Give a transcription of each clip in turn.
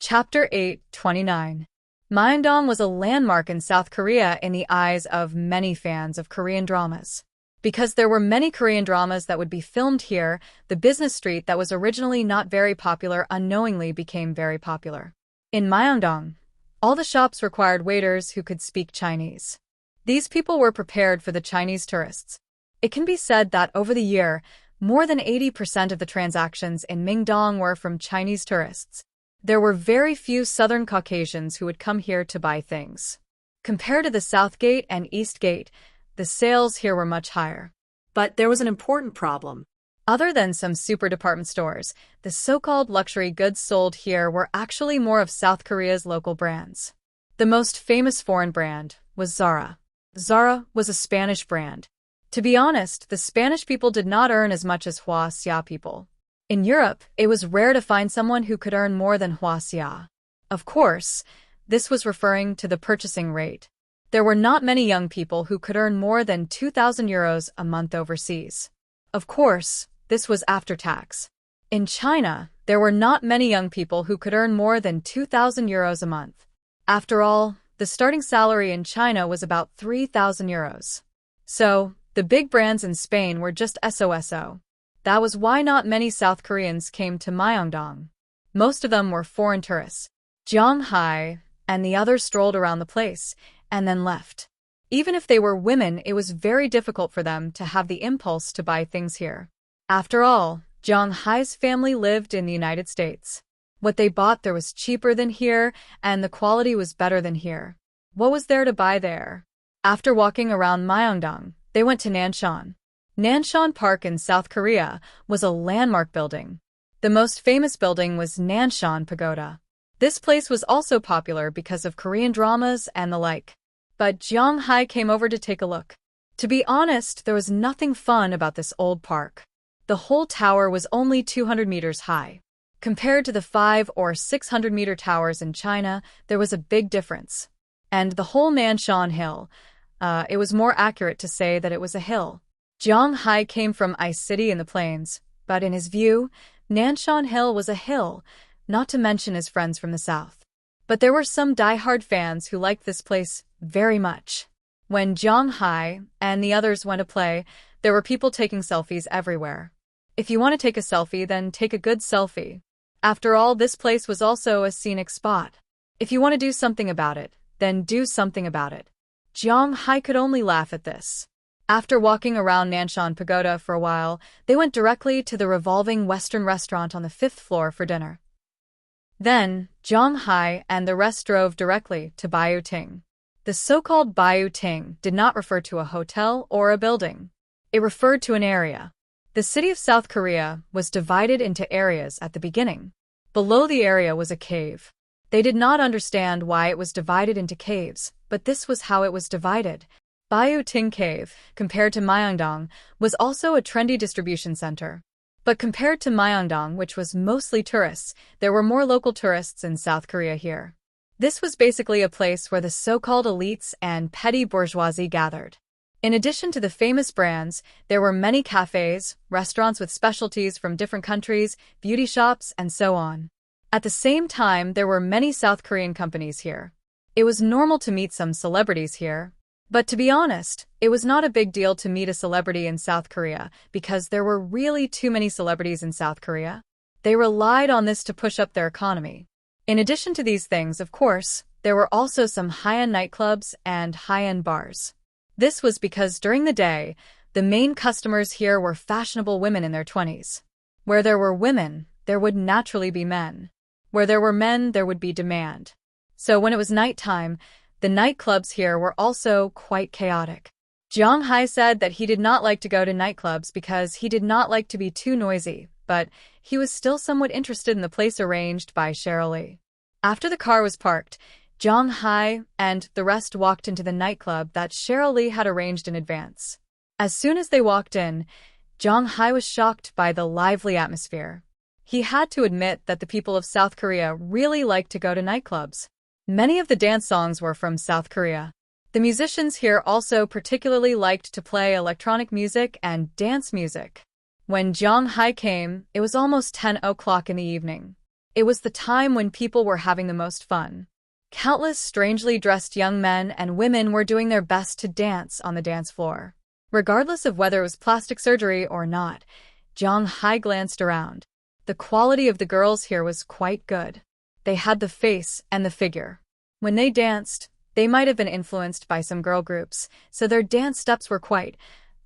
Chapter 8:29. Myeongdong was a landmark in South Korea in the eyes of many fans of Korean dramas. Because there were many Korean dramas that would be filmed here, the business street that was originally not very popular unknowingly became very popular. In Myeongdong, all the shops required waiters who could speak Chinese. These people were prepared for the Chinese tourists. It can be said that over the year, more than 80% of the transactions in Myeongdong were from Chinese tourists. There were very few Southern Caucasians who would come here to buy things. Compared to the South Gate and East Gate, the sales here were much higher. But there was an important problem. Other than some super department stores, the so-called luxury goods sold here were actually more of South Korea's local brands. The most famous foreign brand was Zara. Zara was a Spanish brand. To be honest, the Spanish people did not earn as much as Xia people. In Europe, it was rare to find someone who could earn more than Xia. Of course, this was referring to the purchasing rate. There were not many young people who could earn more than 2,000 euros a month overseas. Of course, this was after tax. In China, there were not many young people who could earn more than 2,000 euros a month. After all, the starting salary in China was about 3,000 euros. So, the big brands in Spain were just SOSO. That was why not many South Koreans came to Myeongdong. Most of them were foreign tourists. Jong Hai and the others strolled around the place and then left. Even if they were women, it was very difficult for them to have the impulse to buy things here. After all, Jong Hai's family lived in the United States. What they bought there was cheaper than here, and the quality was better than here. What was there to buy there? After walking around Myeongdong, they went to Nanshan. Nanshan Park in South Korea was a landmark building. The most famous building was Nanshan Pagoda. This place was also popular because of Korean dramas and the like. But Jong Hai came over to take a look. To be honest, there was nothing fun about this old park. The whole tower was only 200 meters high. Compared to the 500 or 600 meter towers in China, there was a big difference. And the whole Nanshan Hill, it was more accurate to say that it was a hill. Jong Hai came from Ice City in the plains, but in his view, Nanshan Hill was a hill, not to mention his friends from the south. But there were some die-hard fans who liked this place very much. When Jong Hai and the others went to play, there were people taking selfies everywhere. If you want to take a selfie, then take a good selfie. After all, this place was also a scenic spot. If you want to do something about it, then do something about it. Jong Hai could only laugh at this. After walking around Nanshan Pagoda for a while, they went directly to the revolving Western restaurant on the 5th floor for dinner. Then, Jong Hai and the rest drove directly to Bayou Ting. The so-called Bayou Ting did not refer to a hotel or a building. It referred to an area. The city of South Korea was divided into areas at the beginning. Below the area was a cave. They did not understand why it was divided into caves, but this was how it was divided. Bayou Ting Cave, compared to Myeongdong, was also a trendy distribution center. But compared to Myeongdong, which was mostly tourists, there were more local tourists in South Korea here. This was basically a place where the so-called elites and petty bourgeoisie gathered. In addition to the famous brands, there were many cafes, restaurants with specialties from different countries, beauty shops, and so on. At the same time, there were many South Korean companies here. It was normal to meet some celebrities here. But to be honest, it was not a big deal to meet a celebrity in South Korea because there were really too many celebrities in South Korea. They relied on this to push up their economy. In addition to these things, of course, there were also some high-end nightclubs and high-end bars. This was because during the day, the main customers here were fashionable women in their 20s. Where there were women, there would naturally be men. Where there were men, there would be demand. So when it was nighttime, the nightclubs here were also quite chaotic. Jong Hai said that he did not like to go to nightclubs because he did not like to be too noisy, but he was still somewhat interested in the place arranged by Cheryl Lee. After the car was parked, Jong Hai and the rest walked into the nightclub that Cheryl Lee had arranged in advance. As soon as they walked in, Jong Hai was shocked by the lively atmosphere. He had to admit that the people of South Korea really liked to go to nightclubs. Many of the dance songs were from South Korea. The musicians here also particularly liked to play electronic music and dance music. When Jong Hai came, it was almost 10 o'clock in the evening. It was the time when people were having the most fun. Countless strangely dressed young men and women were doing their best to dance on the dance floor. Regardless of whether it was plastic surgery or not, Zhang Hai glanced around. The quality of the girls here was quite good. They had the face and the figure. When they danced, they might have been influenced by some girl groups, so their dance steps were quite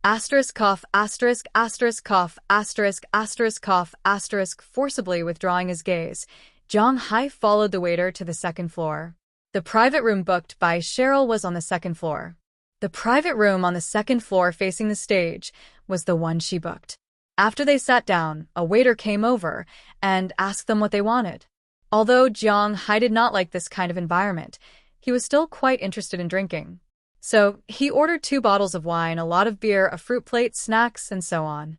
asterisk cough asterisk asterisk cough asterisk asterisk cough asterisk. Forcibly withdrawing his gaze, Zhang Hai followed the waiter to the second floor. The private room booked by Cheryl was on the second floor. The private room on the second floor facing the stage was the one she booked. After they sat down, a waiter came over and asked them what they wanted. Although Zhang Hai did not like this kind of environment, he was still quite interested in drinking. So he ordered 2 bottles of wine, a lot of beer, a fruit plate, snacks, and so on.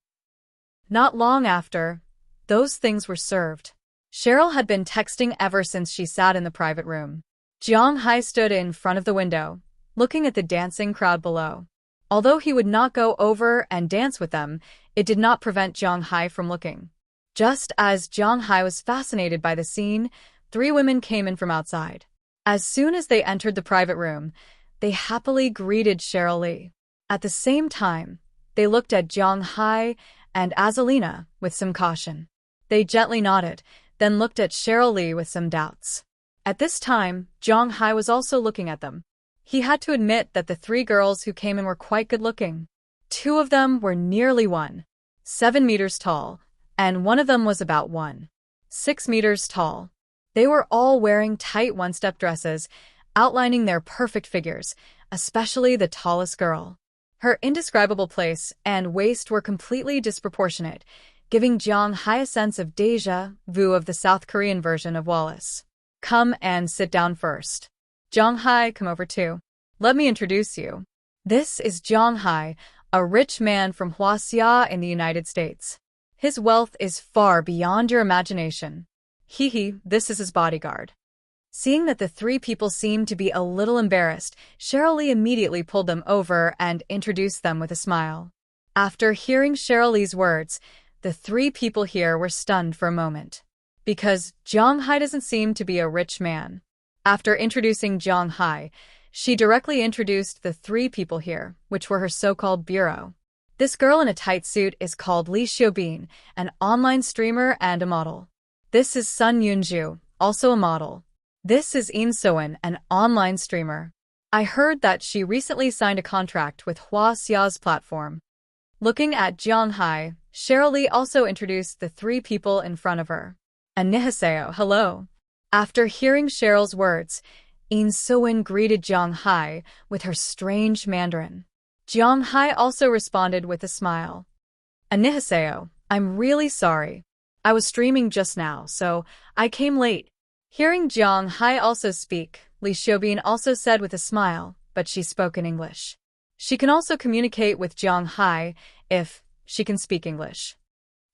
Not long after, those things were served. Cheryl had been texting ever since she sat in the private room. Zhang Hai stood in front of the window, looking at the dancing crowd below. Although he would not go over and dance with them, it did not prevent Zhang Hai from looking. Just as Zhang Hai was fascinated by the scene, 3 women came in from outside. As soon as they entered the private room, they happily greeted Cheryl Lee. At the same time, they looked at Zhang Hai and Azalina with some caution. They gently nodded, then looked at Cheryl Lee with some doubts. At this time, Zhang Hai was also looking at them. He had to admit that the 3 girls who came in were quite good-looking. 2 of them were nearly 1.7 meters tall, and one of them was about 1.6 meters tall. They were all wearing tight one-step dresses, outlining their perfect figures, especially the tallest girl. Her indescribable place and waist were completely disproportionate, giving Zhang Hai a sense of déjà vu of the South Korean version of Wallace. Come and sit down first. Zhang Hai, come over too. Let me introduce you. This is Zhang Hai, a rich man from Huaxia in the United States. His wealth is far beyond your imagination. This is his bodyguard. Seeing that the 3 people seemed to be a little embarrassed, Cheryl Lee immediately pulled them over and introduced them with a smile. After hearing Cheryl Lee's words, the 3 people here were stunned for a moment. Because Zhang Hai doesn't seem to be a rich man. After introducing Zhang Hai, she directly introduced the 3 people here, which were her so-called bureau. This girl in a tight suit is called Lee Xiaobin, an online streamer and a model. This is Sun Yunju, also a model. This is In Soen, an online streamer. I heard that she recently signed a contract with Huaxia's platform. Looking at Zhang Hai, Cheryl Lee also introduced the 3 people in front of her. Annyeonghaseyo, hello. After hearing Cheryl's words, In Soen greeted Zhang Hai with her strange Mandarin. Zhang Hai also responded with a smile. Annyeonghaseyo, I'm really sorry. I was streaming just now, so I came late. Hearing Zhang Hai also speak, Lee Xiaobin also said with a smile, but she spoke in English. She can also communicate with Zhang Hai if she can speak English.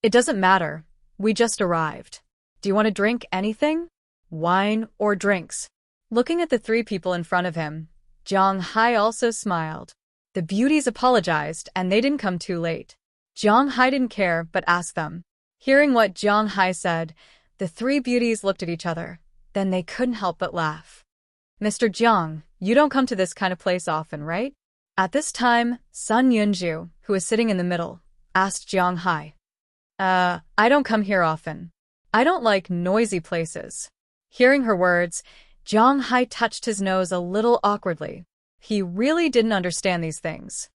It doesn't matter. We just arrived. Do you want to drink anything? Wine or drinks? Looking at the 3 people in front of him, Zhang Hai also smiled. The beauties apologized and they didn't come too late. Zhang Hai didn't care but asked them. Hearing what Zhang Hai said, the 3 beauties looked at each other. Then they couldn't help but laugh. Mr. Jiang, you don't come to this kind of place often, right? At this time, Sun Yunju, who was sitting in the middle, asked Zhang Hai. I don't come here often. I don't like noisy places. Hearing her words, Zhang Hai touched his nose a little awkwardly. He really didn't understand these things.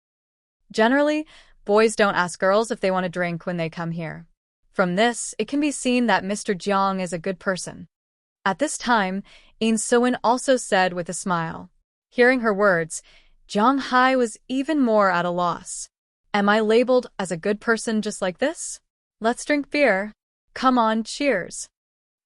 Generally, boys don't ask girls if they want a drink when they come here. From this, it can be seen that Mr. Jiang is a good person. At this time, In Soen also said with a smile. Hearing her words, Zhang Hai was even more at a loss. Am I labeled as a good person just like this? Let's drink beer. Come on, cheers.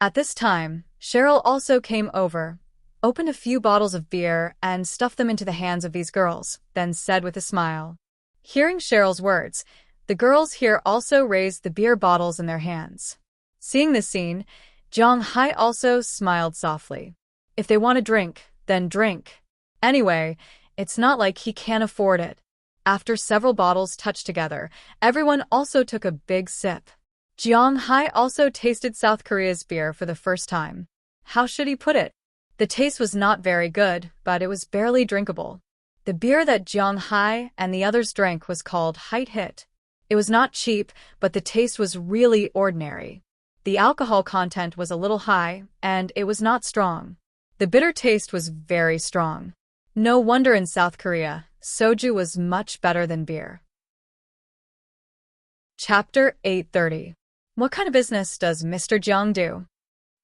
At this time, Cheryl also came over, opened a few bottles of beer and stuffed them into the hands of these girls, then said with a smile. Hearing Cheryl's words, the girls here also raised the beer bottles in their hands. Seeing this scene, Zhang Hai also smiled softly. If they want a drink, then drink. Anyway, it's not like he can't afford it. After several bottles touched together, everyone also took a big sip. Jiang Hai also tasted South Korea's beer for the first time. How should he put it? The taste was not very good, but it was barely drinkable. The beer that Jiang Hai and the others drank was called Height Hit. It was not cheap, but the taste was really ordinary. The alcohol content was a little high, and it was not strong. The bitter taste was very strong. No wonder in South Korea, soju was much better than beer. Chapter 830. What kind of business does Mr. Jiang do?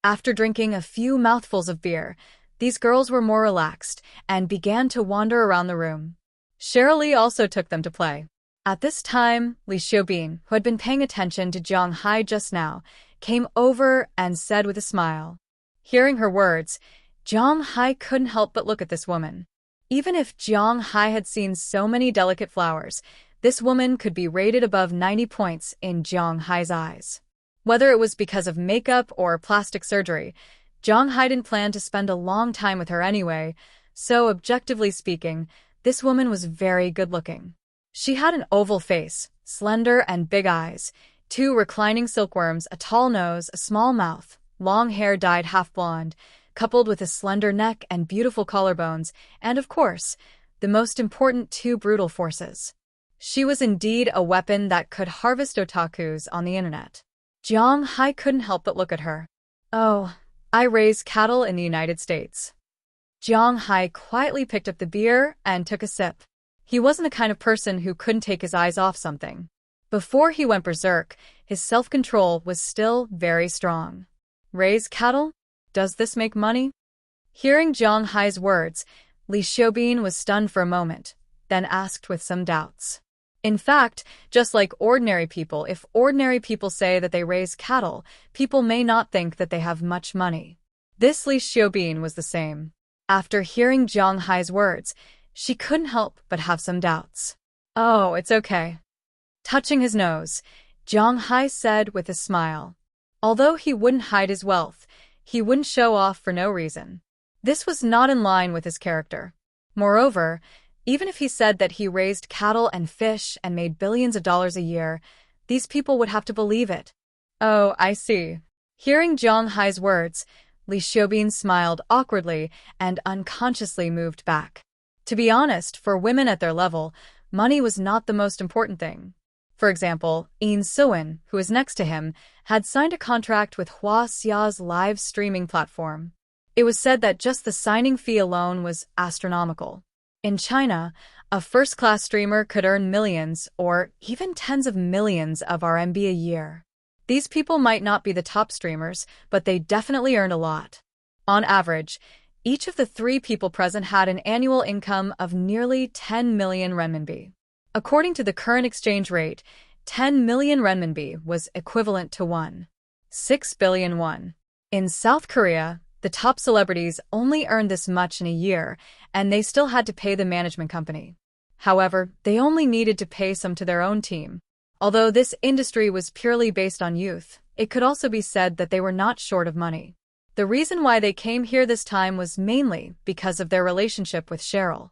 After drinking a few mouthfuls of beer, these girls were more relaxed and began to wander around the room. Cheryl Lee also took them to play. At this time, Li Xiaobin, who had been paying attention to Jiang Hai just now, came over and said with a smile. Hearing her words, Jiang Hai couldn't help but look at this woman. Even if Jiang Hai had seen so many delicate flowers, this woman could be rated above 90 points in Jiang Hai's eyes. Whether it was because of makeup or plastic surgery, Jiang Hai didn't plan to spend a long time with her anyway, so objectively speaking, this woman was very good-looking. She had an oval face, slender and big eyes, 2 reclining silkworms, a tall nose, a small mouth, long hair dyed half blonde, coupled with a slender neck and beautiful collarbones, and of course, the most important 2 brutal forces. She was indeed a weapon that could harvest otakus on the internet. Jiang Hai couldn't help but look at her. Oh, I raise cattle in the United States. Jiang Hai quietly picked up the beer and took a sip. He wasn't the kind of person who couldn't take his eyes off something. Before he went berserk, his self-control was still very strong. Raise cattle? Does this make money? Hearing Jiang Hai's words, Li Xiaobin was stunned for a moment, then asked with some doubts. In fact, just like ordinary people, if ordinary people say that they raise cattle, people may not think that they have much money. This Li Xiaobin was the same. After hearing Jiang Hai's words, she couldn't help but have some doubts. Oh, it's okay. Touching his nose, Jiang Hai said with a smile. Although he wouldn't hide his wealth, he wouldn't show off for no reason. This was not in line with his character. Moreover, even if he said that he raised cattle and fish and made billions of dollars a year, these people would have to believe it. Oh, I see. Hearing Jiang Hai's words, Li Xiaobin smiled awkwardly and unconsciously moved back. To be honest, for women at their level, money was not the most important thing. For example, Yin Suin, who was next to him, had signed a contract with Hua Xia's live streaming platform. It was said that just the signing fee alone was astronomical. In China, a first-class streamer could earn millions or even tens of millions of RMB a year. These people might not be the top streamers, but they definitely earned a lot. On average, each of the 3 people present had an annual income of nearly 10 million renminbi. According to the current exchange rate, 10 million renminbi was equivalent to 1.6 billion won. In South Korea, the top celebrities only earned this much in a year, and they still had to pay the management company. However, they only needed to pay some to their own team. Although this industry was purely based on youth, it could also be said that they were not short of money. The reason why they came here this time was mainly because of their relationship with Cheryl.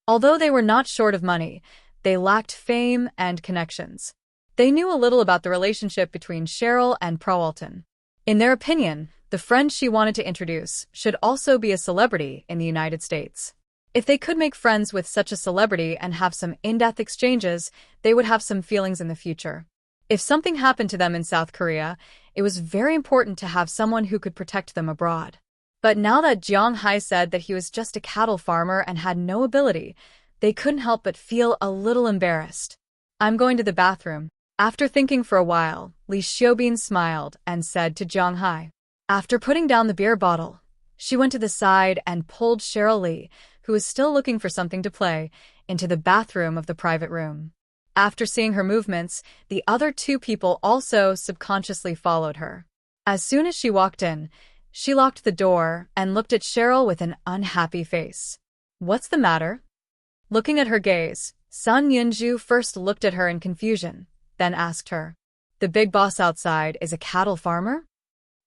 Although they were not short of money, they lacked fame and connections. They knew a little about the relationship between Cheryl and Prawalton. In their opinion, the friend she wanted to introduce should also be a celebrity in the United States. If they could make friends with such a celebrity and have some in-depth exchanges, they would have some feelings in the future. If something happened to them in South Korea, it was very important to have someone who could protect them abroad. But now that Jiang Hai said that he was just a cattle farmer and had no ability, they couldn't help but feel a little embarrassed. I'm going to the bathroom. After thinking for a while, Li Xiaobin smiled and said to Jiang Hai. After putting down the beer bottle, she went to the side and pulled Cheryl Lee, who was still looking for something to play, into the bathroom of the private room. After seeing her movements, the other 2 people also subconsciously followed her. As soon as she walked in, she locked the door and looked at Cheryl with an unhappy face. What's the matter? Looking at her gaze, Sun Yunju first looked at her in confusion, then asked her, "The big boss outside is a cattle farmer?"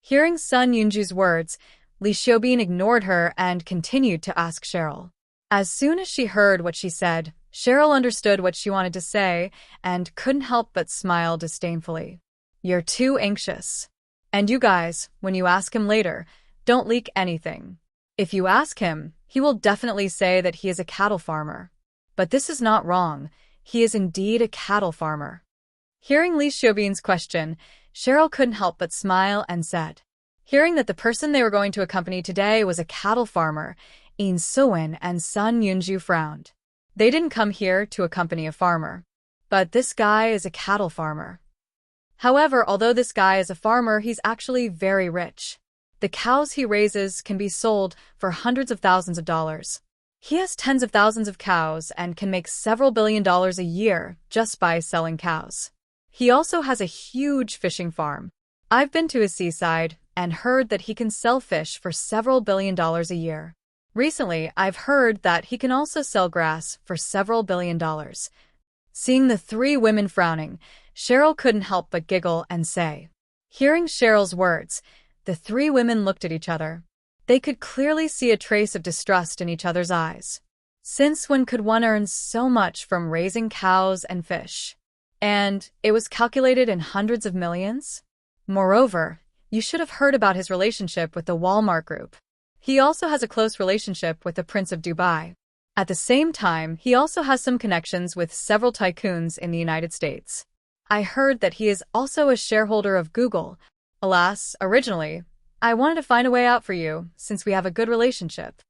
Hearing Sun Yunju's words, Li Xiaobin ignored her and continued to ask Cheryl. As soon as she heard what she said, Cheryl understood what she wanted to say and couldn't help but smile disdainfully. You're too anxious. And you guys, when you ask him later, don't leak anything. If you ask him, he will definitely say that he is a cattle farmer. But this is not wrong. He is indeed a cattle farmer. Hearing Li Xiaobin's question, Cheryl couldn't help but smile and said, hearing that the person they were going to accompany today was a cattle farmer, Yin Suwen and Sun Yunju frowned. They didn't come here to accompany a farmer. But this guy is a cattle farmer. However, although this guy is a farmer, he's actually very rich. The cows he raises can be sold for hundreds of thousands of dollars. He has tens of thousands of cows and can make several $billion a year just by selling cows. He also has a huge fishing farm. I've been to his seaside and heard that he can sell fish for several $billion a year. Recently, I've heard that he can also sell grass for several $billion. Seeing the three women frowning, Cheryl couldn't help but giggle and say. Hearing Cheryl's words, the three women looked at each other. They could clearly see a trace of distrust in each other's eyes. Since when could one earn so much from raising cows and fish? And it was calculated in hundreds of millions? Moreover, you should have heard about his relationship with the Walmart Group. He also has a close relationship with the Prince of Dubai. At the same time, he also has some connections with several tycoons in the United States. I heard that he is also a shareholder of Google. Alas, originally, I wanted to find a way out for you, since we have a good relationship.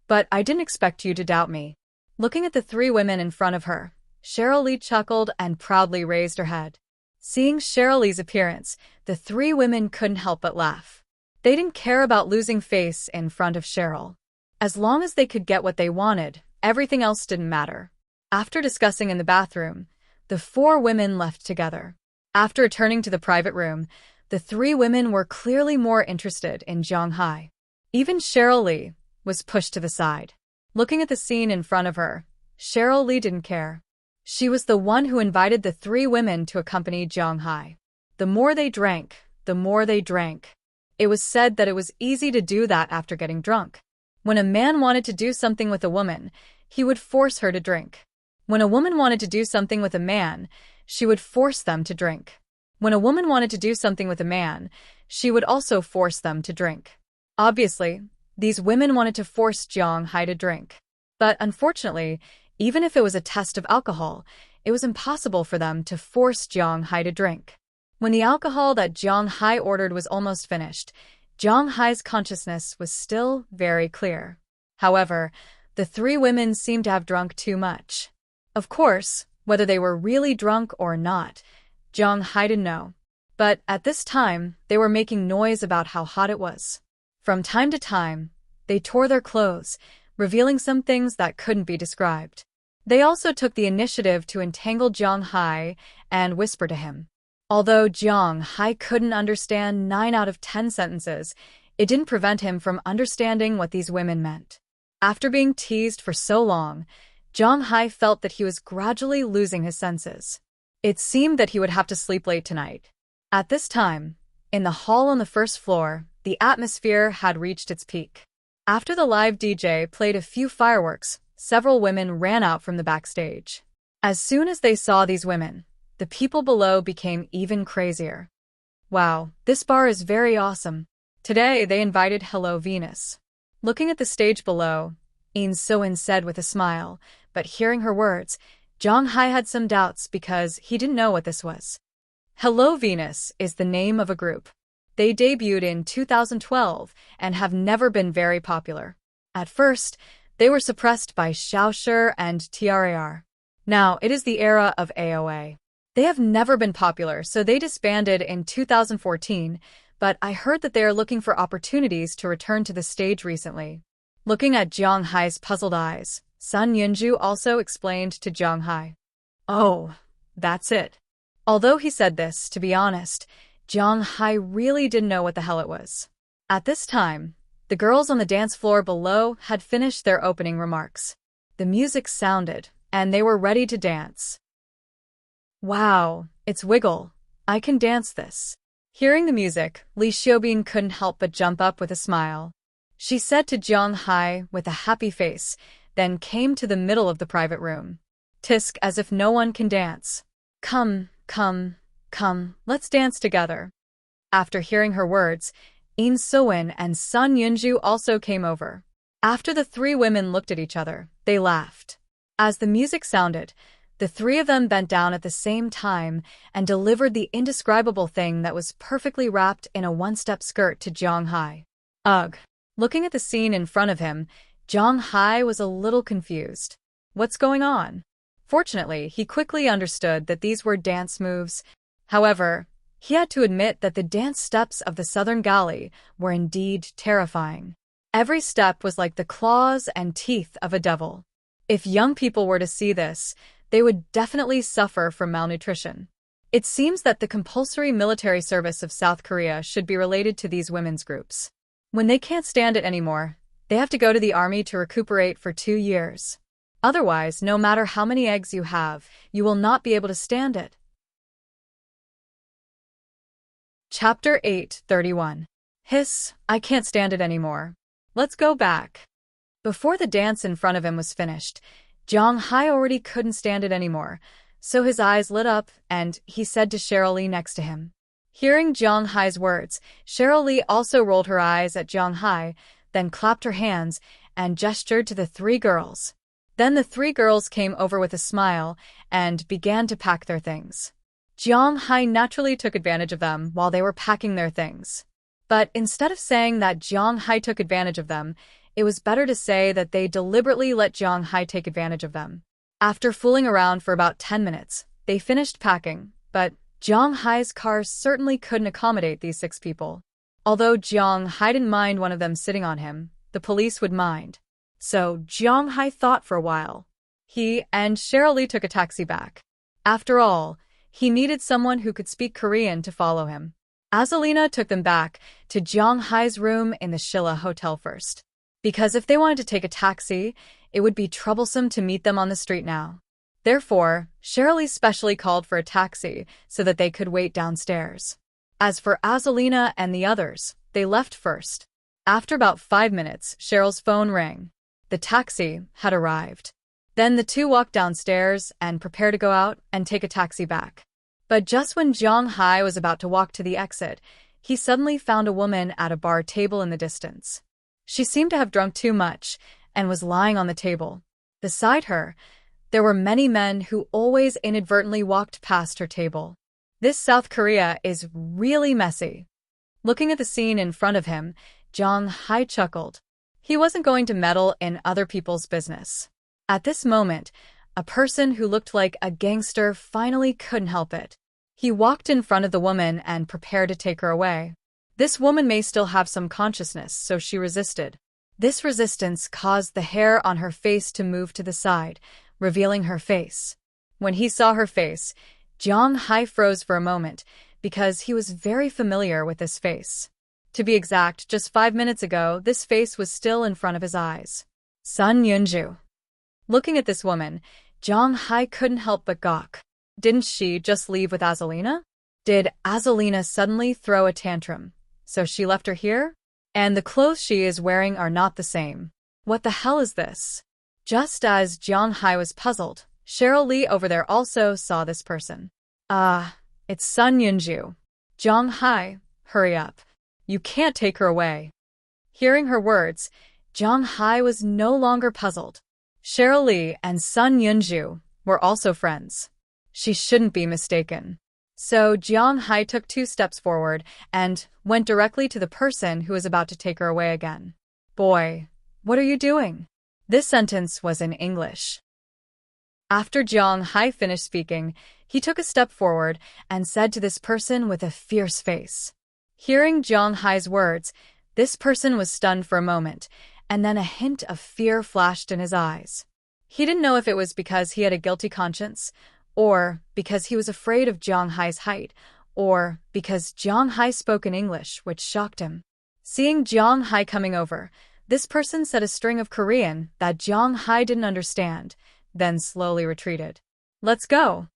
But I didn't expect you to doubt me. Looking at the three women in front of her, Cheryl Lee chuckled and proudly raised her head. Seeing Cheryl Lee's appearance, the three women couldn't help but laugh. They didn't care about losing face in front of Cheryl. As long as they could get what they wanted, everything else didn't matter. After discussing in the bathroom, the four women left together. After returning to the private room, the three women were clearly more interested in Zhang Hai. Even Cheryl Lee was pushed to the side. Looking at the scene in front of her, Cheryl Lee didn't care. She was the one who invited the three women to accompany Zhang Hai. The more they drank, the more they drank. It was said that it was easy to do that after getting drunk. When a man wanted to do something with a woman, he would force her to drink. When a woman wanted to do something with a man, she would force them to drink. When a woman wanted to do something with a man, she would also force them to drink. Obviously, these women wanted to force Zhang Hai to drink. But unfortunately, even if it was a test of alcohol, it was impossible for them to force Zhang Hai to drink. When the alcohol that Zhang Hai ordered was almost finished, Zhang Hai's consciousness was still very clear. However, the three women seemed to have drunk too much. Of course, whether they were really drunk or not, Zhang Hai didn't know. But at this time, they were making noise about how hot it was. From time to time, they tore their clothes, revealing some things that couldn't be described. They also took the initiative to entangle Zhang Hai and whisper to him. Although Zhang Hai couldn't understand 9 out of 10 sentences, it didn't prevent him from understanding what these women meant. After being teased for so long, Zhang Hai felt that he was gradually losing his senses. It seemed that he would have to sleep late tonight. At this time, in the hall on the first floor, the atmosphere had reached its peak. After the live DJ played a few fireworks, several women ran out from the backstage. As soon as they saw these women, the people below became even crazier. Wow, this bar is very awesome. Today they invited Hello Venus. Looking at the stage below, Yin Suwen said with a smile, but hearing her words, Zhang Hai had some doubts because he didn't know what this was. Hello Venus is the name of a group. They debuted in 2012 and have never been very popular. At first, they were suppressed by Xiaoshi and TRAR. Now it is the era of AOA. They have never been popular, so they disbanded in 2014, but I heard that they are looking for opportunities to return to the stage recently. Looking at Zhang Hai's puzzled eyes, Sun Yunju also explained to Zhang Hai. Oh, that's it. Although he said this, to be honest, Zhang Hai really didn't know what the hell it was. At this time, the girls on the dance floor below had finished their opening remarks. The music sounded, and they were ready to dance. Wow, it's Wiggle. I can dance this. Hearing the music, Li Xiaobin couldn't help but jump up with a smile. She said to Zhang Hai with a happy face, then came to the middle of the private room. Tisk, as if no one can dance. Come, Come, let's dance together. After hearing her words, In So-in and Sun Yunju also came over. After the three women looked at each other, they laughed. As the music sounded, the three of them bent down at the same time and delivered the indescribable thing that was perfectly wrapped in a one-step skirt to Jiang Hai. Ugh. Looking at the scene in front of him, Jiang Hai was a little confused. What's going on? Fortunately, he quickly understood that these were dance moves. However, he had to admit that the dance steps of the Southern Galley were indeed terrifying. Every step was like the claws and teeth of a devil. If young people were to see this, they would definitely suffer from malnutrition. It seems that the compulsory military service of South Korea should be related to these women's groups. When they can't stand it anymore, they have to go to the army to recuperate for 2 years. Otherwise, no matter how many eggs you have, you will not be able to stand it. Chapter 8:31. Hiss, I can't stand it anymore. Let's go back. Before the dance in front of him was finished, Jiang Hai already couldn't stand it anymore, so his eyes lit up and he said to Cheryl Lee next to him. Hearing Jiang Hai's words, Cheryl Lee also rolled her eyes at Jiang Hai, then clapped her hands and gestured to the three girls. Then the three girls came over with a smile and began to pack their things. Jiang Hai naturally took advantage of them while they were packing their things. But instead of saying that Jiang Hai took advantage of them, it was better to say that they deliberately let Jiang Hai take advantage of them. After fooling around for about 10 minutes, they finished packing, but Jiang Hai's car certainly couldn't accommodate these 6 people. Although Jiang Hai didn't mind one of them sitting on him, the police would mind. So Jiang Hai thought for a while. He and Cheryl Lee took a taxi back. After all, he needed someone who could speak Korean to follow him. Azalina took them back to Jiang Hai's room in the Shilla Hotel first. Because if they wanted to take a taxi, it would be troublesome to meet them on the street now. Therefore, Cheryl Lee specially called for a taxi so that they could wait downstairs. As for Azalina and the others, they left first. After about 5 minutes, Cheryl's phone rang. The taxi had arrived. Then the two walked downstairs and prepared to go out and take a taxi back. But just when Jiang Hai was about to walk to the exit, he suddenly found a woman at a bar table in the distance. She seemed to have drunk too much and was lying on the table. Beside her, there were many men who always inadvertently walked past her table. This South Korea is really messy. Looking at the scene in front of him, Jiang Hai chuckled. He wasn't going to meddle in other people's business. At this moment, a person who looked like a gangster finally couldn't help it. He walked in front of the woman and prepared to take her away. This woman may still have some consciousness, so she resisted. This resistance caused the hair on her face to move to the side, revealing her face. When he saw her face, Jiang Hai froze for a moment because he was very familiar with this face. To be exact, just 5 minutes ago, this face was still in front of his eyes. Sun Yunju. Looking at this woman, Jiang Hai couldn't help but gawk. Didn't she just leave with Azalina? Did Azalina suddenly throw a tantrum? So she left her here? And the clothes she is wearing are not the same. What the hell is this? Just as Jiang Hai was puzzled, Cheryl Lee over there also saw this person. It's Sun Yunju. Jiang Hai, hurry up. You can't take her away. Hearing her words, Jiang Hai was no longer puzzled. Cheryl Lee and Sun Yunju were also friends. She shouldn't be mistaken. So Jiang Hai took 2 steps forward and went directly to the person who was about to take her away again. Boy, what are you doing? This sentence was in English. After Jiang Hai finished speaking, he took a step forward and said to this person with a fierce face. Hearing Jiang Hai's words, this person was stunned for a moment, and then a hint of fear flashed in his eyes. He didn't know if it was because he had a guilty conscience, or because he was afraid of Jiang Hai's height, or because Jiang Hai spoke in English, which shocked him. Seeing Jiang Hai coming over, this person said a string of Korean that Jiang Hai didn't understand, then slowly retreated. Let's go.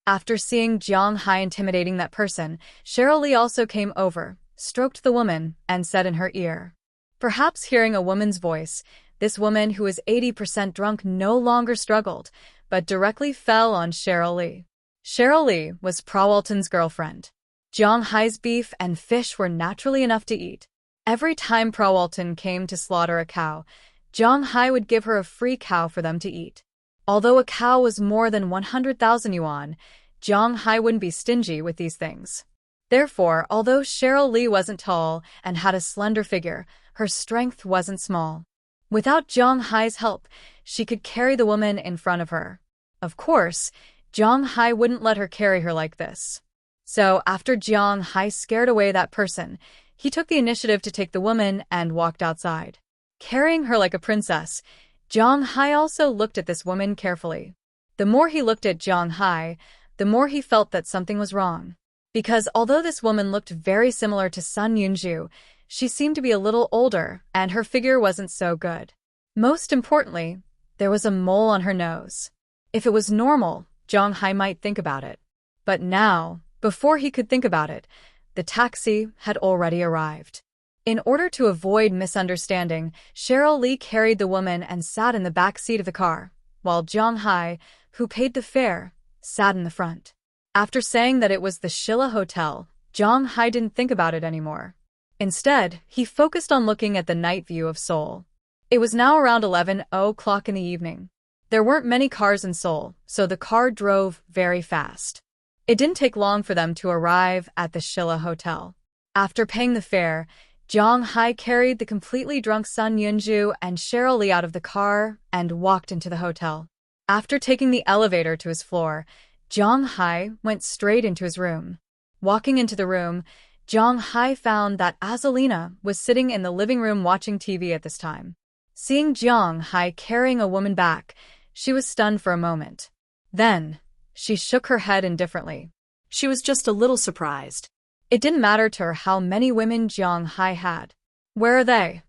After seeing Jiang Hai intimidating that person, Cheryl Lee also came over, stroked the woman, and said in her ear. Perhaps hearing a woman's voice, this woman who was 80% drunk no longer struggled, but directly fell on Cheryl Lee. Cheryl Lee was Prawalton's girlfriend. Jiang Hai's beef and fish were naturally enough to eat. Every time Prawalton came to slaughter a cow, Jiang Hai would give her a free cow for them to eat. Although a cow was more than 100,000 yuan, Jiang Hai wouldn't be stingy with these things. Therefore, although Cheryl Lee wasn't tall and had a slender figure, her strength wasn't small. Without Jiang Hai's help, she could carry the woman in front of her. Of course, Jiang Hai wouldn't let her carry her like this. So, after Jiang Hai scared away that person, he took the initiative to take the woman and walked outside. Carrying her like a princess, Jiang Hai also looked at this woman carefully. The more he looked at Jiang Hai, the more he felt that something was wrong. Because although this woman looked very similar to Sun Yunju, she seemed to be a little older, and her figure wasn't so good. Most importantly, there was a mole on her nose. If it was normal, Jiang Hai might think about it. But now, before he could think about it, the taxi had already arrived. In order to avoid misunderstanding, Cheryl Lee carried the woman and sat in the back seat of the car, while Jiang Hai, who paid the fare, sat in the front. After saying that it was the Shilla Hotel, Jiang Hai didn't think about it anymore. Instead, he focused on looking at the night view of Seoul. It was now around 11 o'clock in the evening. There weren't many cars in Seoul, so the car drove very fast. It didn't take long for them to arrive at the Shilla Hotel. After paying the fare, Jiang Hai carried the completely drunk Sun Yunju and Cheryl Lee out of the car and walked into the hotel. After taking the elevator to his floor, Jiang Hai went straight into his room. Walking into the room, Jiang Hai found that Azalina was sitting in the living room watching TV at this time. Seeing Jiang Hai carrying a woman back, she was stunned for a moment. Then, she shook her head indifferently. She was just a little surprised. It didn't matter to her how many women Jiang Hai had. Where are they?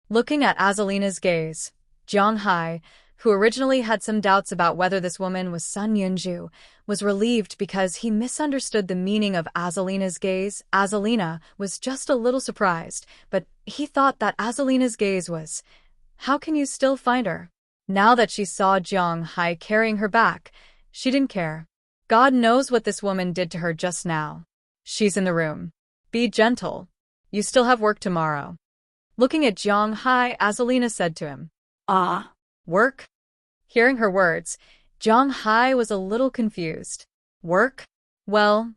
Looking at Azalina's gaze, Jiang Hai, who originally had some doubts about whether this woman was Sun Yunju, was relieved because he misunderstood the meaning of Azalina's gaze. Azalina was just a little surprised, but he thought that Azalina's gaze was, "How can you still find her?" Now that she saw Jiang Hai carrying her back, she didn't care. God knows what this woman did to her just now. She's in the room. Be gentle. You still have work tomorrow. Looking at Jiang Hai, Azalina said to him, "Ah. Work?" Hearing her words, Jiang Hai was a little confused. Work? Well,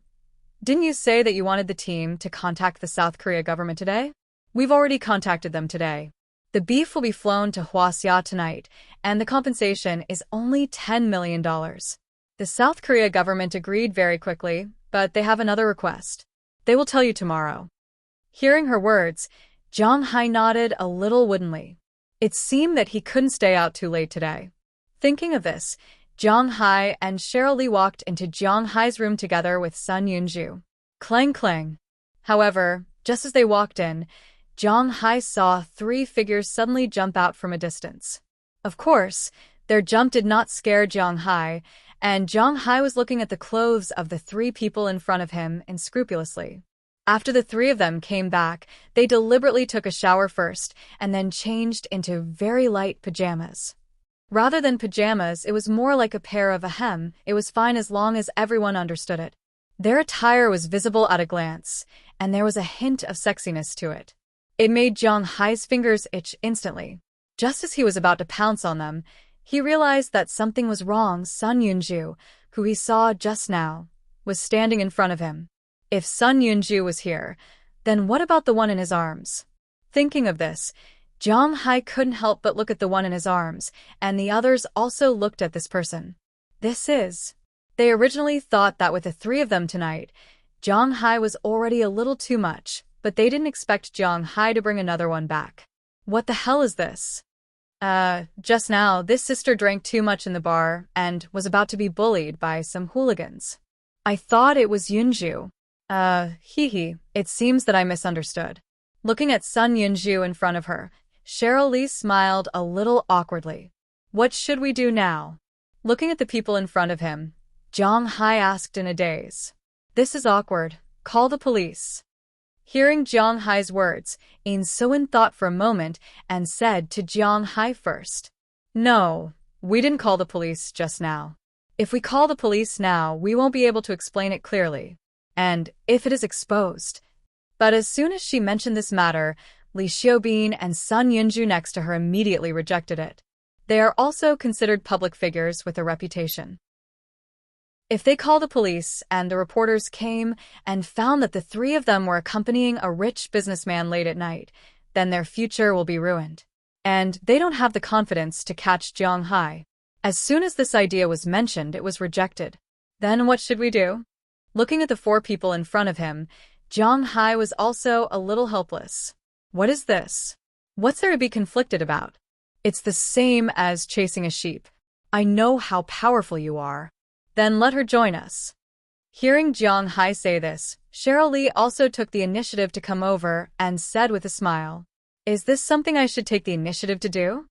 didn't you say that you wanted the team to contact the South Korea government today? We've already contacted them today. The beef will be flown to Huaxia tonight, and the compensation is only $10 million. The South Korea government agreed very quickly, but they have another request. They will tell you tomorrow. Hearing her words, Jiang Hai nodded a little woodenly. It seemed that he couldn't stay out too late today. Thinking of this, Jiang Hai and Cheryl Lee walked into Jiang Hai's room together with Sun Yunju. Clang clang. However, just as they walked in, Jiang Hai saw 3 figures suddenly jump out from a distance. Of course, their jump did not scare Jiang Hai, and Jiang Hai was looking at the clothes of the 3 people in front of him unscrupulously. After the 3 of them came back, they deliberately took a shower first and then changed into very light pajamas. Rather than pajamas, it was more like a pair of a hem. It was fine as long as everyone understood it. Their attire was visible at a glance, and there was a hint of sexiness to it. It made Jiang Hai's fingers itch instantly. Just as he was about to pounce on them, he realized that something was wrong. Sun Yunju, who he saw just now, was standing in front of him. If Sun Yunju was here, then what about the one in his arms? Thinking of this, Jiang Hai couldn't help but look at the one in his arms, and the others also looked at this person. They originally thought that with the 3 of them tonight, Jiang Hai was already a little too much, but they didn't expect Jiang Hai to bring another one back. What the hell is this? Just now, this sister drank too much in the bar and was about to be bullied by some hooligans. I thought it was Yunju. It seems that I misunderstood. Looking at Sun Yunju in front of her, Cheryl Lee smiled a little awkwardly. What should we do now? Looking at the people in front of him, Jiang Hai asked in a daze. This is awkward. Call the police. Hearing Jiang Hai's words, In So-in thought for a moment and said to Jiang Hai first, No, we didn't call the police just now. If we call the police now, we won't be able to explain it clearly. And if it is exposed. But as soon as she mentioned this matter, Li Xiaobin and Sun Yunju next to her immediately rejected it. They are also considered public figures with a reputation. If they call the police and the reporters came and found that the three of them were accompanying a rich businessman late at night, then their future will be ruined. And they don't have the confidence to catch Jiang Hai. As soon as this idea was mentioned, it was rejected. Then what should we do? Looking at the four people in front of him, Jiang Hai was also a little helpless. What is this? What's there to be conflicted about? It's the same as chasing a sheep. I know how powerful you are. Then let her join us. Hearing Jiang Hai say this, Cheryl Lee also took the initiative to come over and said with a smile, "Is this something I should take the initiative to do?"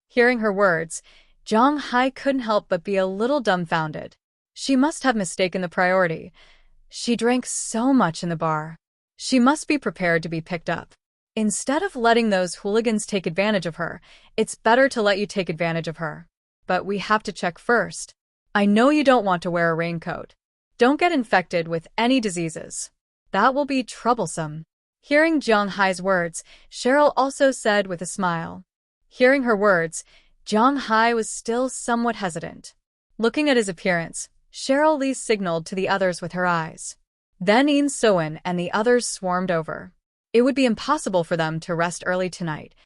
Hearing her words, Jiang Hai couldn't help but be a little dumbfounded. She must have mistaken the priority. She drank so much in the bar. She must be prepared to be picked up. Instead of letting those hooligans take advantage of her, it's better to let you take advantage of her. But we have to check first. I know you don't want to wear a raincoat. Don't get infected with any diseases. That will be troublesome. Hearing Jiang Hai's words, Cheryl also said with a smile. Hearing her words, Jiang Hai was still somewhat hesitant. Looking at his appearance, Cheryl Lee signaled to the others with her eyes. Then Yin Soen and the others swarmed over. It would be impossible for them to rest early tonight.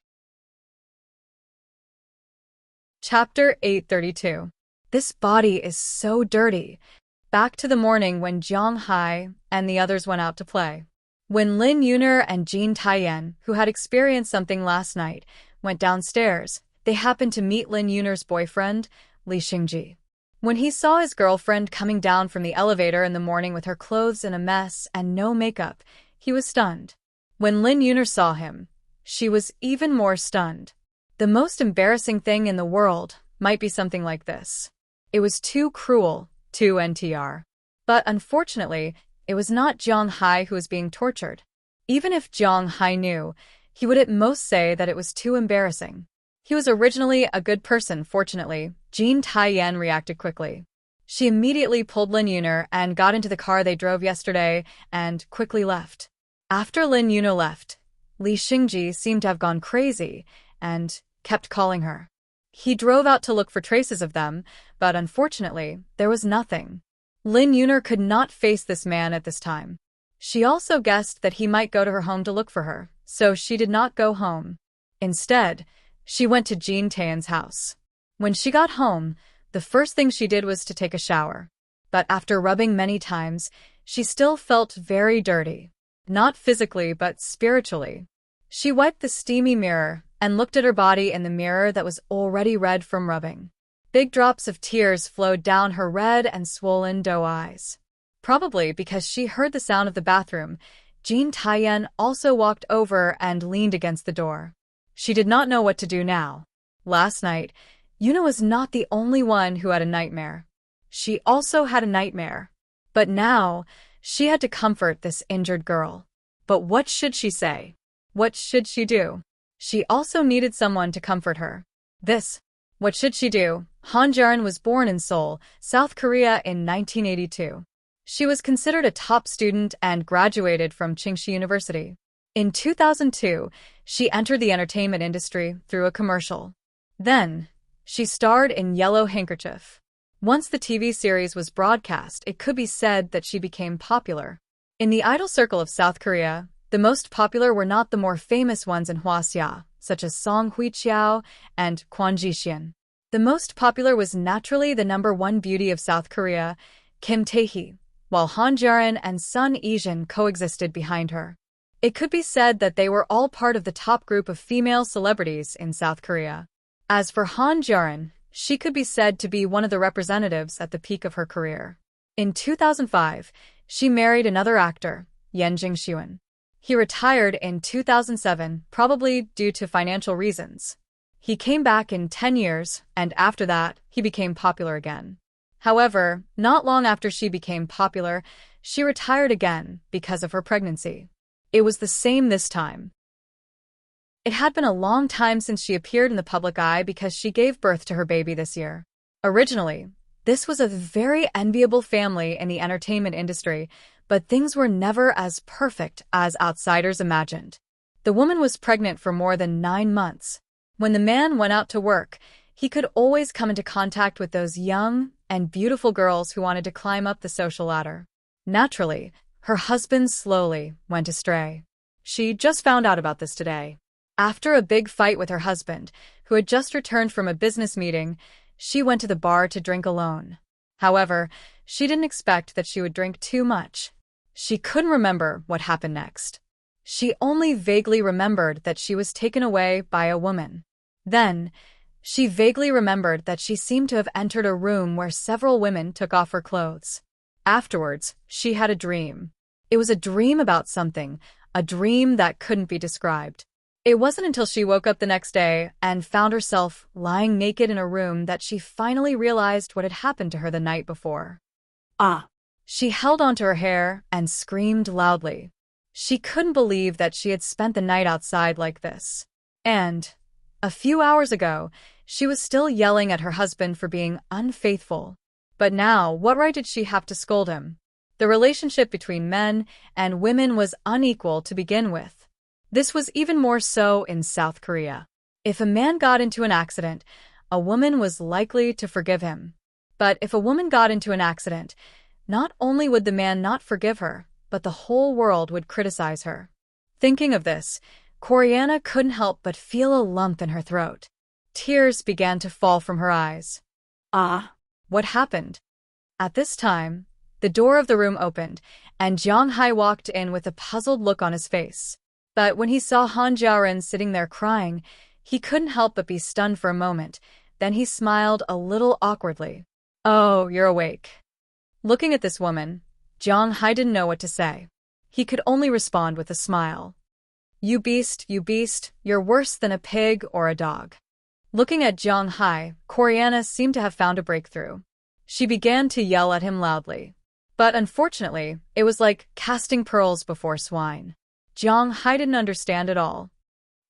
Chapter 832. This body is so dirty. Back to the morning when Jiang Hai and the others went out to play. When Lin Yuner and Jean Taiyan, who had experienced something last night, went downstairs, they happened to meet Lin Yuner's boyfriend, Li Xingji. When he saw his girlfriend coming down from the elevator in the morning with her clothes in a mess and no makeup, he was stunned. When Lin Yuner saw him, she was even more stunned. The most embarrassing thing in the world might be something like this. It was too cruel, too NTR. But unfortunately, it was not Jiang Hai who was being tortured. Even if Jiang Hai knew, he would at most say that it was too embarrassing. He was originally a good person. Fortunately, Jean Taiyan reacted quickly. She immediately pulled Lin Yuner and got into the car they drove yesterday and quickly left. After Lin Yuner left, Li Xingji seemed to have gone crazy and kept calling her. He drove out to look for traces of them, but unfortunately, there was nothing. Lin Yuner could not face this man at this time. She also guessed that he might go to her home to look for her, so she did not go home. Instead, she went to Jean Taiyan's house. When she got home, the first thing she did was to take a shower. But after rubbing many times, she still felt very dirty. Not physically, but spiritually. She wiped the steamy mirror and looked at her body in the mirror that was already red from rubbing. Big drops of tears flowed down her red and swollen doe eyes. Probably because she heard the sound of the bathroom, Jean Taiyan also walked over and leaned against the door. She did not know what to do now. Last night, Yuna was not the only one who had a nightmare. She also had a nightmare. But now, she had to comfort this injured girl. But what should she say? What should she do? She also needed someone to comfort her. What should she do? Han Jaron was born in Seoul, South Korea in 1982. She was considered a top student and graduated from Tsinghua University. In 2002, she entered the entertainment industry through a commercial. Then, she starred in Yellow Handkerchief. Once the TV series was broadcast, it could be said that she became popular. In the idol circle of South Korea, the most popular were not the more famous ones in Hwaseong, such as Song Hui-chiao and Kwon Ji-hyen. The most popular was naturally the #1 beauty of South Korea, Kim Tae-hee, while Han Jaron and Sun Ijin coexisted behind her. It could be said that they were all part of the top group of female celebrities in South Korea. As for Han Jaron, she could be said to be one of the representatives at the peak of her career. In 2005, she married another actor, Yen Jing-hyun. He retired in 2007, probably due to financial reasons. He came back in 10 years, and after that, he became popular again. However, not long after she became popular, she retired again because of her pregnancy. It was the same this time. It had been a long time since she appeared in the public eye because she gave birth to her baby this year. Originally, This was a very enviable family in the entertainment industry, but things were never as perfect as outsiders imagined. The woman was pregnant for more than 9 months. When the man went out to work, he could always come into contact with those young and beautiful girls who wanted to climb up the social ladder. Naturally, her husband slowly went astray. She just found out about this today. After a big fight with her husband, who had just returned from a business meeting, she went to the bar to drink alone. However, she didn't expect that she would drink too much. She couldn't remember what happened next. She only vaguely remembered that she was taken away by a woman. Then, she vaguely remembered that she seemed to have entered a room where several women took off her clothes. Afterwards, she had a dream. It was a dream about something, a dream that couldn't be described. It wasn't until she woke up the next day and found herself lying naked in a room that she finally realized what had happened to her the night before. Ah! She held onto her hair and screamed loudly. She couldn't believe that she had spent the night outside like this. And, a few hours ago, she was still yelling at her husband for being unfaithful. But now, what right did she have to scold him? The relationship between men and women was unequal to begin with. This was even more so in South Korea. If a man got into an accident, a woman was likely to forgive him. But if a woman got into an accident, not only would the man not forgive her, but the whole world would criticize her. Thinking of this, Koreana couldn't help but feel a lump in her throat. Tears began to fall from her eyes. Ah! What happened? At this time, the door of the room opened, and Jong-hae walked in with a puzzled look on his face. But when he saw Han Jiaoren sitting there crying, he couldn't help but be stunned for a moment. Then he smiled a little awkwardly. "Oh, you're awake." Looking at this woman, Jong-hae didn't know what to say. He could only respond with a smile. You beast, you're worse than a pig or a dog." Looking at Jong-hae, Koreana seemed to have found a breakthrough. She began to yell at him loudly. But unfortunately, it was like casting pearls before swine. Jong-hae didn't understand at all.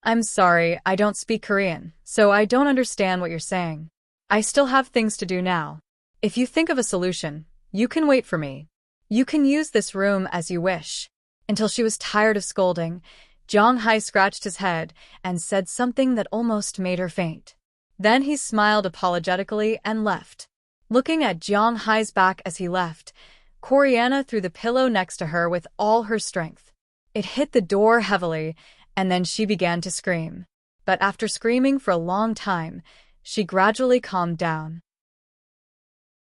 "I'm sorry, I don't speak Korean, so I don't understand what you're saying. I still have things to do now. If you think of a solution, you can wait for me. You can use this room as you wish." Until she was tired of scolding, Jong-hae scratched his head and said something that almost made her faint. Then he smiled apologetically and left. Looking at Jong-hae's back as he left, Koreana threw the pillow next to her with all her strength. It hit the door heavily, and then she began to scream. But after screaming for a long time, she gradually calmed down.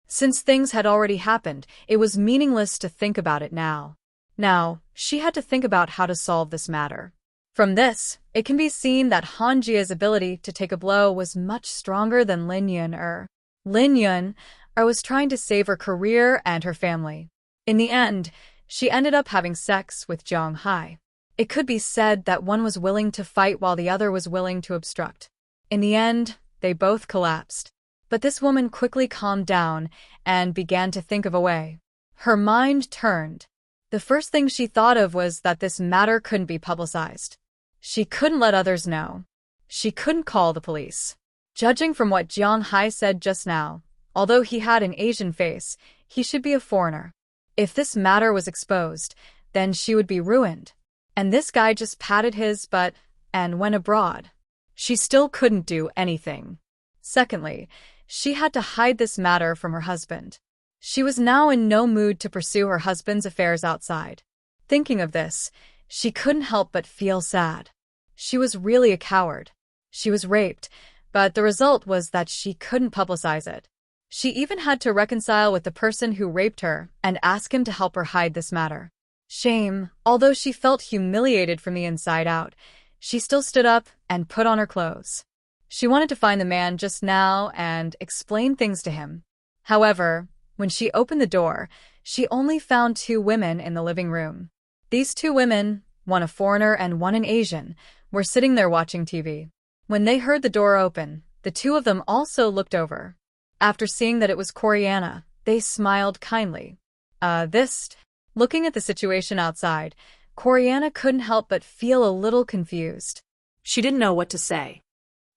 Since things had already happened, it was meaningless to think about it now. Now, she had to think about how to solve this matter. From this, it can be seen that Han Jia's ability to take a blow was much stronger than Lin Yun-er. Lin Yun-er was trying to save her career and her family. In the end, she ended up having sex with Jong-hae. It could be said that one was willing to fight while the other was willing to obstruct. In the end, they both collapsed. But this woman quickly calmed down and began to think of a way. Her mind turned. The first thing she thought of was that this matter couldn't be publicized. She couldn't let others know. She couldn't call the police. Judging from what Jong-hae said just now, although he had an Asian face, he should be a foreigner. If this matter was exposed, then she would be ruined. And this guy just patted his butt and went abroad. She still couldn't do anything. Secondly, she had to hide this matter from her husband. She was now in no mood to pursue her husband's affairs outside. Thinking of this, she couldn't help but feel sad. She was really a coward. She was raped, but the result was that she couldn't publicize it. She even had to reconcile with the person who raped her and ask him to help her hide this matter. Shame, although she felt humiliated from the inside out, she still stood up and put on her clothes. She wanted to find the man just now and explain things to him. However, when she opened the door, she only found 2 women in the living room. These 2 women, one a foreigner and one an Asian, were sitting there watching TV. When they heard the door open, the 2 of them also looked over. After seeing that it was Koreana, they smiled kindly. Looking at the situation outside, Koreana couldn't help but feel a little confused. She didn't know what to say.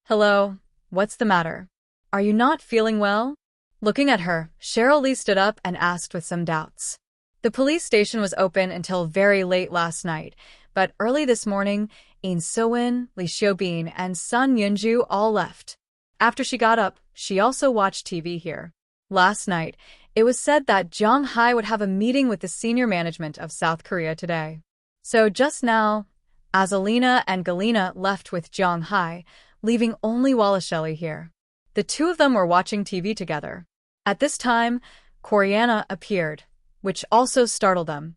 "Hello, what's the matter? Are you not feeling well?" Looking at her, Cheryl Lee stood up and asked with some doubts. The police station was open until very late last night, but early this morning, In So-in, Lee Xiaobin, and Sun Yunju all left. After she got up, she also watched TV here. Last night, it was said that Jiang Hai would have a meeting with the senior management of South Korea today. So just now, Azalina and Galina left with Jiang Hai, leaving only Walasheli here. The two of them were watching TV together. At this time, Coriana appeared, which also startled them.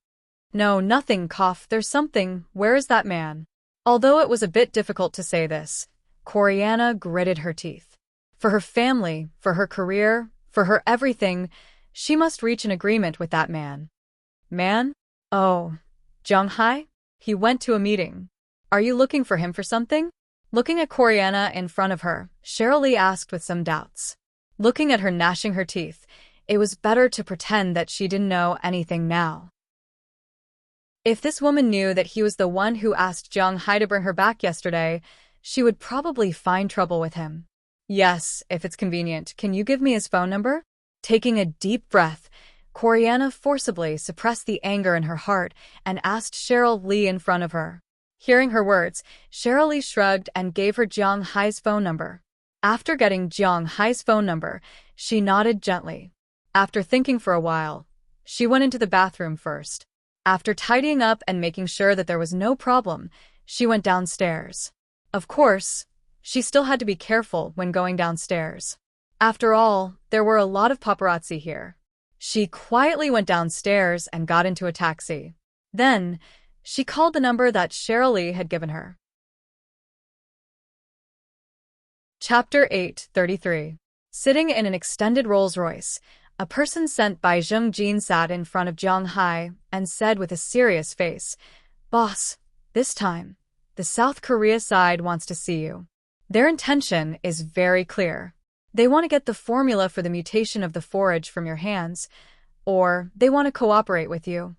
No, nothing, cough, there's something, where is that man? Although it was a bit difficult to say this, Coriana gritted her teeth. For her family, for her career, for her everything, she must reach an agreement with that man. Man? Oh, Jiang Hai? He went to a meeting. Are you looking for him for something? Looking at Coriana in front of her, Cheryl Lee asked with some doubts. Looking at her gnashing her teeth, it was better to pretend that she didn't know anything now. If this woman knew that he was the one who asked Jiang Hai to bring her back yesterday, she would probably find trouble with him. Yes, if it's convenient, can you give me his phone number? Taking a deep breath, Coriana forcibly suppressed the anger in her heart and asked Cheryl Lee in front of her. Hearing her words, Cheryl Lee shrugged and gave her Jiang Hai's phone number. After getting Jiang Hai's phone number, she nodded gently. After thinking for a while, she went into the bathroom first. After tidying up and making sure that there was no problem, she went downstairs. Of course, she still had to be careful when going downstairs. After all, there were a lot of paparazzi here. She quietly went downstairs and got into a taxi. Then, she called the number that Cheryl Lee had given her. Chapter 8:33. Sitting in an extended Rolls-Royce, a person sent by Zheng Jin sat in front of Jiang Hai and said with a serious face, "Boss, this time, the South Korea side wants to see you. Their intention is very clear. They want to get the formula for the mutation of the forage from your hands, or they want to cooperate with you."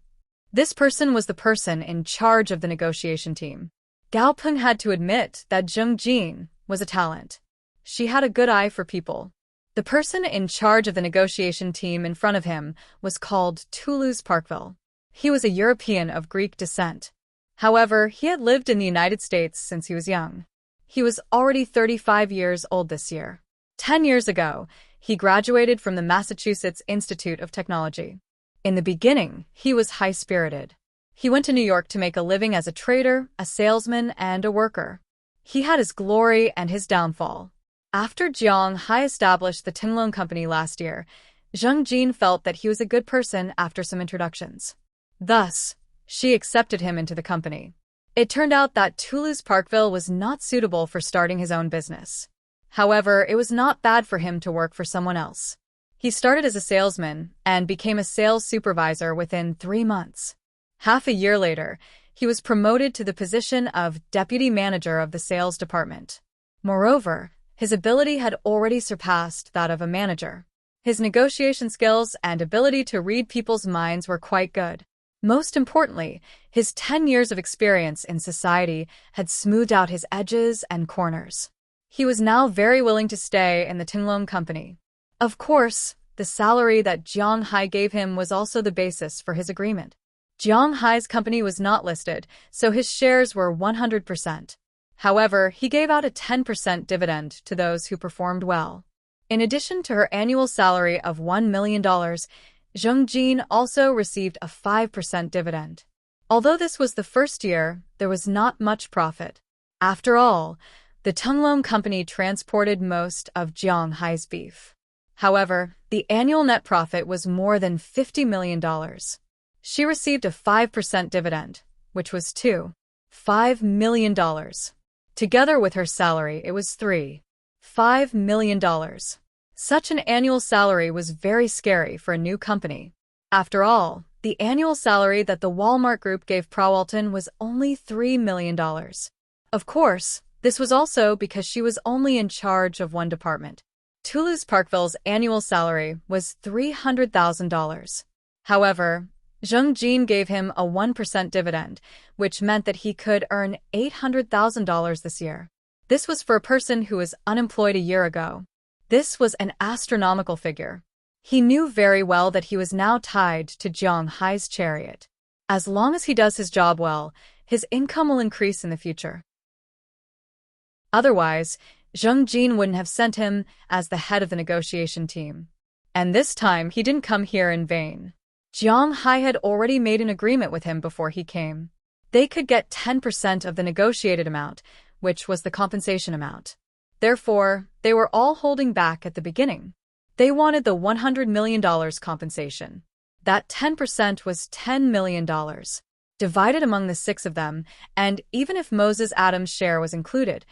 This person was the person in charge of the negotiation team. Gao Peng had to admit that Zheng Jin was a talent. She had a good eye for people. The person in charge of the negotiation team in front of him was called Toulouse Parkville. He was a European of Greek descent. However, he had lived in the United States since he was young. He was already 35 years old this year. 10 years ago, he graduated from the Massachusetts Institute of Technology. In the beginning, he was high-spirited. He went to New York to make a living as a trader, a salesman, and a worker. He had his glory and his downfall. After Jiang Hai established the Tinglong Company last year, Zheng Jin felt that he was a good person after some introductions. Thus, she accepted him into the company. It turned out that Toulouse Parkville was not suitable for starting his own business. However, it was not bad for him to work for someone else. He started as a salesman and became a sales supervisor within 3 months. Half a year later, he was promoted to the position of deputy manager of the sales department. Moreover, his ability had already surpassed that of a manager. His negotiation skills and ability to read people's minds were quite good. Most importantly, his 10 years of experience in society had smoothed out his edges and corners. He was now very willing to stay in the Tinglong Company. Of course, the salary that Jiang Hai gave him was also the basis for his agreement. Jiang Hai's company was not listed, so his shares were 100%. However, he gave out a 10% dividend to those who performed well. In addition to her annual salary of $1 million, Zheng Jin also received a 5% dividend. Although this was the first year, there was not much profit. After all, the Tinglong Company transported most of Jiang Hai's beef. However, the annual net profit was more than $50 million. She received a 5% dividend, which was $2.5 million. Together with her salary, it was $3.5 million. Such an annual salary was very scary for a new company. After all, the annual salary that the Walmart Group gave Prawalton was only $3 million. Of course, this was also because she was only in charge of one department. Toulouse Parkville's annual salary was $300,000. However, Zheng Jin gave him a 1% dividend, which meant that he could earn $800,000 this year. This was for a person who was unemployed a year ago. This was an astronomical figure. He knew very well that he was now tied to Jiang Hai's chariot. As long as he does his job well, his income will increase in the future. Otherwise, Zheng Jin wouldn't have sent him as the head of the negotiation team. And this time, he didn't come here in vain. Jiang Hai had already made an agreement with him before he came. They could get 10% of the negotiated amount, which was the compensation amount. Therefore, they were all holding back at the beginning. They wanted the $100 million compensation. That 10% was $10 million, divided among the 6 of them, and even if Moses Adams' share was included,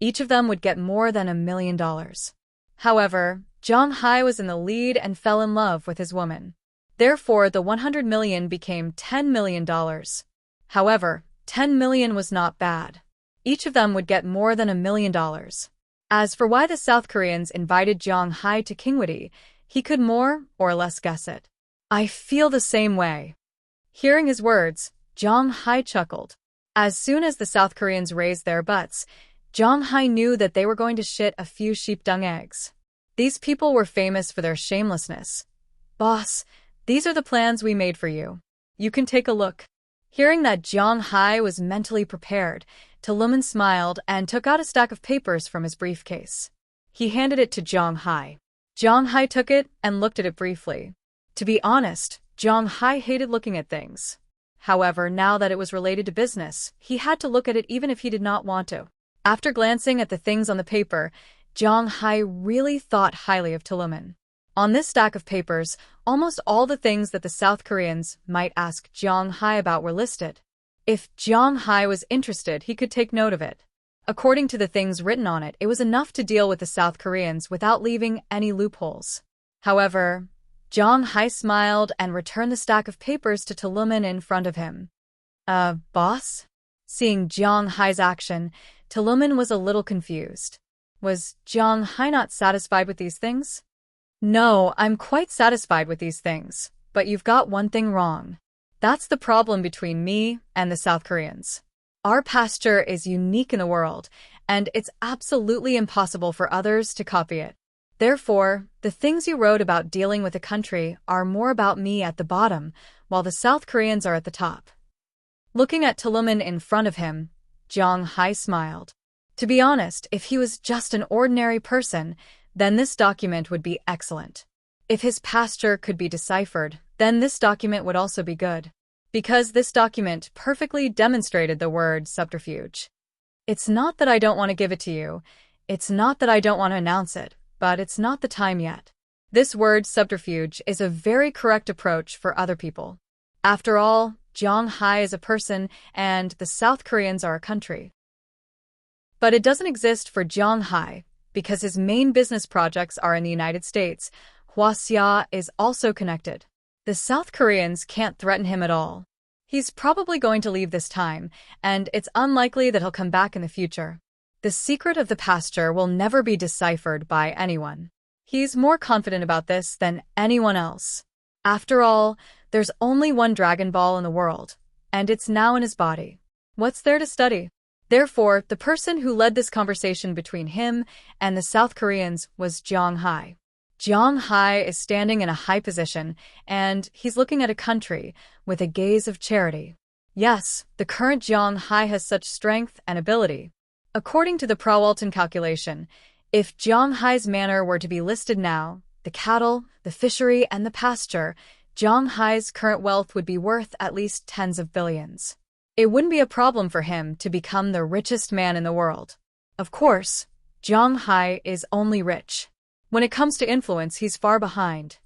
each of them would get more than $1 million. However, Jiang Hai was in the lead and fell in love with his woman. Therefore, the $100 million became $10 million. However, $10 million was not bad. Each of them would get more than $1 million. As for why the South Koreans invited Jiang Hai to Kingwood, he could more or less guess it. I feel the same way. Hearing his words, Jiang Hai chuckled. As soon as the South Koreans raised their butts, Jiang Hai knew that they were going to shit a few sheep dung eggs. These people were famous for their shamelessness. Boss, these are the plans we made for you. You can take a look. Hearing that Jiang Hai was mentally prepared, Toluman smiled and took out a stack of papers from his briefcase. He handed it to Jiang Hai. Jiang Hai took it and looked at it briefly. To be honest, Jiang Hai hated looking at things. However, now that it was related to business, he had to look at it even if he did not want to. After glancing at the things on the paper, Jiang Hai really thought highly of Toluman. On this stack of papers, almost all the things that the South Koreans might ask Jiang Hai about were listed. If Jiang Hai was interested, he could take note of it. According to the things written on it, it was enough to deal with the South Koreans without leaving any loopholes. However, Jiang Hai smiled and returned the stack of papers to Toluman in front of him. Boss? Seeing Jiang Hai's action, Toluman was a little confused. Was Jiang Hai not satisfied with these things? No, I'm quite satisfied with these things, but you've got one thing wrong. That's the problem between me and the South Koreans. Our pasture is unique in the world, and it's absolutely impossible for others to copy it. Therefore, the things you wrote about dealing with a country are more about me at the bottom, while the South Koreans are at the top. Looking at Toluman in front of him, Jiang Hai smiled. To be honest, if he was just an ordinary person, then this document would be excellent. If his pasture could be deciphered, then this document would also be good. Because this document perfectly demonstrated the word subterfuge. It's not that I don't want to give it to you, it's not that I don't want to announce it, but it's not the time yet. This word subterfuge is a very correct approach for other people. After all, Jiang Hai is a person and the South Koreans are a country. But it doesn't exist for Jiang Hai, because his main business projects are in the United States. Hwaseong is also connected. The South Koreans can't threaten him at all. He's probably going to leave this time, and it's unlikely that he'll come back in the future. The secret of the pasture will never be deciphered by anyone. He's more confident about this than anyone else. After all, there's only one Dragon Ball in the world, and it's now in his body. What's there to study? Therefore, the person who led this conversation between him and the South Koreans was Jiang Hai. Jiang Hai is standing in a high position, and he's looking at a country with a gaze of charity. Yes, the current Jiang Hai has such strength and ability. According to the Prawalton calculation, if Jiang Hai's manor were to be listed now, the cattle, the fishery, and the pasture, Jiang Hai's current wealth would be worth at least tens of billions. It wouldn't be a problem for him to become the richest man in the world. Of course, Jiang Hai is only rich. When it comes to influence, he's far behind.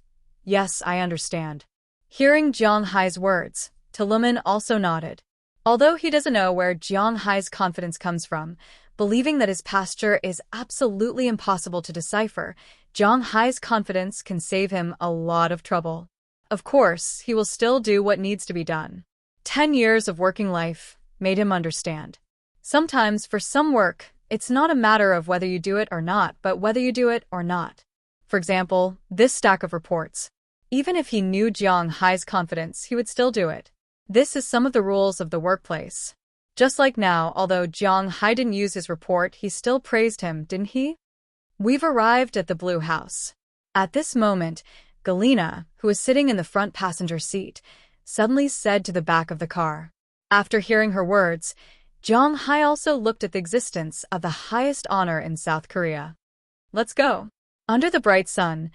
Yes, I understand. Hearing Jiang Hai's words, Toluman also nodded. Although he doesn't know where Jiang Hai's confidence comes from, believing that his pasture is absolutely impossible to decipher, Jiang Hai's confidence can save him a lot of trouble. Of course, he will still do what needs to be done. 10 years of working life made him understand. Sometimes, for some work, it's not a matter of whether you do it or not, but whether you do it or not. For example, this stack of reports. Even if he knew Jiang Hai's confidence, he would still do it. This is some of the rules of the workplace. Just like now, although Jiang Hai didn't use his report, he still praised him, didn't he? We've arrived at the Blue House. At this moment, Galena, who was sitting in the front passenger seat, suddenly said to the back of the car. After hearing her words, Jong Hai also looked at the existence of the highest honor in South Korea. Let's go. Under the bright sun,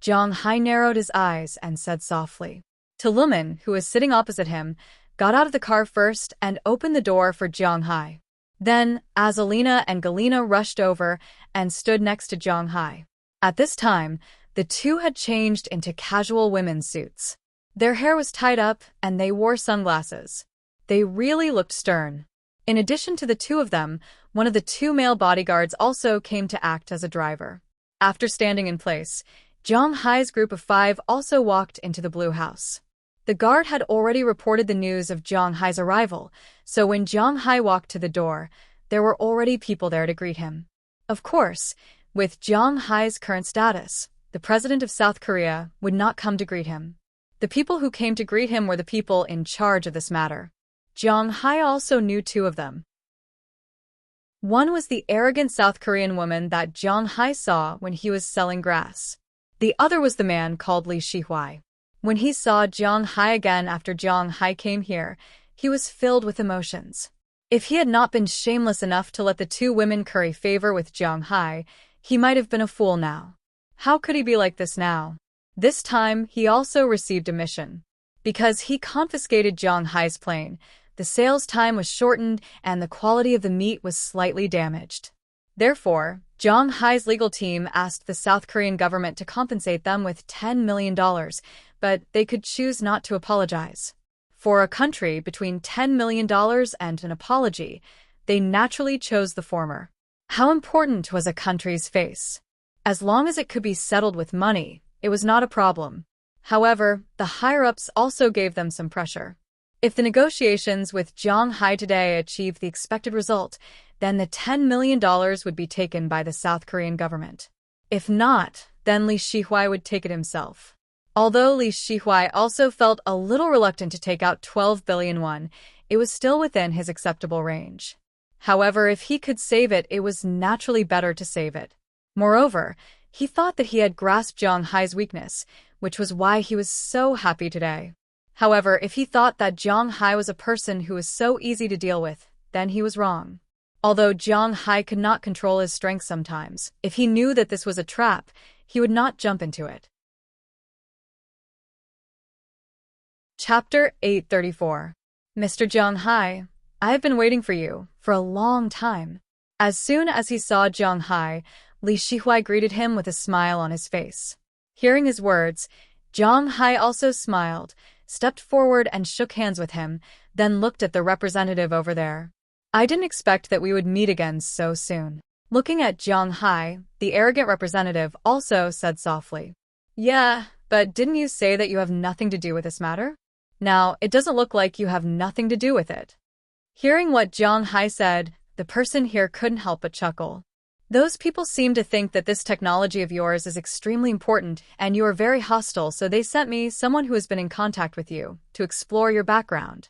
Jong Hai narrowed his eyes and said softly. Tuluman, who was sitting opposite him, got out of the car first and opened the door for Jong Hai. Then, Azalina and Galena rushed over and stood next to Jong Hai. At this time, the two had changed into casual women's suits. Their hair was tied up and they wore sunglasses. They really looked stern. In addition to the two of them, one of the two male bodyguards also came to act as a driver. After standing in place, Jong Hai's group of 5 also walked into the Blue House. The guard had already reported the news of Jong Hai's arrival, so when Jong Hai walked to the door, there were already people there to greet him. Of course, with Jong Hai's current status, the president of South Korea would not come to greet him. The people who came to greet him were the people in charge of this matter. Jong Hai also knew 2 of them. One was the arrogant South Korean woman that Jong Hai saw when he was selling grass. The other was the man called Lee Shi-hwai. When he saw Jong Hai again after Jong Hai came here, he was filled with emotions. If he had not been shameless enough to let the 2 women curry favor with Jong Hai, he might have been a fool now. How could he be like this now? This time, he also received a mission. Because he confiscated Jong Hai's plane, the sales time was shortened and the quality of the meat was slightly damaged. Therefore, Jong Hai's legal team asked the South Korean government to compensate them with $10 million, but they could choose not to apologize. For a country between $10 million and an apology, they naturally chose the former. How important was a country's face? As long as it could be settled with money, it was not a problem. However, the higher-ups also gave them some pressure. If the negotiations with Jong Hai today achieved the expected result, then the $10 million would be taken by the South Korean government. If not, then Lee Shi-hwai would take it himself. Although Lee Shi-hwai also felt a little reluctant to take out 12 billion won, it was still within his acceptable range. However, if he could save it, it was naturally better to save it. Moreover, he thought that he had grasped Jong Hai's weakness, which was why he was so happy today. However, if he thought that Jong Hai was a person who was so easy to deal with, then he was wrong. Although Jong Hai could not control his strength sometimes, if he knew that this was a trap, he would not jump into it. Chapter 834. Mr. Jong Hai, I have been waiting for you for a long time. As soon as he saw Jong Hai, Lee Shi-hwai greeted him with a smile on his face. Hearing his words, Jong Hai also smiled, stepped forward and shook hands with him, then looked at the representative over there. I didn't expect that we would meet again so soon. Looking at Jong Hai, the arrogant representative also said softly, Yeah, but didn't you say that you have nothing to do with this matter? Now, it doesn't look like you have nothing to do with it. Hearing what Jong Hai said, the person here couldn't help but chuckle. Those people seem to think that this technology of yours is extremely important and you are very hostile, so they sent me someone who has been in contact with you to explore your background.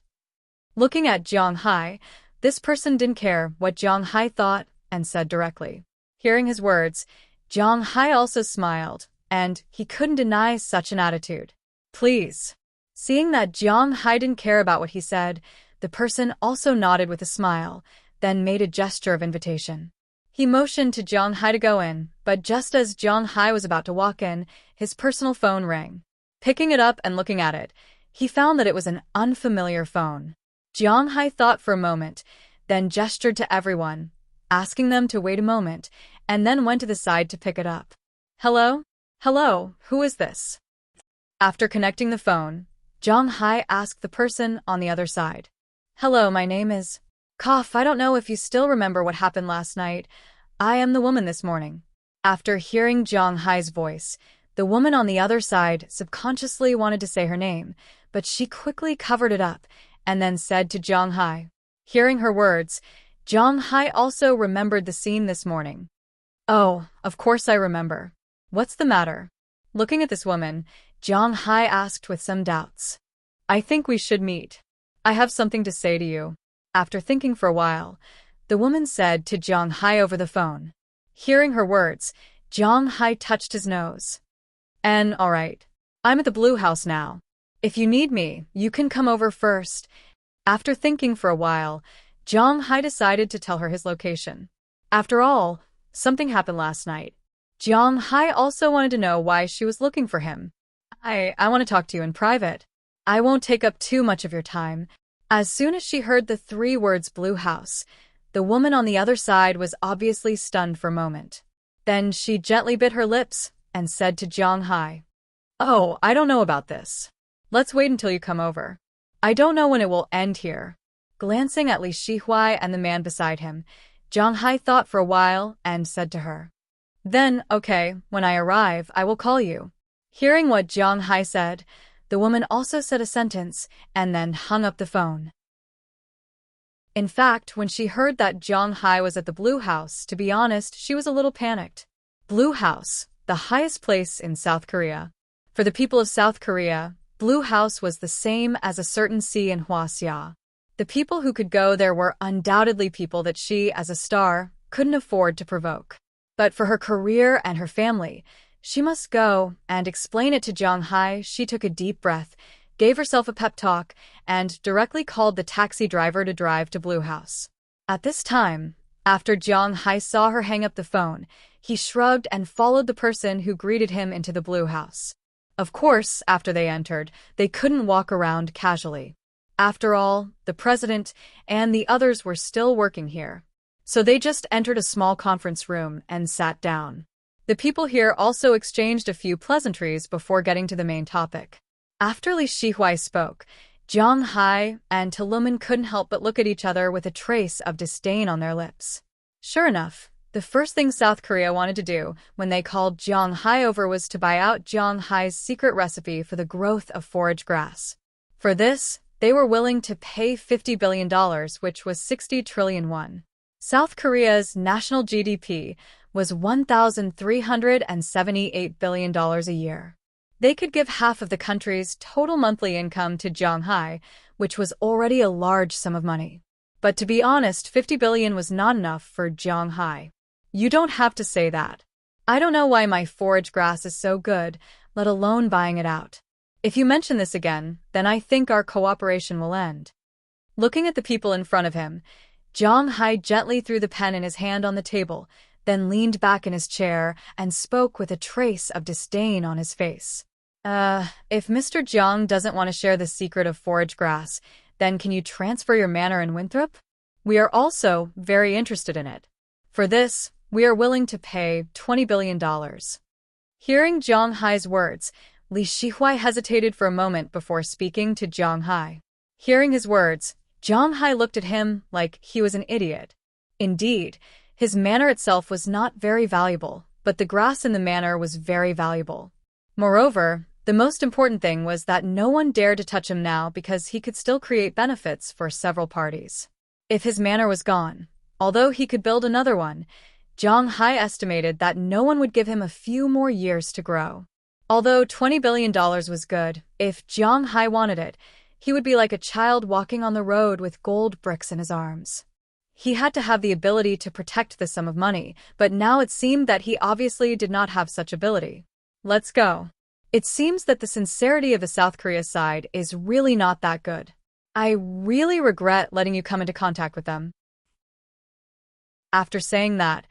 Looking at Jong Hai, this person didn't care what Jong Hai thought and said directly. Hearing his words, Jong Hai also smiled, and he couldn't deny such an attitude. Please. Seeing that Jong Hai didn't care about what he said, the person also nodded with a smile, then made a gesture of invitation. He motioned to Jong Hai to go in, but just as Jong Hai was about to walk in, his personal phone rang. Picking it up and looking at it, he found that it was an unfamiliar phone. Jong Hai thought for a moment, then gestured to everyone, asking them to wait a moment, and then went to the side to pick it up. Hello? Hello, who is this? After connecting the phone, Jong Hai asked the person on the other side. Hello, my name is... I don't know if you still remember what happened last night. I am the woman this morning. After hearing Jong Hai's voice, the woman on the other side subconsciously wanted to say her name, but she quickly covered it up and then said to Jong Hai. Hearing her words, Jong Hai also remembered the scene this morning. Oh, of course I remember. What's the matter? Looking at this woman, Jong Hai asked with some doubts. I think we should meet. I have something to say to you. After thinking for a while, the woman said to Jong Hai over the phone. Hearing her words, Jong Hai touched his nose. All right. I'm at the Blue House now. If you need me, you can come over first. After thinking for a while, Zhang Hai decided to tell her his location. After all, something happened last night. Zhang Hai also wanted to know why she was looking for him. I want to talk to you in private. I won't take up too much of your time. As soon as she heard the 3 words Blue House, the woman on the other side was obviously stunned for a moment. Then she gently bit her lips and said to Zhang Hai, "Oh, I don't know about this. Let's wait until you come over. I don't know when it will end here." Glancing at Li Shihuai and the man beside him, Zhang Hai thought for a while and said to her, "Then, okay, when I arrive, I will call you." Hearing what Zhang Hai said, the woman also said a sentence and then hung up the phone. In fact, when she heard that Zhang Hai was at the Blue House, to be honest, she was a little panicked. Blue House, the highest place in South Korea. For the people of South Korea, Blue House was the same as a certain sea in Hwaseong. The people who could go there were undoubtedly people that she, as a star, couldn't afford to provoke. But for her career and her family, she must go and explain it to Zhang Hai. She took a deep breath, gave herself a pep talk, and directly called the taxi driver to drive to Blue House. At this time, after Zhang Hai saw her hang up the phone, he shrugged and followed the person who greeted him into the Blue House. Of course, after they entered, they couldn't walk around casually. After all, the president and the others were still working here. So they just entered a small conference room and sat down. The people here also exchanged a few pleasantries before getting to the main topic. After Li Shihuai spoke, Zhang Hai and Tuluman couldn't help but look at each other with a trace of disdain on their lips. Sure enough, the first thing South Korea wanted to do when they called Zhang Hai over was to buy out Zhang Hai's secret recipe for the growth of forage grass. For this, they were willing to pay $50 billion, which was 60 trillion won. South Korea's national GDP was $1,378 billion a year. They could give half of the country's total monthly income to Zhang Hai, which was already a large sum of money. But to be honest, 50 billion was not enough for Zhang Hai. You don't have to say that. I don't know why my forage grass is so good, let alone buying it out. If you mention this again, then I think our cooperation will end. Looking at the people in front of him, Zhang Hai gently threw the pen in his hand on the table, then leaned back in his chair and spoke with a trace of disdain on his face. If Mr. Zhang doesn't want to share the secret of forage grass, then can you transfer your manor in Winthrop? We are also very interested in it. For this, we are willing to pay $20 billion. Hearing Zhang Hai's words, Li Shihuai hesitated for a moment before speaking to Zhang Hai. Hearing his words, Zhang Hai looked at him like he was an idiot. Indeed, his manor itself was not very valuable, but the grass in the manor was very valuable. Moreover, the most important thing was that no one dared to touch him now because he could still create benefits for several parties. If his manor was gone, although he could build another one, Zhang Hai estimated that no one would give him a few more years to grow. Although $20 billion was good, if Zhang Hai wanted it, he would be like a child walking on the road with gold bricks in his arms. He had to have the ability to protect the sum of money, but now it seemed that he obviously did not have such ability. Let's go. It seems that the sincerity of the South Korea side is really not that good. I really regret letting you come into contact with them. After saying that,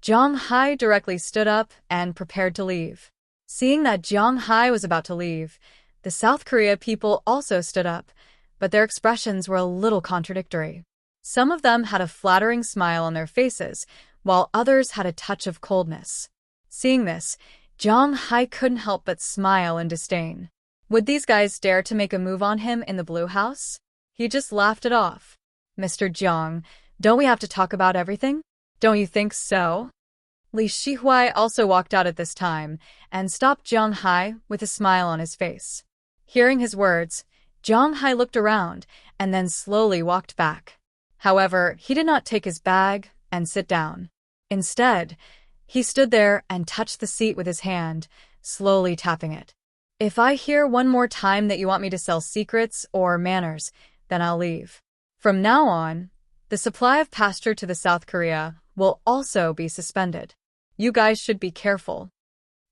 Zhang Hai directly stood up and prepared to leave. Seeing that Zhang Hai was about to leave, the South Korea people also stood up, but their expressions were a little contradictory. Some of them had a flattering smile on their faces, while others had a touch of coldness. Seeing this, Zhang Hai couldn't help but smile in disdain. Would these guys dare to make a move on him in the Blue House? He just laughed it off. Mr. Zhang, don't we have to talk about everything? Don't you think so? Li Shihuai also walked out at this time and stopped Zhang Hai with a smile on his face. Hearing his words, Zhang Hai looked around and then slowly walked back. However, he did not take his bag and sit down. Instead, he stood there and touched the seat with his hand, slowly tapping it. If I hear one more time that you want me to sell secrets or manners, then I'll leave. From now on, the supply of pasture to the South Korea will also be suspended. You guys should be careful.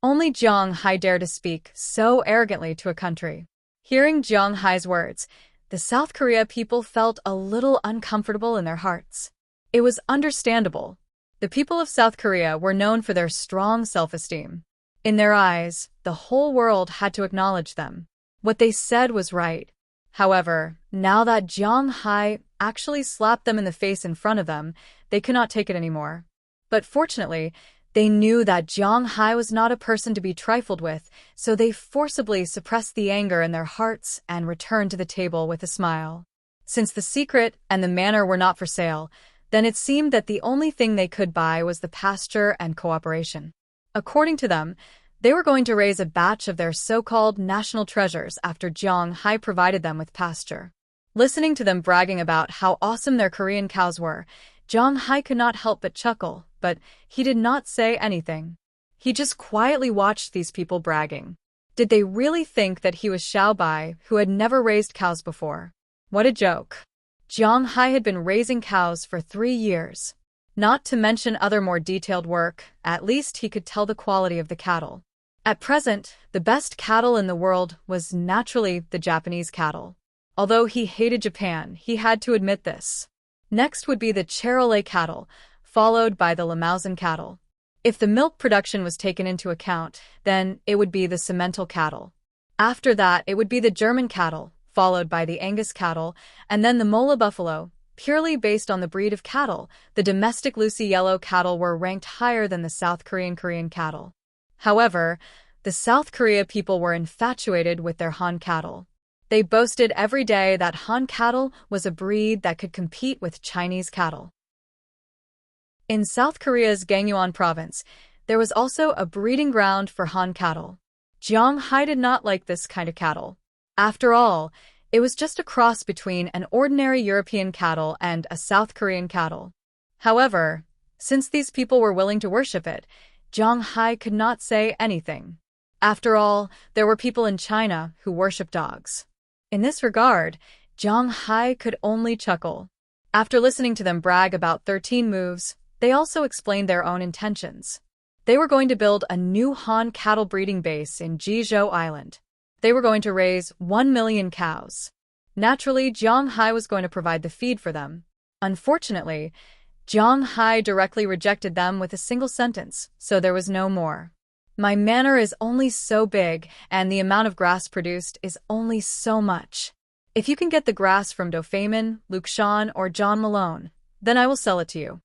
Only Jiang Hai dared to speak so arrogantly to a country. Hearing Jiang Hai's words, the South Korea people felt a little uncomfortable in their hearts. It was understandable. The people of South Korea were known for their strong self-esteem. In their eyes, the whole world had to acknowledge them. What they said was right. However, now that Jiang Hai actually slapped them in the face in front of them, they could not take it anymore. But fortunately, they knew that Jiang Hai was not a person to be trifled with, so they forcibly suppressed the anger in their hearts and returned to the table with a smile. Since the secret and the manor were not for sale, then it seemed that the only thing they could buy was the pasture and cooperation. According to them, they were going to raise a batch of their so-called national treasures after Jiang Hai provided them with pasture. Listening to them bragging about how awesome their Korean cows were, Jiang Hai could not help but chuckle, but he did not say anything. He just quietly watched these people bragging. Did they really think that he was Xiao Bai, who had never raised cows before? What a joke. Jiang Hai had been raising cows for 3 years. Not to mention other more detailed work, at least he could tell the quality of the cattle. At present, the best cattle in the world was naturally the Japanese cattle. Although he hated Japan, he had to admit this. Next would be the Charolais cattle, followed by the Limousin cattle. If the milk production was taken into account, then it would be the Simmental cattle. After that, it would be the German cattle, followed by the Angus cattle, and then the Mola buffalo. Purely based on the breed of cattle, the domestic Lucy yellow cattle were ranked higher than the South Korean cattle. However, the South Korea people were infatuated with their Han cattle. They boasted every day that Han cattle was a breed that could compete with Chinese cattle. In South Korea's Gangwon province, there was also a breeding ground for Han cattle. Jiang Hai did not like this kind of cattle. After all, it was just a cross between an ordinary European cattle and a South Korean cattle. However, since these people were willing to worship it, Jiang Hai could not say anything. After all, there were people in China who worship dogs. In this regard, Jiang Hai could only chuckle. After listening to them brag about 13 moves, they also explained their own intentions. They were going to build a new Han cattle breeding base in Jizhou Island. They were going to raise 1 million cows. Naturally, Jiang Hai was going to provide the feed for them. Unfortunately, Jiang Hai directly rejected them with a single sentence, so there was no more. My manor is only so big, and the amount of grass produced is only so much. If you can get the grass from Do Feynman, Luke Shawn, or John Malone, then I will sell it to you.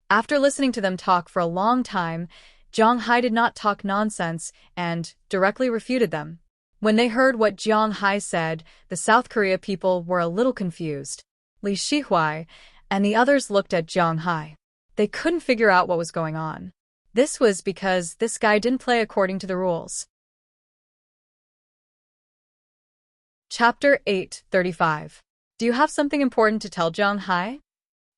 After listening to them talk for a long time, Jiang Hai did not talk nonsense and directly refuted them. When they heard what Jiang Hai said, the South Korea people were a little confused. Li Shihuai and the others looked at Jiang Hai. They couldn't figure out what was going on. This was because this guy didn't play according to the rules. Chapter 8:35. Do you have something important to tell Jiang Hai?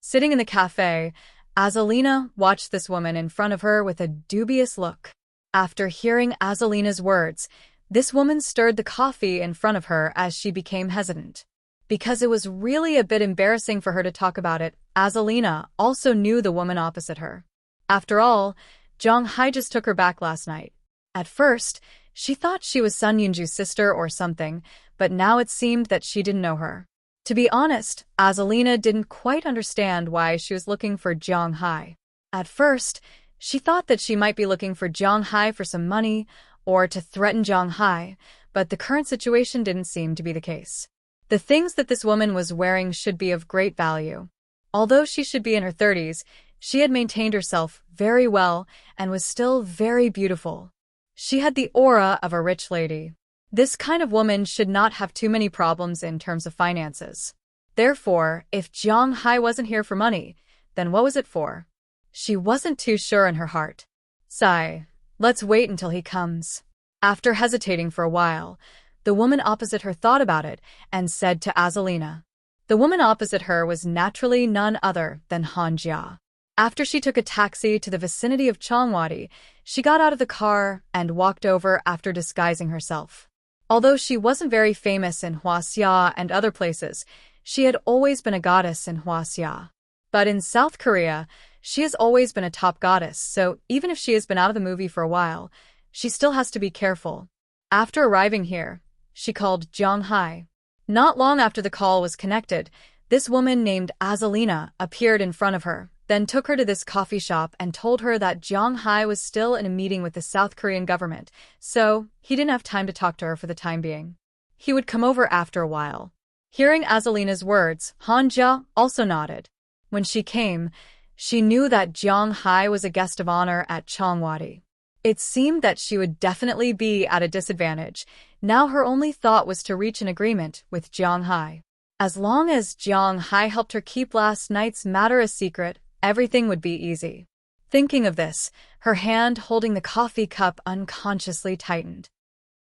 Sitting in the cafe, Azalina watched this woman in front of her with a dubious look. After hearing Azalina's words, this woman stirred the coffee in front of her as she became hesitant. Because it was really a bit embarrassing for her to talk about it, Azalina also knew the woman opposite her. After all, Jiang Hai just took her back last night. At first, she thought she was Sun Yunju's sister or something, but now it seemed that she didn't know her. To be honest, Azalina didn't quite understand why she was looking for Jiang Hai. At first, she thought that she might be looking for Jiang Hai for some money or to threaten Jiang Hai, but the current situation didn't seem to be the case. The things that this woman was wearing should be of great value. Although she should be in her 30s, she had maintained herself very well and was still very beautiful. She had the aura of a rich lady. This kind of woman should not have too many problems in terms of finances. Therefore, if Jiang Hai wasn't here for money, then what was it for? She wasn't too sure in her heart. Sigh, let's wait until he comes. After hesitating for a while, the woman opposite her thought about it and said to Azalina. The woman opposite her was naturally none other than Han Jia. After she took a taxi to the vicinity of Chongwadi, she got out of the car and walked over after disguising herself. Although she wasn't very famous in Huaxia and other places, she had always been a goddess in Huaxia. But in South Korea, she has always been a top goddess, so even if she has been out of the movie for a while, she still has to be careful. After arriving here, she called Jiang Hai. Not long after the call was connected, this woman named Azalina appeared in front of her, then took her to this coffee shop and told her that Jiang Hai was still in a meeting with the South Korean government, so he didn't have time to talk to her for the time being. He would come over after a while. Hearing Azalina's words, Han Jia also nodded. When she came, she knew that Jiang Hai was a guest of honor at Chongwadi. It seemed that she would definitely be at a disadvantage. Now her only thought was to reach an agreement with Jiang Hai. As long as Jiang Hai helped her keep last night's matter a secret, everything would be easy. Thinking of this, her hand holding the coffee cup unconsciously tightened.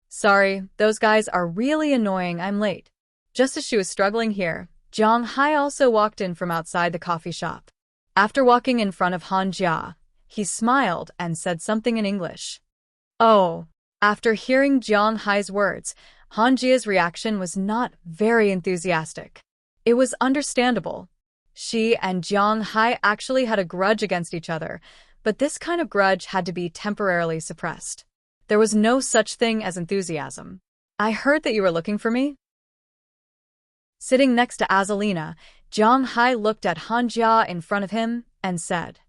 Sorry, those guys are really annoying, I'm late. Just as she was struggling here, Jiang Hai also walked in from outside the coffee shop. After walking in front of Han Jia, he smiled and said something in English. Oh. After hearing Jiang Hai's words, Han Jia's reaction was not very enthusiastic. It was understandable. She and Jiang Hai actually had a grudge against each other, but this kind of grudge had to be temporarily suppressed. There was no such thing as enthusiasm. I heard that you were looking for me? Sitting next to Azalina, Jiang Hai looked at Han Jia in front of him and said,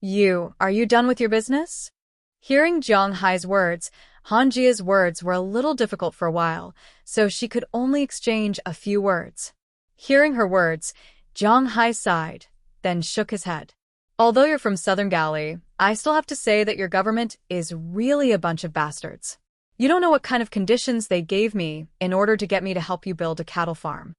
Are you done with your business? Hearing Jiang Hai's words, Han Jia's words were a little difficult for a while, so she could only exchange a few words. Hearing her words, Jiang Hai sighed, then shook his head. Although you're from Southern Galilee, I still have to say that your government is really a bunch of bastards. You don't know what kind of conditions they gave me in order to get me to help you build a cattle farm.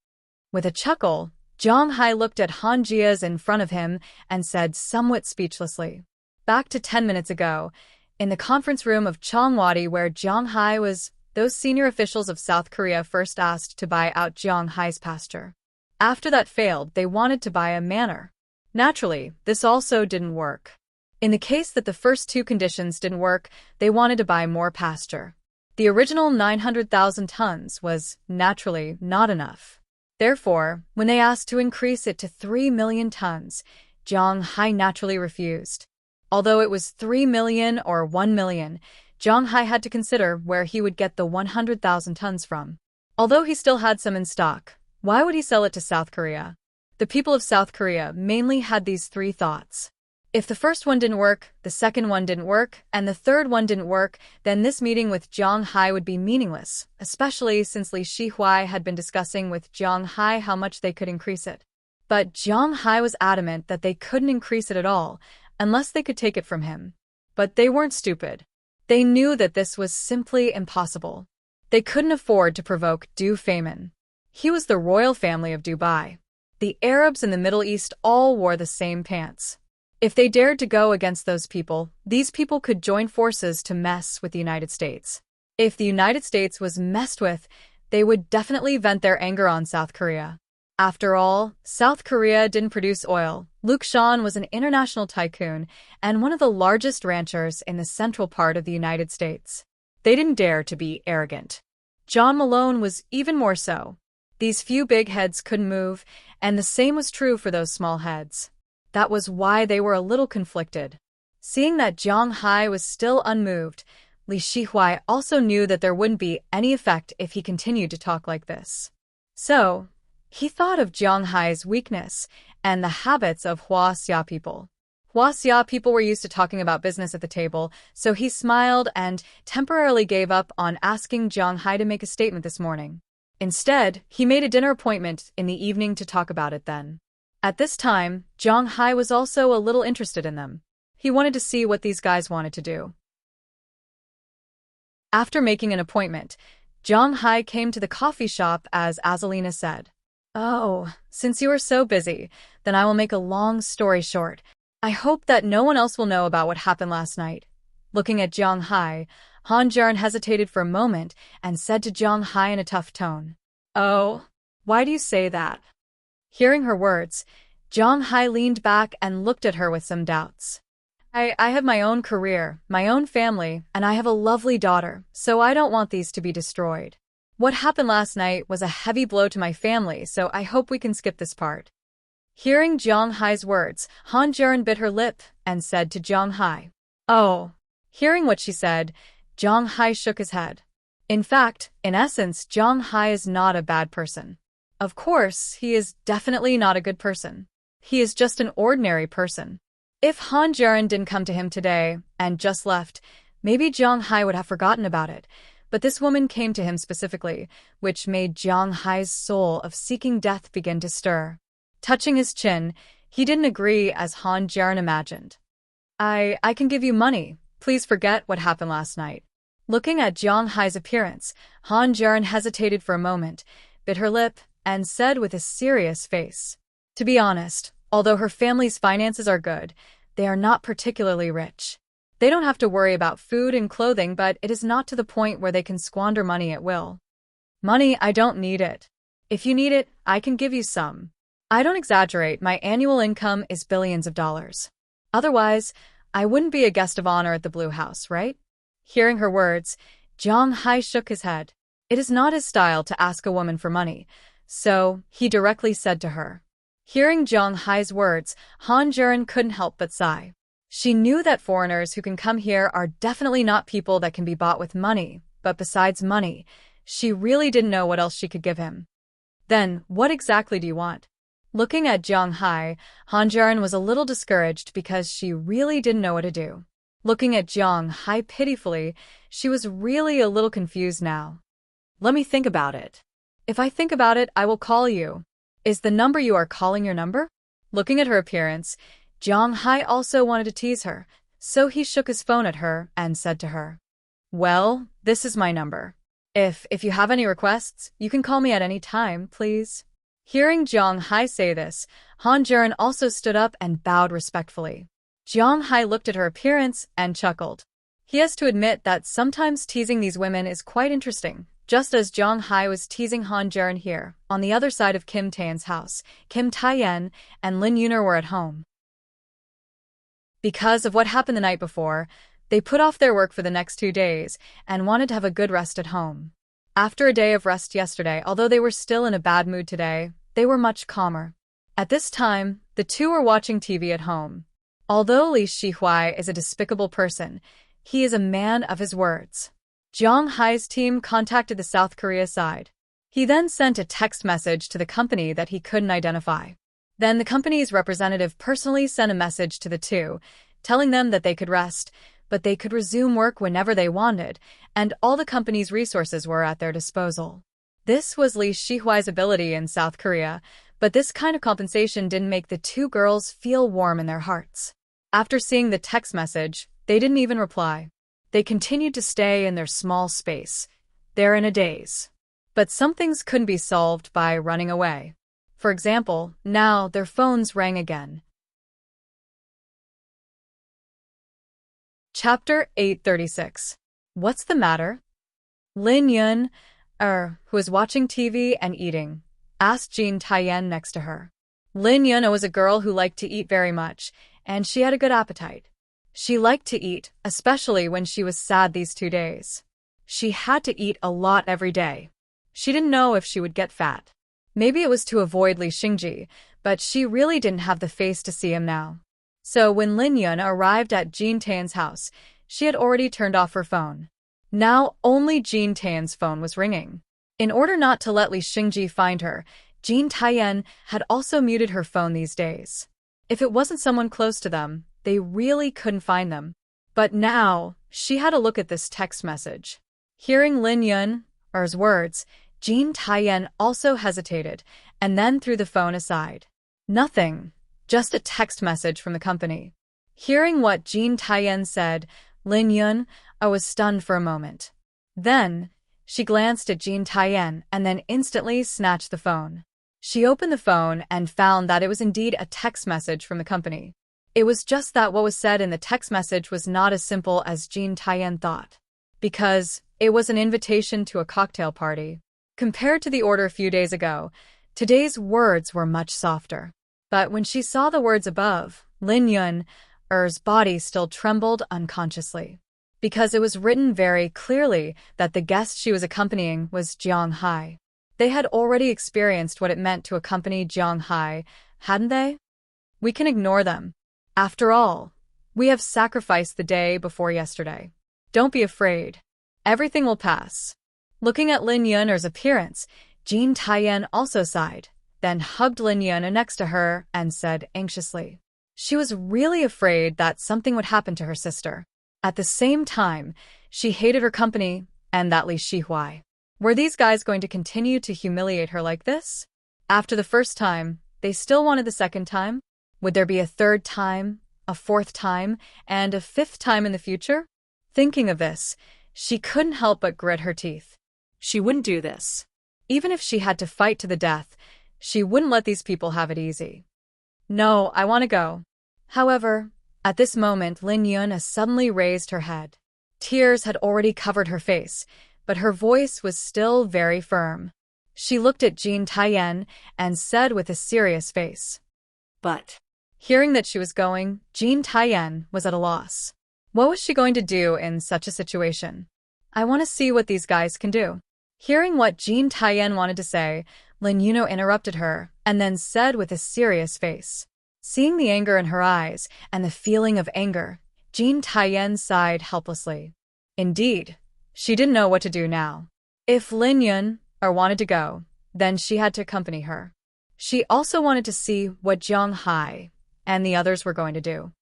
With a chuckle, Jiang Hai looked at Han Jia's in front of him and said somewhat speechlessly. Back to 10 minutes ago, in the conference room of Chongwadi where Jiang Hai was, those senior officials of South Korea first asked to buy out Jiang Hai's pasture. After that failed, they wanted to buy a manor. Naturally, this also didn't work. In the case that the first two conditions didn't work, they wanted to buy more pasture. The original 900,000 tons was, naturally, not enough. Therefore, when they asked to increase it to 3 million tons, Jiang Hai naturally refused. Although it was 3 million or 1 million, Jiang Hai had to consider where he would get the 100,000 tons from. Although he still had some in stock, why would he sell it to South Korea? The people of South Korea mainly had these three thoughts. If the first one didn't work, the second one didn't work, and the third one didn't work, then this meeting with Jiang Hai would be meaningless, especially since Li Shihuai had been discussing with Jiang Hai how much they could increase it. But Jiang Hai was adamant that they couldn't increase it at all, unless they could take it from him. But they weren't stupid. They knew that this was simply impossible. They couldn't afford to provoke Du Feynman. He was the royal family of Dubai. The Arabs in the Middle East all wore the same pants. If they dared to go against those people, these people could join forces to mess with the United States. If the United States was messed with, they would definitely vent their anger on South Korea. After all, South Korea didn't produce oil. Luke Shan was an international tycoon and one of the largest ranchers in the central part of the United States. They didn't dare to be arrogant. John Malone was even more so. These few big heads couldn't move, and the same was true for those small heads. That was why they were a little conflicted. Seeing that Jiang Hai was still unmoved, Li Shihuai also knew that there wouldn't be any effect if he continued to talk like this. So, he thought of Jiang Hai's weakness and the habits of Huaxia people. Huaxia people were used to talking about business at the table, so he smiled and temporarily gave up on asking Jiang Hai to make a statement this morning. Instead, he made a dinner appointment in the evening to talk about it then. At this time, Jiang Hai was also a little interested in them. He wanted to see what these guys wanted to do. After making an appointment, Jiang Hai came to the coffee shop as Azalina said. Oh, since you are so busy, then I will make a long story short. I hope that no one else will know about what happened last night. Looking at Jiang Hai, Han Jian hesitated for a moment and said to Jiang Hai in a tough tone, Oh, why do you say that? Hearing her words, Jiang Hai leaned back and looked at her with some doubts. I have my own career, my own family, and I have a lovely daughter, so I don't want these to be destroyed. What happened last night was a heavy blow to my family, so I hope we can skip this part. Hearing Jiang Hai's words, Han Jian bit her lip and said to Jiang Hai, Oh. Hearing what she said, Jiang Hai shook his head. In fact, in essence, Jiang Hai is not a bad person. Of course, he is definitely not a good person. He is just an ordinary person. If Han Jiren didn't come to him today and just left, maybe Jiang Hai would have forgotten about it. But this woman came to him specifically, which made Jiang Hai's soul of seeking death begin to stir. Touching his chin, he didn't agree as Han Jiren imagined. I can give you money. Please forget what happened last night. Looking at Jiang Hai's appearance, Han Jiren hesitated for a moment, bit her lip, and said with a serious face, "To be honest, although her family's finances are good, they are not particularly rich. They don't have to worry about food and clothing, but it is not to the point where they can squander money at will. Money, I don't need it. If you need it, I can give you some. I don't exaggerate, my annual income is billions of dollars. Otherwise, I wouldn't be a guest of honor at the Blue House, right?" Hearing her words, Jiang Hai shook his head. It is not his style to ask a woman for money, so he directly said to her. Hearing Jiang Hai's words, Han Jiren couldn't help but sigh. She knew that foreigners who can come here are definitely not people that can be bought with money, but besides money, she really didn't know what else she could give him. Then, what exactly do you want? Looking at Jiang Hai, Han Jiren was a little discouraged because she really didn't know what to do. Looking at Jiang Hai pitifully, she was really a little confused now. Let me think about it. If I think about it, I will call you. Is the number you are calling your number? Looking at her appearance, Jiang Hai also wanted to tease her, so he shook his phone at her and said to her, "Well, this is my number. If you have any requests, you can call me at any time, please." Hearing Jiang Hai say this, Han Jiren also stood up and bowed respectfully. Jiang Hai looked at her appearance and chuckled. He has to admit that sometimes teasing these women is quite interesting. Just as Jiang Hai was teasing Han Jiren here, on the other side of Kim Taeyan's house, Kim Taeyan and Lin Yuner were at home. Because of what happened the night before, they put off their work for the next 2 days and wanted to have a good rest at home. After a day of rest yesterday, although they were still in a bad mood today, they were much calmer. At this time, the two were watching TV at home. Although Li Shihuai is a despicable person, he is a man of his words. Jiang Hai's team contacted the South Korea side. He then sent a text message to the company that he couldn't identify. Then the company's representative personally sent a message to the two, telling them that they could rest, but they could resume work whenever they wanted, and all the company's resources were at their disposal. This was Li Shihuai's ability in South Korea, but this kind of compensation didn't make the two girls feel warm in their hearts. After seeing the text message, they didn't even reply. They continued to stay in their small space. They're in a daze. But some things couldn't be solved by running away. For example, now their phones rang again. Chapter 836. What's the matter? Lin Yun, who was watching TV and eating, asked Jean Taeyan next to her. Lin Yun was a girl who liked to eat very much, and she had a good appetite. She liked to eat, especially when she was sad these 2 days. She had to eat a lot every day. She didn't know if she would get fat. Maybe it was to avoid Li Xingji, but she really didn't have the face to see him now. So when Lin Yun arrived at Jean Taeyan's house, she had already turned off her phone. Now only Jean Taeyan's phone was ringing. In order not to let Li Xingji find her, Jean Taeyan had also muted her phone these days. If it wasn't someone close to them, they really couldn't find them. But now, she had a look at this text message. Hearing Lin Yun's words, Jean Taeyan also hesitated, and then threw the phone aside. Nothing, just a text message from the company. Hearing what Jean Taeyan said, Lin Yun was stunned for a moment. Then, she glanced at Jean Taeyan and then instantly snatched the phone. She opened the phone and found that it was indeed a text message from the company. It was just that what was said in the text message was not as simple as Jean Taeyan thought. Because it was an invitation to a cocktail party. Compared to the order a few days ago, today's words were much softer. But when she saw the words above, Lin Yun's body still trembled unconsciously. Because it was written very clearly that the guest she was accompanying was Jiang Hai. They had already experienced what it meant to accompany Jiang Hai, hadn't they? We can ignore them. After all, we have sacrificed the day before yesterday. Don't be afraid. Everything will pass. Looking at Lin Yun's appearance, Jean Taiyan also sighed, then hugged Lin Yun next to her and said anxiously. She was really afraid that something would happen to her sister. At the same time, she hated her company and that Li Shihuai. Were these guys going to continue to humiliate her like this? After the first time, they still wanted the second time? Would there be a third time, a fourth time, and a fifth time in the future? Thinking of this, she couldn't help but grit her teeth. She wouldn't do this. Even if she had to fight to the death, she wouldn't let these people have it easy. No, I want to go. However, at this moment, Lin Yun suddenly raised her head. Tears had already covered her face, but her voice was still very firm. She looked at Jean Taiyan and said with a serious face. But hearing that she was going, Jean Taiyan was at a loss. What was she going to do in such a situation? I want to see what these guys can do. Hearing what Jean Taiyan wanted to say, Lin Yun interrupted her and then said with a serious face. Seeing the anger in her eyes and the feeling of anger, Jean Taiyan sighed helplessly. Indeed, she didn't know what to do now. If Lin Yun wanted to go, then she had to accompany her. She also wanted to see what Jiang Hai and the others were going to do.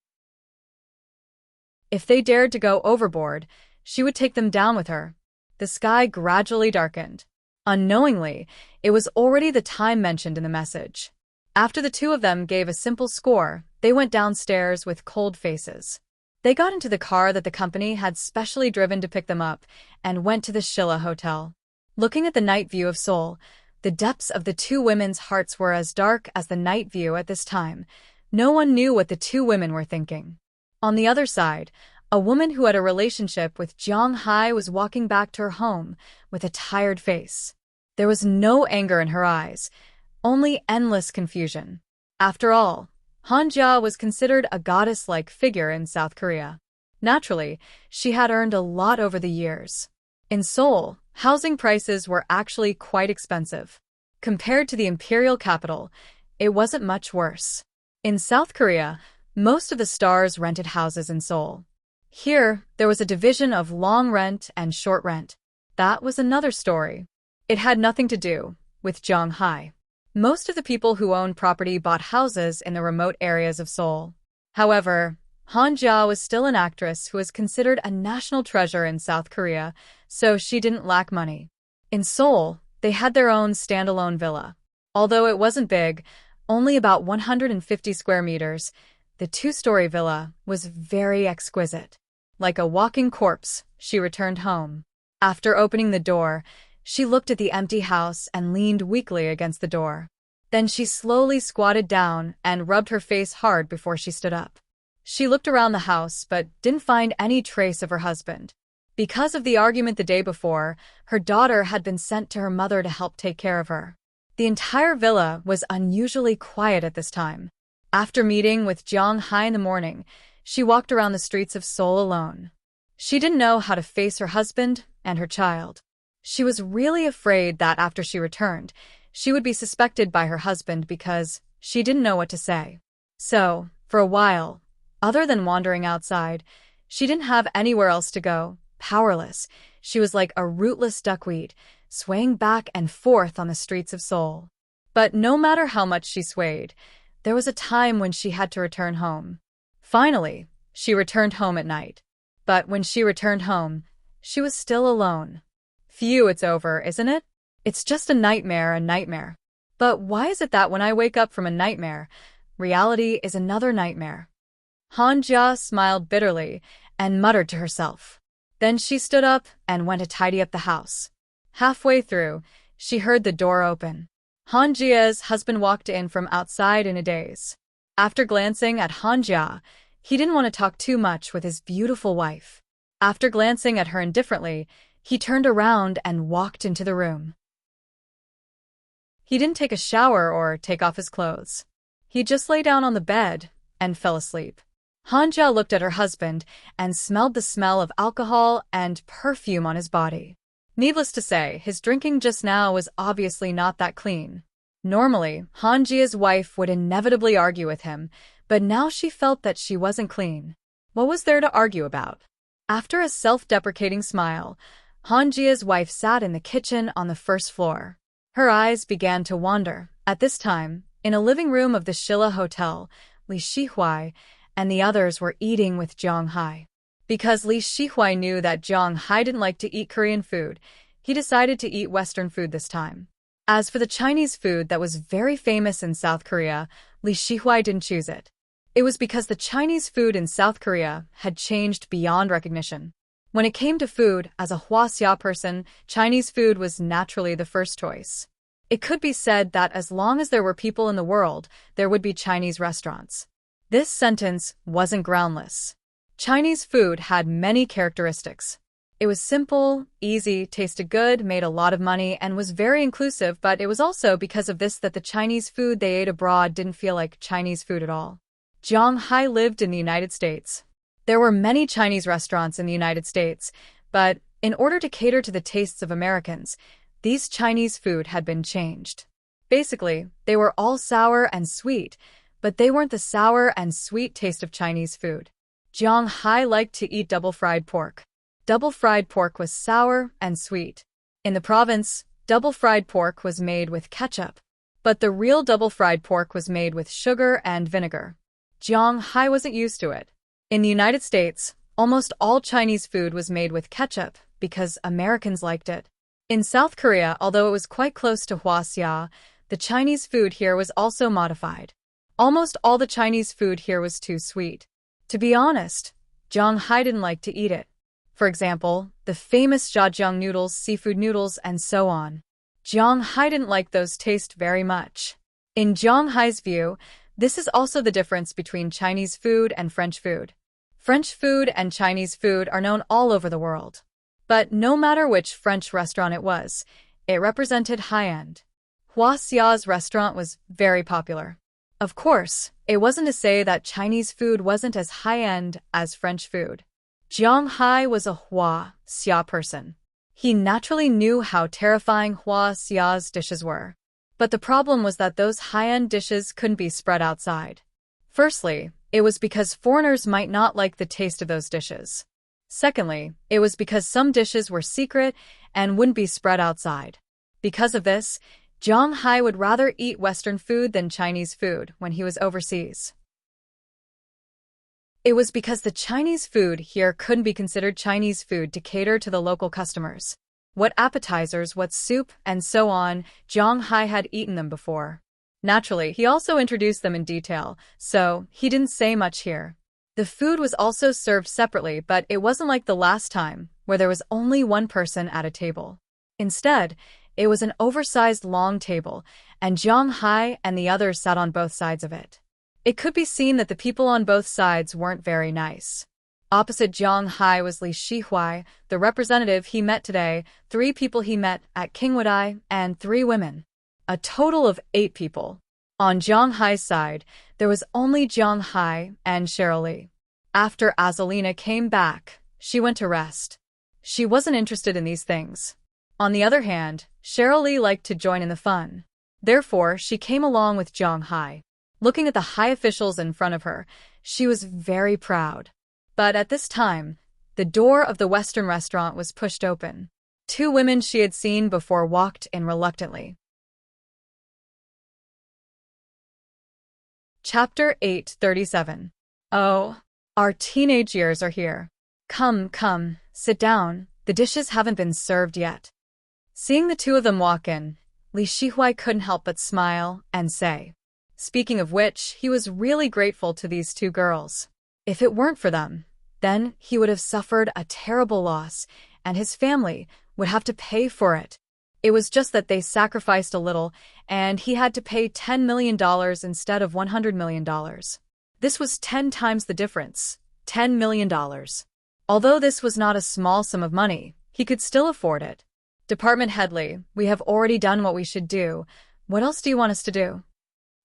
If they dared to go overboard, she would take them down with her. The sky gradually darkened. Unknowingly, it was already the time mentioned in the message. After the two of them gave a simple score, they went downstairs with cold faces. They got into the car that the company had specially driven to pick them up and went to the Shilla Hotel. Looking at the night view of Seoul, the depths of the two women's hearts were as dark as the night view at this time. No one knew what the two women were thinking. On the other side, a woman who had a relationship with Jiang Hai was walking back to her home with a tired face. There was no anger in her eyes, only endless confusion. After all, Han Jia was considered a goddess-like figure in South Korea. Naturally, she had earned a lot over the years. In Seoul, housing prices were actually quite expensive. Compared to the imperial capital, it wasn't much worse. In South Korea, most of the stars rented houses in Seoul. Here, there was a division of long rent and short rent. That was another story. It had nothing to do with Jiang Hai. Most of the people who owned property bought houses in the remote areas of Seoul. However, Han Jia was still an actress who was considered a national treasure in South Korea, so she didn't lack money. In Seoul, they had their own standalone villa. Although it wasn't big, only about 150 square meters, the two-story villa was very exquisite. Like a walking corpse, she returned home. After opening the door, she looked at the empty house and leaned weakly against the door. Then she slowly squatted down and rubbed her face hard before she stood up. She looked around the house but didn't find any trace of her husband. Because of the argument the day before, her daughter had been sent to her mother to help take care of her. The entire villa was unusually quiet at this time. After meeting with Jiang Hai in the morning, she walked around the streets of Seoul alone. She didn't know how to face her husband and her child. She was really afraid that after she returned, she would be suspected by her husband because she didn't know what to say. So, for a while, other than wandering outside, she didn't have anywhere else to go. Powerless, she was like a rootless duckweed, swaying back and forth on the streets of Seoul. But no matter how much she swayed, there was a time when she had to return home. Finally, she returned home at night. But when she returned home, she was still alone. Phew, it's over, isn't it? It's just a nightmare. But why is it that when I wake up from a nightmare, reality is another nightmare? Han Jia smiled bitterly and muttered to herself. Then she stood up and went to tidy up the house. Halfway through, she heard the door open. Han Jia's husband walked in from outside in a daze. After glancing at Han Jia, he didn't want to talk too much with his beautiful wife. After glancing at her indifferently, he turned around and walked into the room. He didn't take a shower or take off his clothes. He just lay down on the bed and fell asleep. Han Jia looked at her husband and smelled the smell of alcohol and perfume on his body. Needless to say, his drinking just now was obviously not that clean. Normally, Han Jia's wife would inevitably argue with him, but now she felt that she wasn't clean. What was there to argue about? After a self-deprecating smile, Han Jia's wife sat in the kitchen on the first floor. Her eyes began to wander. At this time, in a living room of the Shilla Hotel, Li Shihuai and the others were eating with Zhang Hai. Because Li Shihuai knew that Zhang Hai didn't like to eat Korean food, he decided to eat Western food this time. As for the Chinese food that was very famous in South Korea, Li Shihuai didn't choose it. It was because the Chinese food in South Korea had changed beyond recognition. When it came to food, as a Huaxia person, Chinese food was naturally the first choice. It could be said that as long as there were people in the world, there would be Chinese restaurants. This sentence wasn't groundless. Chinese food had many characteristics. It was simple, easy, tasted good, made a lot of money, and was very inclusive, but it was also because of this that the Chinese food they ate abroad didn't feel like Chinese food at all. Zhang Hai lived in the United States. There were many Chinese restaurants in the United States, but in order to cater to the tastes of Americans, these Chinese food had been changed. Basically, they were all sour and sweet, but they weren't the sour and sweet taste of Chinese food. Zhang Hai liked to eat double-fried pork. Double-fried pork was sour and sweet. In the province, double-fried pork was made with ketchup, but the real double-fried pork was made with sugar and vinegar. Zhang Hai wasn't used to it. In the United States, almost all Chinese food was made with ketchup because Americans liked it. In South Korea, although it was quite close to Huaxia, the Chinese food here was also modified. Almost all the Chinese food here was too sweet. To be honest, Zhang Hai didn't like to eat it. For example, the famous jjajang noodles, seafood noodles, and so on. Zhang Hai didn't like those taste very much. In Zhang Hai's view, this is also the difference between Chinese food and French food. French food and Chinese food are known all over the world. But no matter which French restaurant it was, it represented high-end. Huaxia's restaurant was very popular. Of course, it wasn't to say that Chinese food wasn't as high-end as French food. Zhang Hai was a Huaxia person. He naturally knew how terrifying Huaxia's dishes were. But the problem was that those high-end dishes couldn't be spread outside. Firstly, it was because foreigners might not like the taste of those dishes. Secondly, it was because some dishes were secret and wouldn't be spread outside. Because of this, Zhang Hai would rather eat Western food than Chinese food when he was overseas. It was because the Chinese food here couldn't be considered Chinese food to cater to the local customers. What appetizers, what soup, and so on, Zhang Hai had eaten them before. Naturally, he also introduced them in detail, so he didn't say much here. The food was also served separately, but it wasn't like the last time, where there was only one person at a table. Instead, it was an oversized long table, and Zhang Hai and the others sat on both sides of it. It could be seen that the people on both sides weren't very nice. Opposite Zhang Hai was Li Shihuai, the representative he met today, 3 people he met at Qingwadai, and 3 women. A total of 8 people. On Zhang Hai's side, there was only Zhang Hai and Cheryl Li. After Azalina came back, she went to rest. She wasn't interested in these things. On the other hand, Cheryl Li liked to join in the fun. Therefore, she came along with Zhang Hai. Looking at the high officials in front of her, she was very proud. But at this time, the door of the Western restaurant was pushed open. 2 women she had seen before walked in reluctantly. Chapter 8:37. Oh, our teenage years are here. Come, come, sit down, the dishes haven't been served yet. Seeing the 2 of them walk in, Li Shihuai couldn't help but smile and say. Speaking of which, he was really grateful to these 2 girls. If it weren't for them, then he would have suffered a terrible loss, and his family would have to pay for it. It was just that they sacrificed a little, and he had to pay $10 million instead of $100 million. This was 10 times the difference, $10 million. Although this was not a small sum of money, he could still afford it. Department Headley, we have already done what we should do. What else do you want us to do?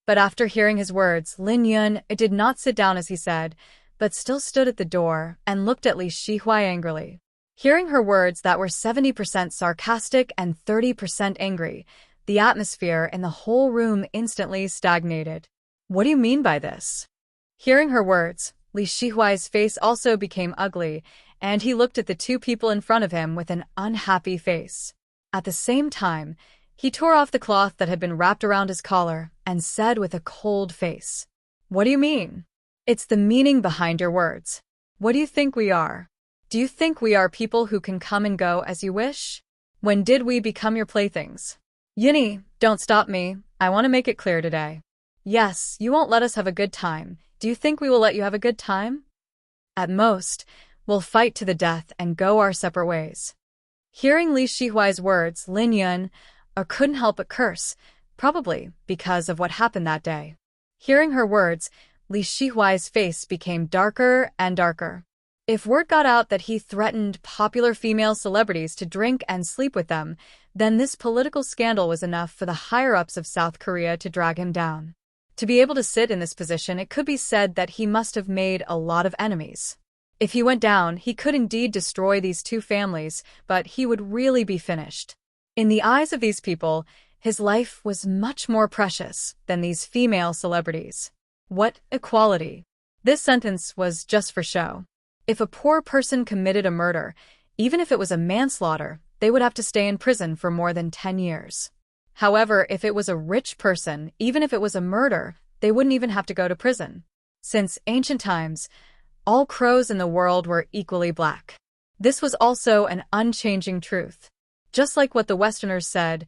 But after hearing his words, Lin Yun did not sit down as he said, but still stood at the door and looked at Li Shihuai angrily. Hearing her words that were 70% sarcastic and 30% angry, the atmosphere in the whole room instantly stagnated. What do you mean by this? Hearing her words, Li Shihuai's face also became ugly, and he looked at the two people in front of him with an unhappy face. At the same time, he tore off the cloth that had been wrapped around his collar and said with a cold face, "What do you mean? It's the meaning behind your words. What do you think we are? Do you think we are people who can come and go as you wish? When did we become your playthings? Yinny, don't stop me. I want to make it clear today. Yes, you won't let us have a good time. Do you think we will let you have a good time? At most, we'll fight to the death and go our separate ways." Hearing Li Shihuai's words, Lin Yun couldn't help but curse, probably because of what happened that day. Hearing her words, Li Shihuai's face became darker and darker. If word got out that he threatened popular female celebrities to drink and sleep with them, then this political scandal was enough for the higher-ups of South Korea to drag him down. To be able to sit in this position, it could be said that he must have made a lot of enemies. If he went down, he could indeed destroy these two families, but he would really be finished. In the eyes of these people, his life was much more precious than these female celebrities. What equality! This sentence was just for show. If a poor person committed a murder, even if it was a manslaughter, they would have to stay in prison for more than 10 years. However, if it was a rich person, even if it was a murder, they wouldn't even have to go to prison. Since ancient times, all crows in the world were equally black. This was also an unchanging truth. Just like what the Westerners said,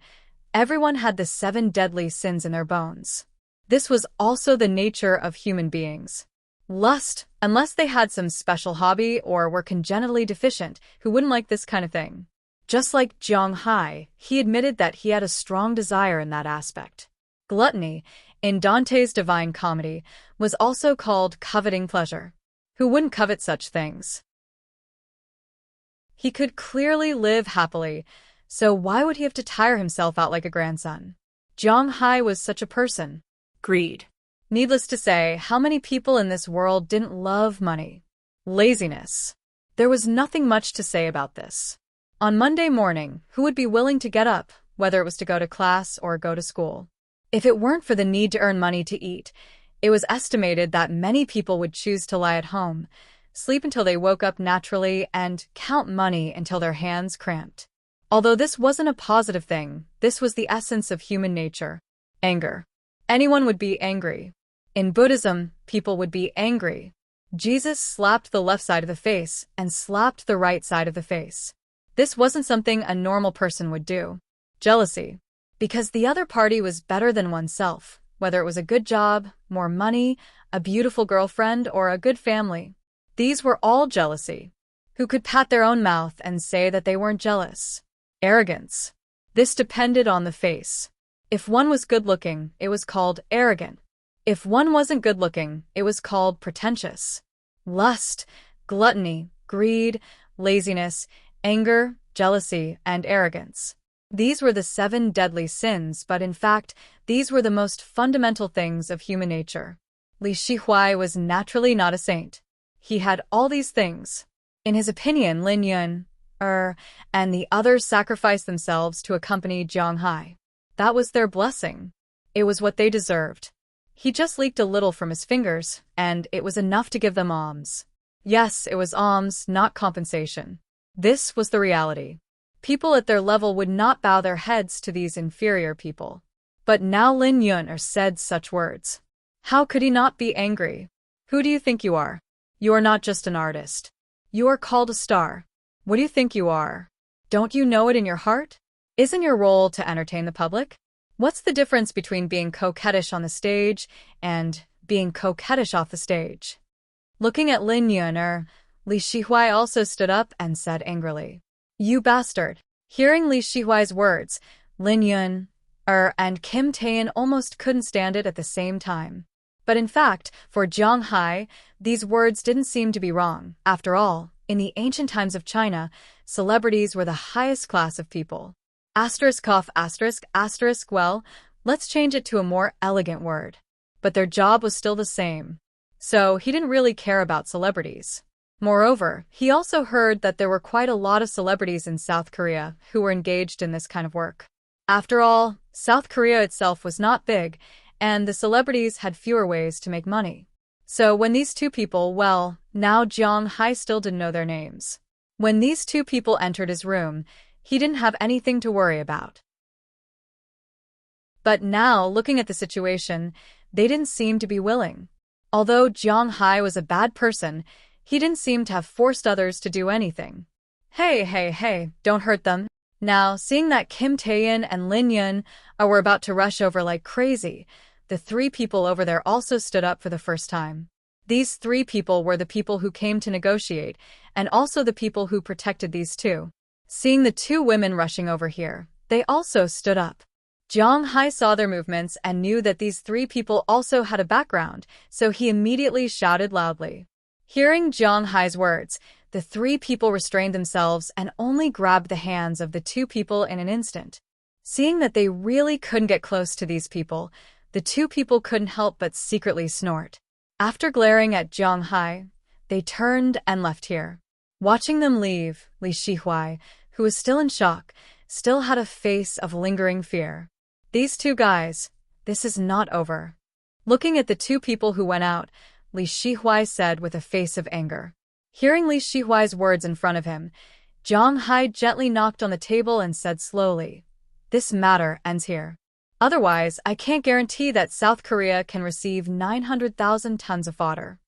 everyone had the 7 deadly sins in their bones. This was also the nature of human beings. Lust, unless they had some special hobby or were congenitally deficient, who wouldn't like this kind of thing? Just like Jiang Hai, he admitted that he had a strong desire in that aspect. Gluttony, in Dante's Divine Comedy, was also called coveting pleasure. Who wouldn't covet such things? He could clearly live happily, so why would he have to tire himself out like a grandson? Jiang Hai was such a person. Greed. Needless to say, how many people in this world didn't love money? Laziness. There was nothing much to say about this. On Monday morning, who would be willing to get up, whether it was to go to class or go to school? If it weren't for the need to earn money to eat, it was estimated that many people would choose to lie at home, sleep until they woke up naturally, and count money until their hands cramped. Although this wasn't a positive thing, this was the essence of human nature. Anger. Anyone would be angry. In Buddhism, people would be angry. Jesus slapped the left side of the face and slapped the right side of the face. This wasn't something a normal person would do. Jealousy. Because the other party was better than oneself, whether it was a good job, more money, a beautiful girlfriend, or a good family. These were all jealousy. Who could pat their own mouth and say that they weren't jealous? Arrogance. This depended on the face. If one was good-looking, it was called arrogant. If one wasn't good-looking, it was called pretentious. Lust, gluttony, greed, laziness, anger, jealousy, and arrogance. These were the 7 deadly sins, but in fact, these were the most fundamental things of human nature. Li Shihuai was naturally not a saint. He had all these things. In his opinion, Lin Yun, and the others sacrificed themselves to accompany Jiang Hai. That was their blessing. It was what they deserved. He just leaked a little from his fingers, and it was enough to give them alms. Yes, it was alms, not compensation. This was the reality. People at their level would not bow their heads to these inferior people. But now Lin Yun said such words. How could he not be angry? Who do you think you are? You are not just an artist. You are called a star. What do you think you are? Don't you know it in your heart? Isn't your role to entertain the public? What's the difference between being coquettish on the stage and being coquettish off the stage? Looking at Lin Yun, Li Shihuai also stood up and said angrily, "You bastard." Hearing Li Shihuai's words, Lin Yun, and Kim Taein almost couldn't stand it at the same time. But in fact, for Jiang Hai, these words didn't seem to be wrong. After all, in the ancient times of China, celebrities were the highest class of people. Well, let's change it to a more elegant word. But their job was still the same. So he didn't really care about celebrities. Moreover, he also heard that there were quite a lot of celebrities in South Korea who were engaged in this kind of work. After all, South Korea itself was not big, and the celebrities had fewer ways to make money. So when these two people, Now Jiang Hai still didn't know their names. When these two people entered his room, he didn't have anything to worry about. But now, looking at the situation, they didn't seem to be willing. Although Jiang Hai was a bad person, he didn't seem to have forced others to do anything. Hey, don't hurt them. Now, seeing that Kim Taeyin and Lin Yun were about to rush over like crazy, the three people over there also stood up for the first time. These three people were the people who came to negotiate, and also the people who protected these two. Seeing the two women rushing over here, they also stood up. Jiang Hai saw their movements and knew that these three people also had a background, so he immediately shouted loudly. Hearing Jiang Hai's words, the three people restrained themselves and only grabbed the hands of the two people in an instant. Seeing that they really couldn't get close to these people, the two people couldn't help but secretly snort. After glaring at Jiang Hai, they turned and left here. Watching them leave, Li Shihuai, who was still in shock, still had a face of lingering fear. These two guys, this is not over. Looking at the two people who went out, Li Shihuai said with a face of anger. Hearing Li Shihuai's words in front of him, Jiang Hai gently knocked on the table and said slowly, "This matter ends here. Otherwise, I can't guarantee that South Korea can receive 900,000 tons of fodder."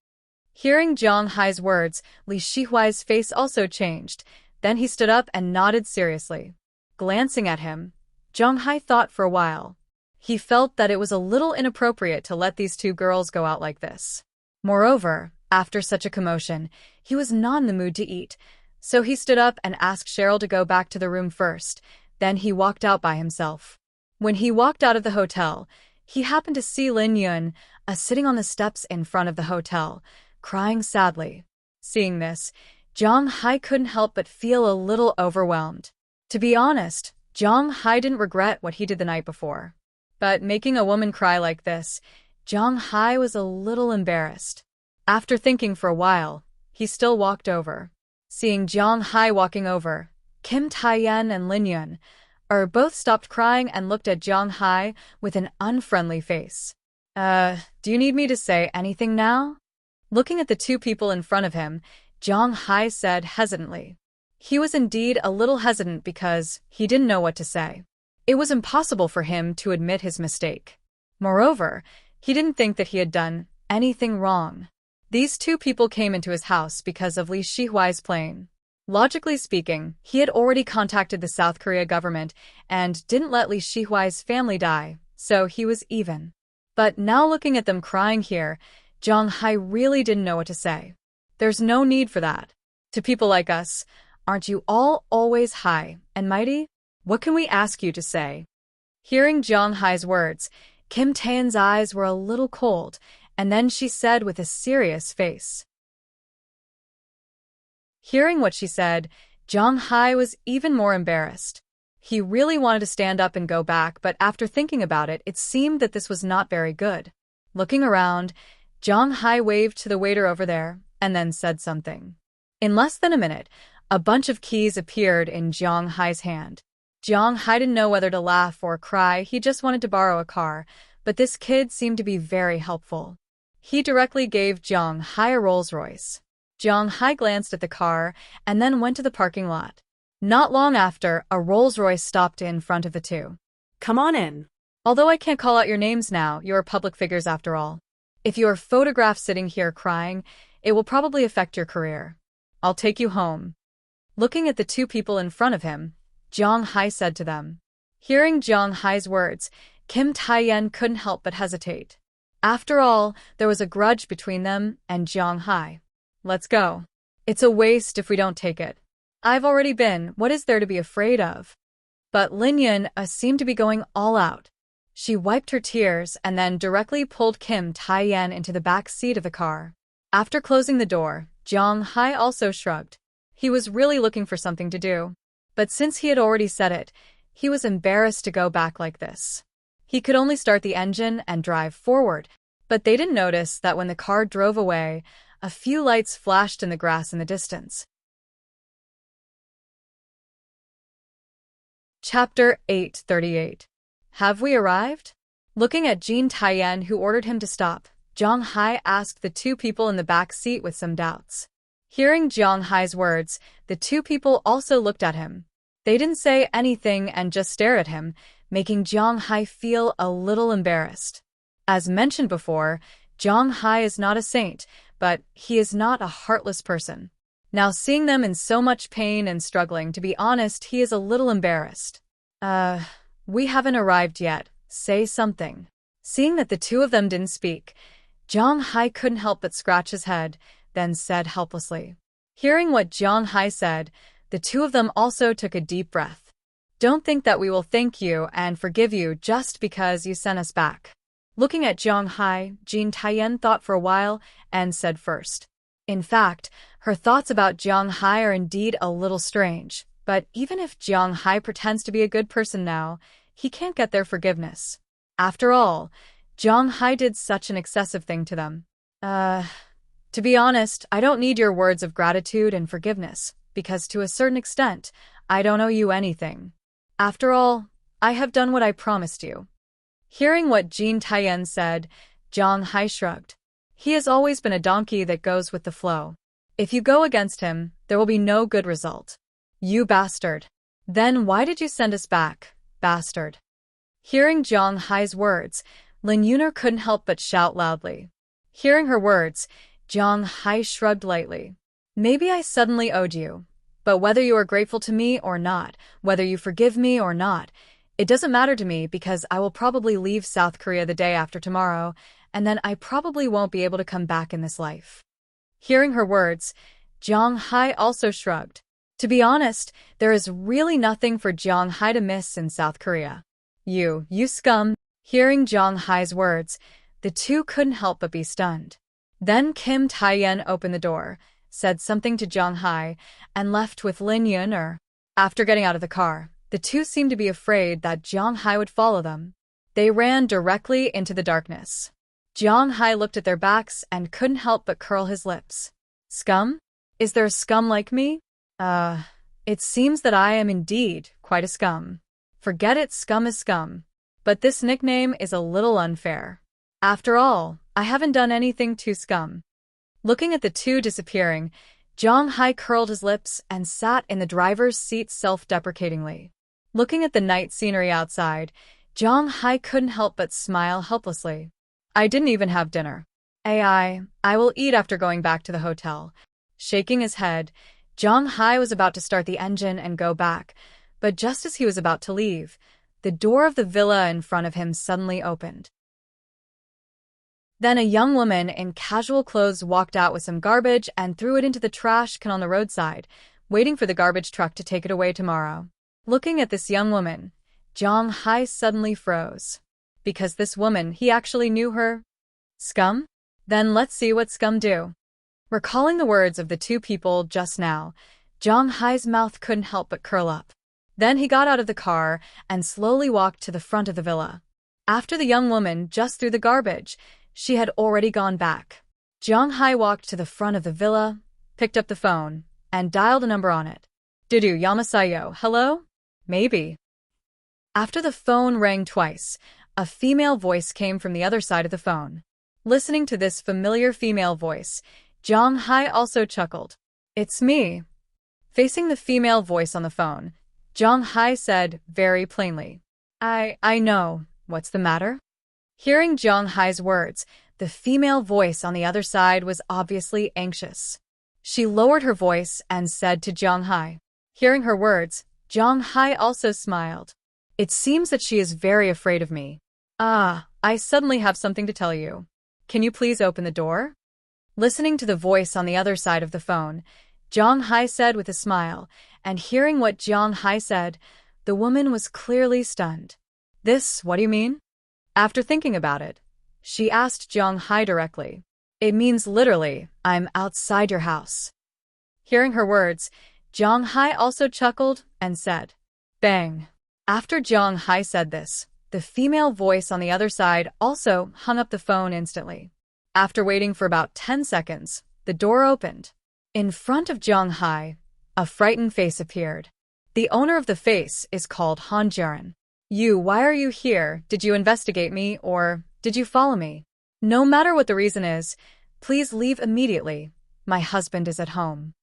Hearing Jiang Hai's words, Li Shihuai's face also changed. Then he stood up and nodded seriously. Glancing at him, Jiang Hai thought for a while. He felt that it was a little inappropriate to let these two girls go out like this. Moreover, after such a commotion, he was not in the mood to eat, so he stood up and asked Cheryl to go back to the room first. Then he walked out by himself. When he walked out of the hotel, he happened to see Lin Yun sitting on the steps in front of the hotel, crying sadly. Seeing this, Jiang Hai couldn't help but feel a little overwhelmed. To be honest, Jiang Hai didn't regret what he did the night before. But making a woman cry like this, Jiang Hai was a little embarrassed. After thinking for a while, he still walked over. Seeing Jiang Hai walking over, Kim Taeyin and Lin Yun both stopped crying and looked at Jiang Hai with an unfriendly face. Do you need me to say anything now?" Looking at the two people in front of him, Jiang Hai said hesitantly. He was indeed a little hesitant because he didn't know what to say. It was impossible for him to admit his mistake. Moreover, he didn't think that he had done anything wrong. These two people came into his house because of Li Shihuai's plane. Logically speaking, he had already contacted the South Korea government and didn't let Li Shihuai's family die, so he was even. But now looking at them crying here, Jiang Hai really didn't know what to say. There's no need for that. To people like us, aren't you all always high and mighty? What can we ask you to say? Hearing Jiang Hai's words, Kim Taeyan's eyes were a little cold, and then she said with a serious face. Hearing what she said, Jiang Hai was even more embarrassed. He really wanted to stand up and go back, but after thinking about it, it seemed that this was not very good. Looking around, Jiang Hai waved to the waiter over there, and then said something. In less than a minute, a bunch of keys appeared in Jiang Hai's hand. Jiang Hai didn't know whether to laugh or cry. He just wanted to borrow a car, but this kid seemed to be very helpful. He directly gave Jiang Hai a Rolls-Royce. Jiang Hai glanced at the car and then went to the parking lot. Not long after, a Rolls-Royce stopped in front of the two. "Come on in." Although I can't call out your names now, you are public figures after all. If you are photographed sitting here crying, it will probably affect your career. I'll take you home. Looking at the two people in front of him, Jiang Hai said to them. Hearing Jiang Hai's words, Kim Taeyin couldn't help but hesitate. After all, there was a grudge between them and Jiang Hai. Let's go. It's a waste if we don't take it. I've already been, what is there to be afraid of? But Lin Yun seemed to be going all out. She wiped her tears and then directly pulled Kim Taeyin into the back seat of the car. After closing the door, Jiang Hai also shrugged. He was really looking for something to do. But since he had already said it, he was embarrassed to go back like this. He could only start the engine and drive forward, but they didn't notice that when the car drove away, a few lights flashed in the grass in the distance. Chapter 8:38. Have we arrived? Looking at Jean Taeyin, who ordered him to stop, Zhang Hai asked the two people in the back seat with some doubts. Hearing Zhang Hai's words, the two people also looked at him. They didn't say anything and just stared at him, making Zhang Hai feel a little embarrassed. As mentioned before, Zhang Hai is not a saint, but he is not a heartless person. Now seeing them in so much pain and struggling, to be honest, he is a little embarrassed. We haven't arrived yet. Say something. Seeing that the two of them didn't speak, Zhang Hai couldn't help but scratch his head, then said helplessly. Hearing what Zhang Hai said, the two of them also took a deep breath. Don't think that we will thank you and forgive you just because you sent us back. Looking at Zhang Hai, Jin Taiyan thought for a while and said first. In fact, her thoughts about Zhang Hai are indeed a little strange, but even if Zhang Hai pretends to be a good person now, he can't get their forgiveness. After all, Zhang Hai did such an excessive thing to them. To be honest, I don't need your words of gratitude and forgiveness, because to a certain extent, I don't owe you anything. After all, I have done what I promised you. Hearing what Jin Taiyan said, Zhang Hai shrugged. He has always been a donkey that goes with the flow. If you go against him, there will be no good result. You bastard. Then why did you send us back, bastard? Hearing Zhang Hai's words, Lin Yuner couldn't help but shout loudly. Hearing her words, Zhang Hai shrugged lightly. Maybe I suddenly owed you, but whether you are grateful to me or not, whether you forgive me or not, it doesn't matter to me because I will probably leave South Korea the day after tomorrow, and then I probably won't be able to come back in this life. Hearing her words, Zhang Hai also shrugged. To be honest, there is really nothing for Zhang Hai to miss in South Korea. You scum. Hearing Zhang Hai's words, the two couldn't help but be stunned. Then Kim Taiyan opened the door, said something to Zhang Hai, and left with Lin Yuner. After getting out of the car, the two seemed to be afraid that Zhang Hai would follow them. They ran directly into the darkness. Zhang Hai looked at their backs and couldn't help but curl his lips. Scum? Is there a scum like me? It seems that I am indeed quite a scum. Forget it, scum is scum. But this nickname is a little unfair. After all, I haven't done anything to scum. Looking at the two disappearing, Zhang Hai curled his lips and sat in the driver's seat self-deprecatingly. Looking at the night scenery outside, Zhang Hai couldn't help but smile helplessly. I didn't even have dinner. I will eat after going back to the hotel. Shaking his head, Zhang Hai was about to start the engine and go back, but just as he was about to leave, the door of the villa in front of him suddenly opened. Then a young woman in casual clothes walked out with some garbage and threw it into the trash can on the roadside, waiting for the garbage truck to take it away tomorrow. Looking at this young woman, Zhang Hai suddenly froze. Because this woman, he actually knew her. Scum? Then let's see what scum do. Recalling the words of the two people just now, Zhang Hai's mouth couldn't help but curl up. Then he got out of the car and slowly walked to the front of the villa. After the young woman just threw the garbage, she had already gone back. Zhang Hai walked to the front of the villa, picked up the phone, and dialed a number on it. Didu Yamasayo, hello? Maybe. After the phone rang twice, a female voice came from the other side of the phone. Listening to this familiar female voice, Zhang Hai also chuckled. It's me. Facing the female voice on the phone, Zhang Hai said very plainly, I know. What's the matter? Hearing Zhang Hai's words, the female voice on the other side was obviously anxious. She lowered her voice and said to Zhang Hai. Hearing her words, Zhang Hai also smiled. It seems that she is very afraid of me. I suddenly have something to tell you. Can you please open the door? Listening to the voice on the other side of the phone, Zhang Hai said with a smile, and hearing what Zhang Hai said, the woman was clearly stunned. What do you mean? After thinking about it, she asked Zhang Hai directly. It means literally, I'm outside your house. Hearing her words, Zhang Hai also chuckled and said, Bang. After Zhang Hai said this, the female voice on the other side also hung up the phone instantly. After waiting for about 10 seconds, the door opened. In front of Zhang Hai, a frightened face appeared. The owner of the face is called Han Jiren. Why are you here? Did you investigate me or did you follow me? No matter what the reason is, please leave immediately. My husband is at home.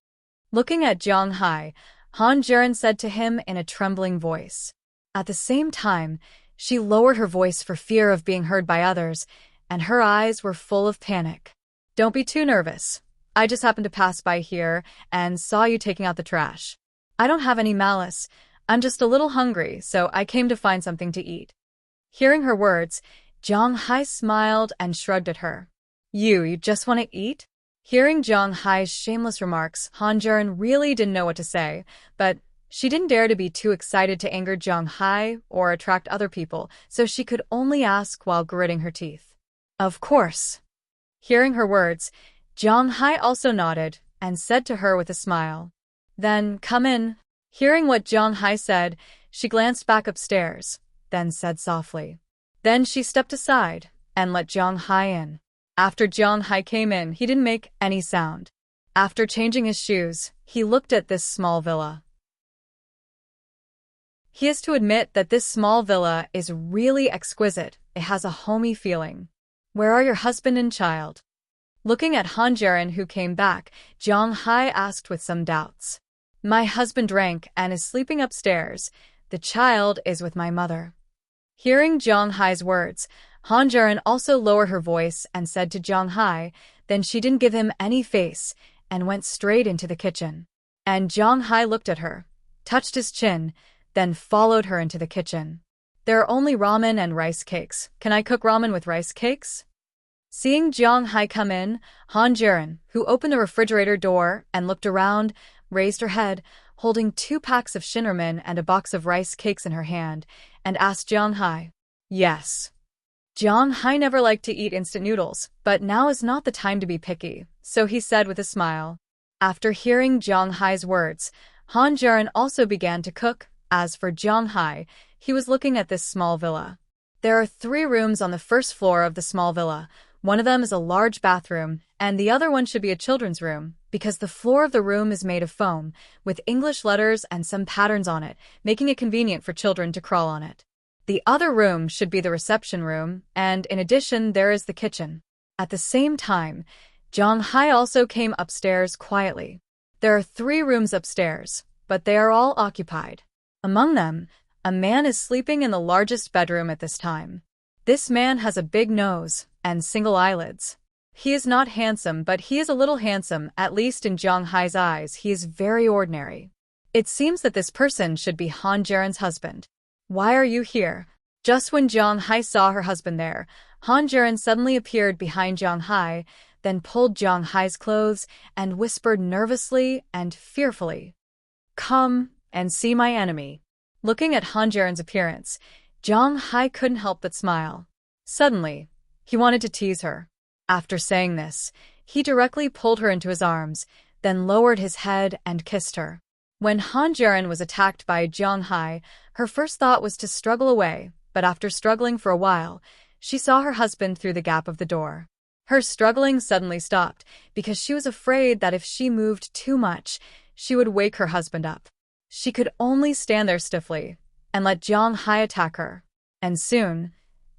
Looking at Jiang Hai, Han Jiren said to him in a trembling voice. At the same time, she lowered her voice for fear of being heard by others, and her eyes were full of panic. Don't be too nervous. I just happened to pass by here and saw you taking out the trash. I don't have any malice. I'm just a little hungry, so I came to find something to eat. Hearing her words, Jiang Hai smiled and shrugged at her. You just want to eat? Hearing Jiang Hai's shameless remarks, Han Jiren really didn't know what to say, but she didn't dare to be too excited to anger Jiang Hai or attract other people, so she could only ask while gritting her teeth. Of course. Hearing her words, Jiang Hai also nodded and said to her with a smile. Then, come in. Hearing what Jiang Hai said, she glanced back upstairs, then said softly. Then she stepped aside and let Jiang Hai in. After Jiang Hai came in, he didn't make any sound. After changing his shoes, he looked at this small villa. He has to admit that this small villa is really exquisite. It has a homey feeling. Where are your husband and child? Looking at Han Jiren, who came back, Jiang Hai asked with some doubts. My husband drank and is sleeping upstairs. The child is with my mother. Hearing Jiang Hai's words, Han Jiren also lowered her voice and said to Jiang Hai, then she didn't give him any face and went straight into the kitchen. And Jiang Hai looked at her, touched his chin, then followed her into the kitchen. There are only ramen and rice cakes. Can I cook ramen with rice cakes? Seeing Jiang Hai come in, Han Jiren, who opened the refrigerator door and looked around, raised her head, holding 2 packs of shinramen and a box of rice cakes in her hand, and asked Jiang Hai. Yes. Jiang Hai never liked to eat instant noodles, but now is not the time to be picky, so he said with a smile. After hearing Jiang Hai's words, Han Jiren also began to cook. As for Jiang Hai, he was looking at this small villa. There are 3 rooms on the first floor of the small villa. One of them is a large bathroom, and the other one should be a children's room, because the floor of the room is made of foam, with English letters and some patterns on it, making it convenient for children to crawl on it. The other room should be the reception room, and in addition there is the kitchen. At the same time, Jiang Hai also came upstairs quietly. There are 3 rooms upstairs, but they are all occupied. Among them, a man is sleeping in the largest bedroom at this time. This man has a big nose and single eyelids. He is not handsome, but he is a little handsome, at least in Jiang Hai's eyes. He is very ordinary. It seems that this person should be Han Jiren's husband. Why are you here? Just when Jiang Hai saw her husband there, Han Jiren suddenly appeared behind Jiang Hai, then pulled Jiang Hai's clothes and whispered nervously and fearfully. Come and see my enemy. Looking at Han Jiren's appearance, Jiang Hai couldn't help but smile. Suddenly, he wanted to tease her. After saying this, he directly pulled her into his arms, then lowered his head and kissed her. When Han Jiren was attacked by Jiang Hai, her first thought was to struggle away, but after struggling for a while, she saw her husband through the gap of the door. Her struggling suddenly stopped because she was afraid that if she moved too much, she would wake her husband up. She could only stand there stiffly and let Jiang Hai attack her. And soon,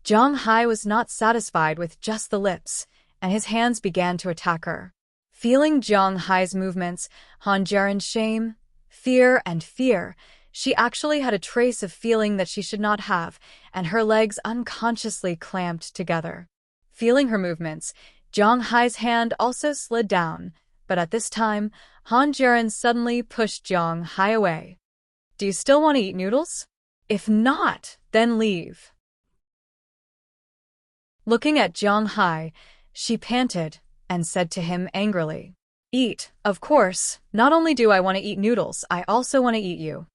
Jiang Hai was not satisfied with just the lips, and his hands began to attack her. Feeling Jiang Hai's movements, Han Jiren's shame, fear, she actually had a trace of feeling that she should not have, and her legs unconsciously clamped together. Feeling her movements, Jiang Hai's hand also slid down, but at this time, Han Jiren suddenly pushed Jiang Hai away. Do you still want to eat noodles? If not, then leave. Looking at Jiang Hai, she panted and said to him angrily, Eat, of course. Not only do I want to eat noodles, I also want to eat you.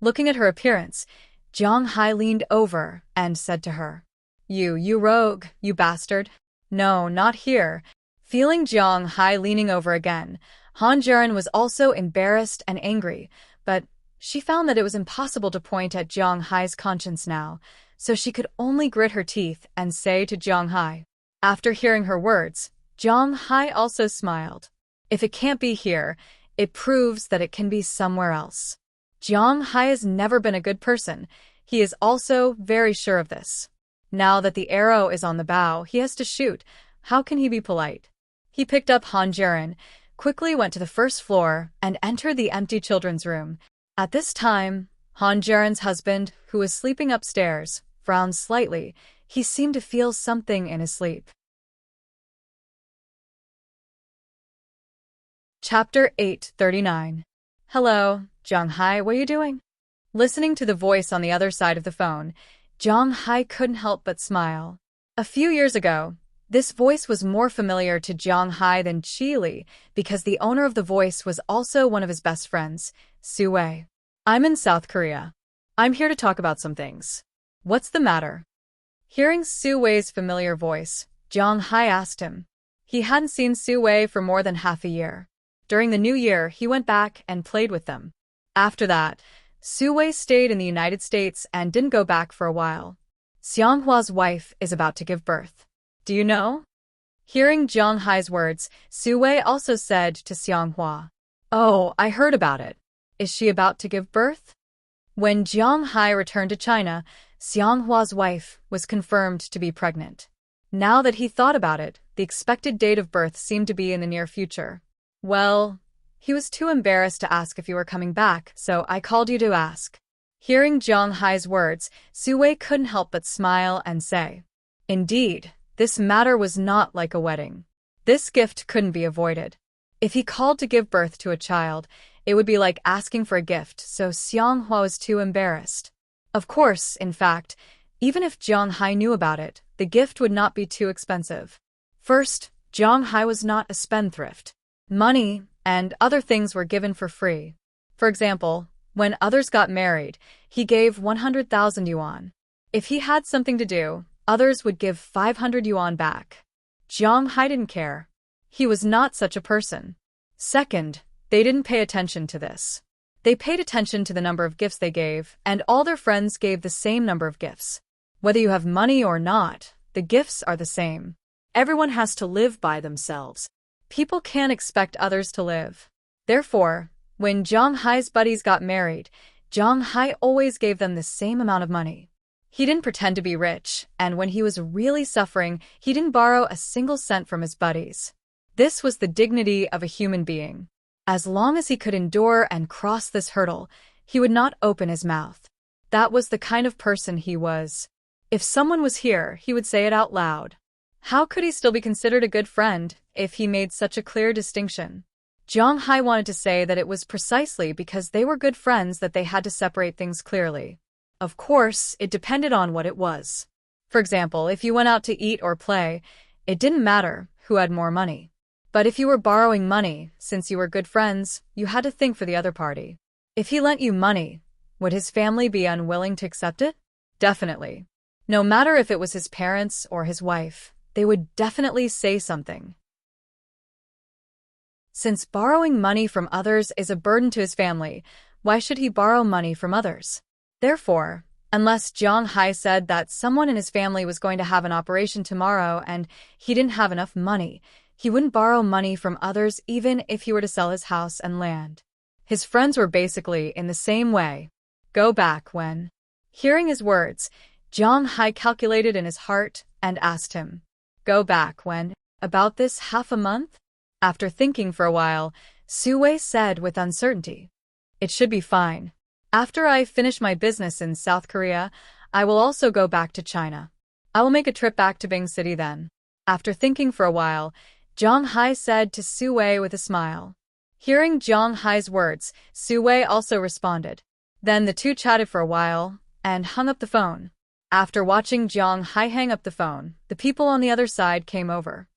Looking at her appearance, Jiang Hai leaned over and said to her, You rogue, you bastard. No, not here. Feeling Jiang Hai leaning over again, Han Jiren was also embarrassed and angry, but she found that it was impossible to point at Jiang Hai's conscience now, so she could only grit her teeth and say to Jiang Hai. After hearing her words, Jiang Hai also smiled. If it can't be here, it proves that it can be somewhere else. Jiang Hai has never been a good person. He is also very sure of this. Now that the arrow is on the bow, he has to shoot. How can he be polite? He picked up Han Jiren, quickly went to the first floor, and entered the empty children's room. At this time, Han Jiren's husband, who was sleeping upstairs, frowned slightly. He seemed to feel something in his sleep. Chapter 839. Hello, Zhang-hai, what are you doing? Listening to the voice on the other side of the phone, Zhang-hai couldn't help but smile. A few years ago, this voice was more familiar to Zhang-hai than Qi because the owner of the voice was also one of his best friends, Su Wei. I'm in South Korea. I'm here to talk about some things. What's the matter? Hearing Su Wei's familiar voice, Zhang-hai asked him. He hadn't seen Su Wei for more than half a year. During the new year, he went back and played with them. After that, Su Wei stayed in the United States and didn't go back for a while. Xianghua's wife is about to give birth. Do you know? Hearing Zhang-hai's words, Su Wei also said to Xianghua, Oh, I heard about it. Is she about to give birth? When Zhang-hai returned to China, Xianghua's wife was confirmed to be pregnant. Now that he thought about it, the expected date of birth seemed to be in the near future. Well, he was too embarrassed to ask if you were coming back, so I called you to ask. Hearing Zhang-hai's words, Su Wei couldn't help but smile and say, Indeed, this matter was not like a wedding. This gift couldn't be avoided. If he called to give birth to a child, it would be like asking for a gift, so Xianghua was too embarrassed. Of course, in fact, even if Zhang-hai knew about it, the gift would not be too expensive. First, Zhang-hai was not a spendthrift. Money and other things were given for free. For example, when others got married, he gave 100,000 yuan. If he had something to do, others would give 500 yuan back. Zhang-hai didn't care. He was not such a person. Second, they didn't pay attention to this. They paid attention to the number of gifts they gave, and all their friends gave the same number of gifts. Whether you have money or not, the gifts are the same. Everyone has to live by themselves. People can't expect others to live. Therefore, when Zhang-hai's buddies got married, Zhang-hai always gave them the same amount of money. He didn't pretend to be rich, and when he was really suffering, he didn't borrow a single cent from his buddies. This was the dignity of a human being. As long as he could endure and cross this hurdle, he would not open his mouth. That was the kind of person he was. If someone was here, he would say it out loud. How could he still be considered a good friend if he made such a clear distinction? Zhang-hai wanted to say that it was precisely because they were good friends that they had to separate things clearly. Of course, it depended on what it was. For example, if you went out to eat or play, it didn't matter who had more money. But if you were borrowing money, since you were good friends, you had to think for the other party. If he lent you money, would his family be unwilling to accept it? Definitely. No matter if it was his parents or his wife, they would definitely say something. Since borrowing money from others is a burden to his family, why should he borrow money from others? Therefore, unless Zhang-hai said that someone in his family was going to have an operation tomorrow and he didn't have enough money, he wouldn't borrow money from others even if he were to sell his house and land. His friends were basically in the same way. Go back when. Hearing his words, Zhang-hai calculated in his heart and asked him, Go back when? About this half a month? After thinking for a while, Su Wei said with uncertainty, It should be fine. After I finish my business in South Korea, I will also go back to China. I will make a trip back to Bing City then. After thinking for a while, Zhang-hai said to Su Wei with a smile. Hearing Zhang-hai's words, Su Wei also responded. Then the two chatted for a while and hung up the phone. After watching Zhang-hai hang up the phone, the people on the other side came over.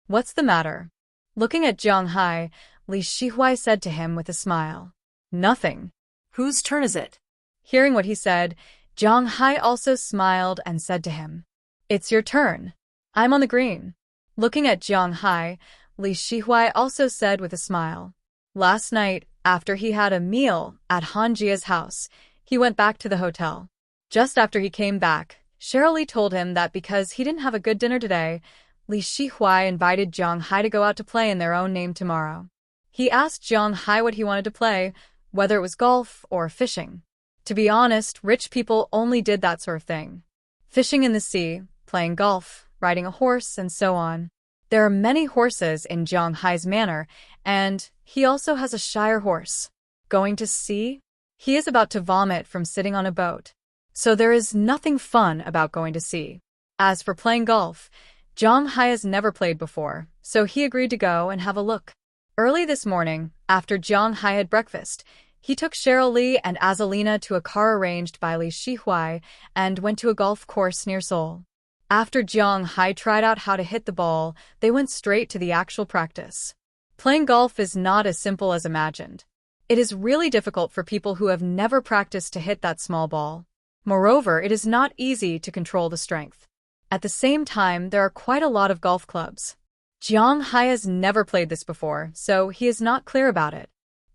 What's the matter? Looking at Zhang-hai, Li Shihuai said to him with a smile. Nothing. Whose turn is it? Hearing what he said, Zhang-hai also smiled and said to him, It's your turn. I'm on the green. Looking at Zhang-hai, Li Shihuai also said with a smile. Last night, after he had a meal at Han Jia's house, he went back to the hotel. Just after he came back, Cheryl Li told him that because he didn't have a good dinner today, Li Shihuai invited Zhang-hai to go out to play in their own name tomorrow. He asked Zhang-hai what he wanted to play, whether it was golf or fishing. To be honest, rich people only did that sort of thing. fishing in the sea, playing golf, riding a horse, and so on. There are many horses in Jiang Hai's manor, and he also has a Shire horse. Going to sea? He is about to vomit from sitting on a boat. So there is nothing fun about going to sea. As for playing golf, Jiang Hai has never played before, so he agreed to go and have a look. Early this morning, after Jiang Hai had breakfast, he took Cheryl Li and Azalina to a car arranged by Li Shihuai and went to a golf course near Seoul. After Jiang Hai tried out how to hit the ball, they went straight to the actual practice. Playing golf is not as simple as imagined. It is really difficult for people who have never practiced to hit that small ball. Moreover, it is not easy to control the strength. At the same time, there are quite a lot of golf clubs. Jiang Hai has never played this before, so he is not clear about it.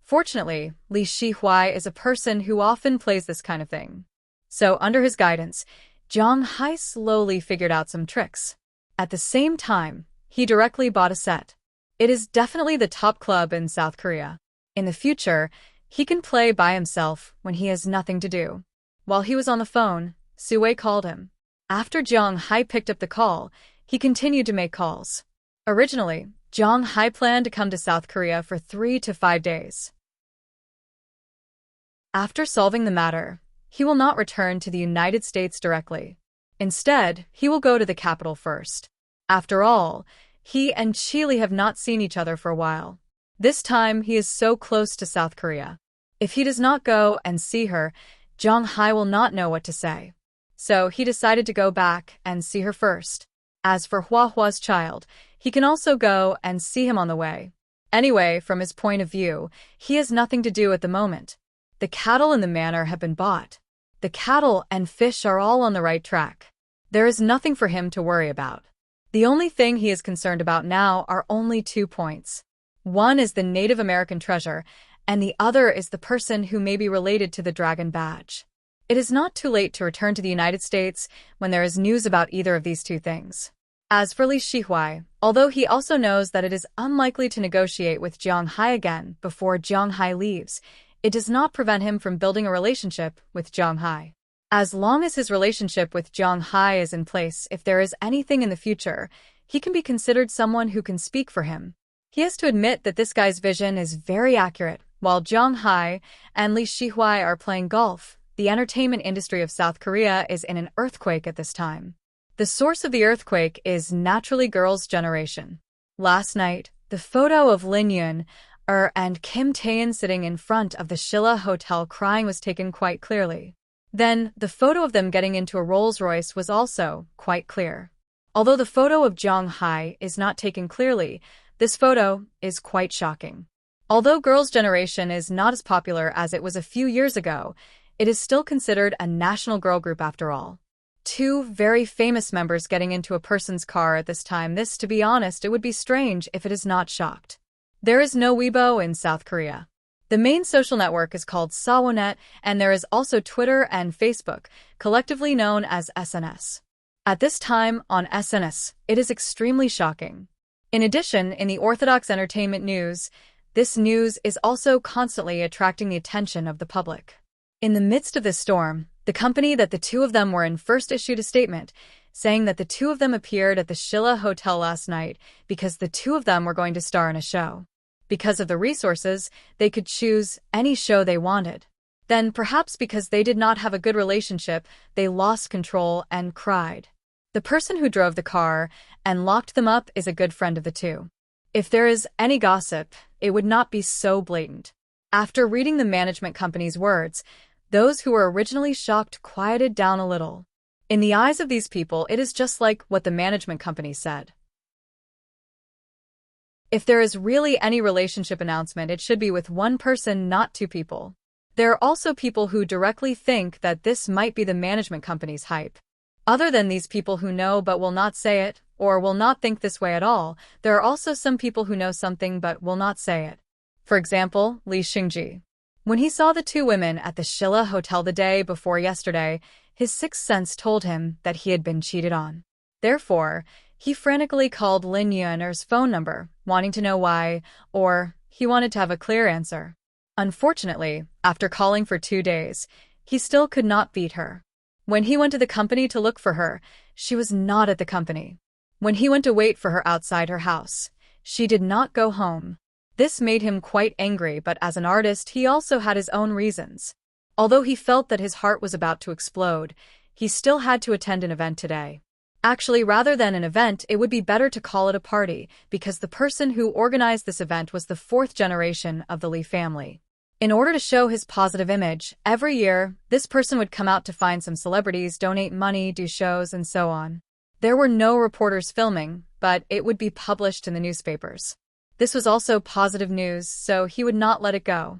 Fortunately, Li Shihuai is a person who often plays this kind of thing. So, under his guidance, Jiang Hai slowly figured out some tricks. At the same time, he directly bought a set. It is definitely the top club in South Korea. In the future, he can play by himself when he has nothing to do. While he was on the phone, Sue called him. After Jiang Hai picked up the call, he continued to make calls. Originally, Jiang Hai planned to come to South Korea for 3 to 5 days. After solving the matter, he will not return to the United States directly. Instead, he will go to the capital first. After all, he and Chile have not seen each other for a while. This time, he is so close to South Korea. If he does not go and see her, Jiang Hai will not know what to say. So he decided to go back and see her first. As for Hua Hua's child, he can also go and see him on the way. Anyway, from his point of view, he has nothing to do at the moment. The cattle in the manor have been bought. The cattle and fish are all on the right track. There is nothing for him to worry about. The only thing he is concerned about now are only 2 points. One is the Native American treasure, and the other is the person who may be related to the dragon badge. It is not too late to return to the United States when there is news about either of these 2 things. As for Li Shihuai, although he also knows that it is unlikely to negotiate with Jiang Hai again before Jiang Hai leaves, it does not prevent him from building a relationship with Jiang Hai. As long as his relationship with Jiang Hai is in place, if there is anything in the future, he can be considered someone who can speak for him. He has to admit that this guy's vision is very accurate. While Jiang Hai and Li Shihuai are playing golf, the entertainment industry of South Korea is in an earthquake at this time. The source of the earthquake is naturally Girls' Generation. Last night, the photo of Lin Yun and Kim Taein sitting in front of the Shilla Hotel crying was taken quite clearly. Then, the photo of them getting into a Rolls-Royce was also quite clear. Although the photo of Jiang Hai is not taken clearly, this photo is quite shocking. Although Girls' Generation is not as popular as it was a few years ago, it is still considered a national girl group after all. 2 very famous members getting into a person's car at this time. This, to be honest, it would be strange if it is not shocked. There is no Weibo in South Korea. The main social network is called Sawonet, and there is also Twitter and Facebook, collectively known as SNS. At this time, on SNS, it is extremely shocking. In addition, in the Orthodox entertainment news, this news is also constantly attracting the attention of the public. In the midst of this storm, the company that the 2 of them were in first issued a statement saying that the 2 of them appeared at the Shilla Hotel last night because the 2 of them were going to star in a show. Because of the resources, they could choose any show they wanted. Then, perhaps because they did not have a good relationship, they lost control and cried. The person who drove the car and locked them up is a good friend of the 2. If there is any gossip, it would not be so blatant. After reading the management company's words, those who were originally shocked quieted down a little. In the eyes of these people, it is just like what the management company said. If there is really any relationship announcement, it should be with 1 person, not 2 people. There are also people who directly think that this might be the management company's hype. Other than these people who know but will not say it, or will not think this way at all, there are also some people who know something but will not say it. For example, Lee Xingji. When he saw the 2 women at the Shilla Hotel the day before yesterday, his 6th sense told him that he had been cheated on. Therefore, he frantically called Lin Yun's phone number, wanting to know why, or he wanted to have a clear answer. Unfortunately, after calling for 2 days, he still could not beat her. When he went to the company to look for her, she was not at the company. When he went to wait for her outside her house, she did not go home. This made him quite angry, but as an artist, he also had his own reasons. Although he felt that his heart was about to explode, he still had to attend an event today. Actually, rather than an event, it would be better to call it a party, because the person who organized this event was the fourth generation of the Lee family. In order to show his positive image, every year, this person would come out to find some celebrities, donate money, do shows, and so on. There were no reporters filming, but it would be published in the newspapers. This was also positive news, so he would not let it go.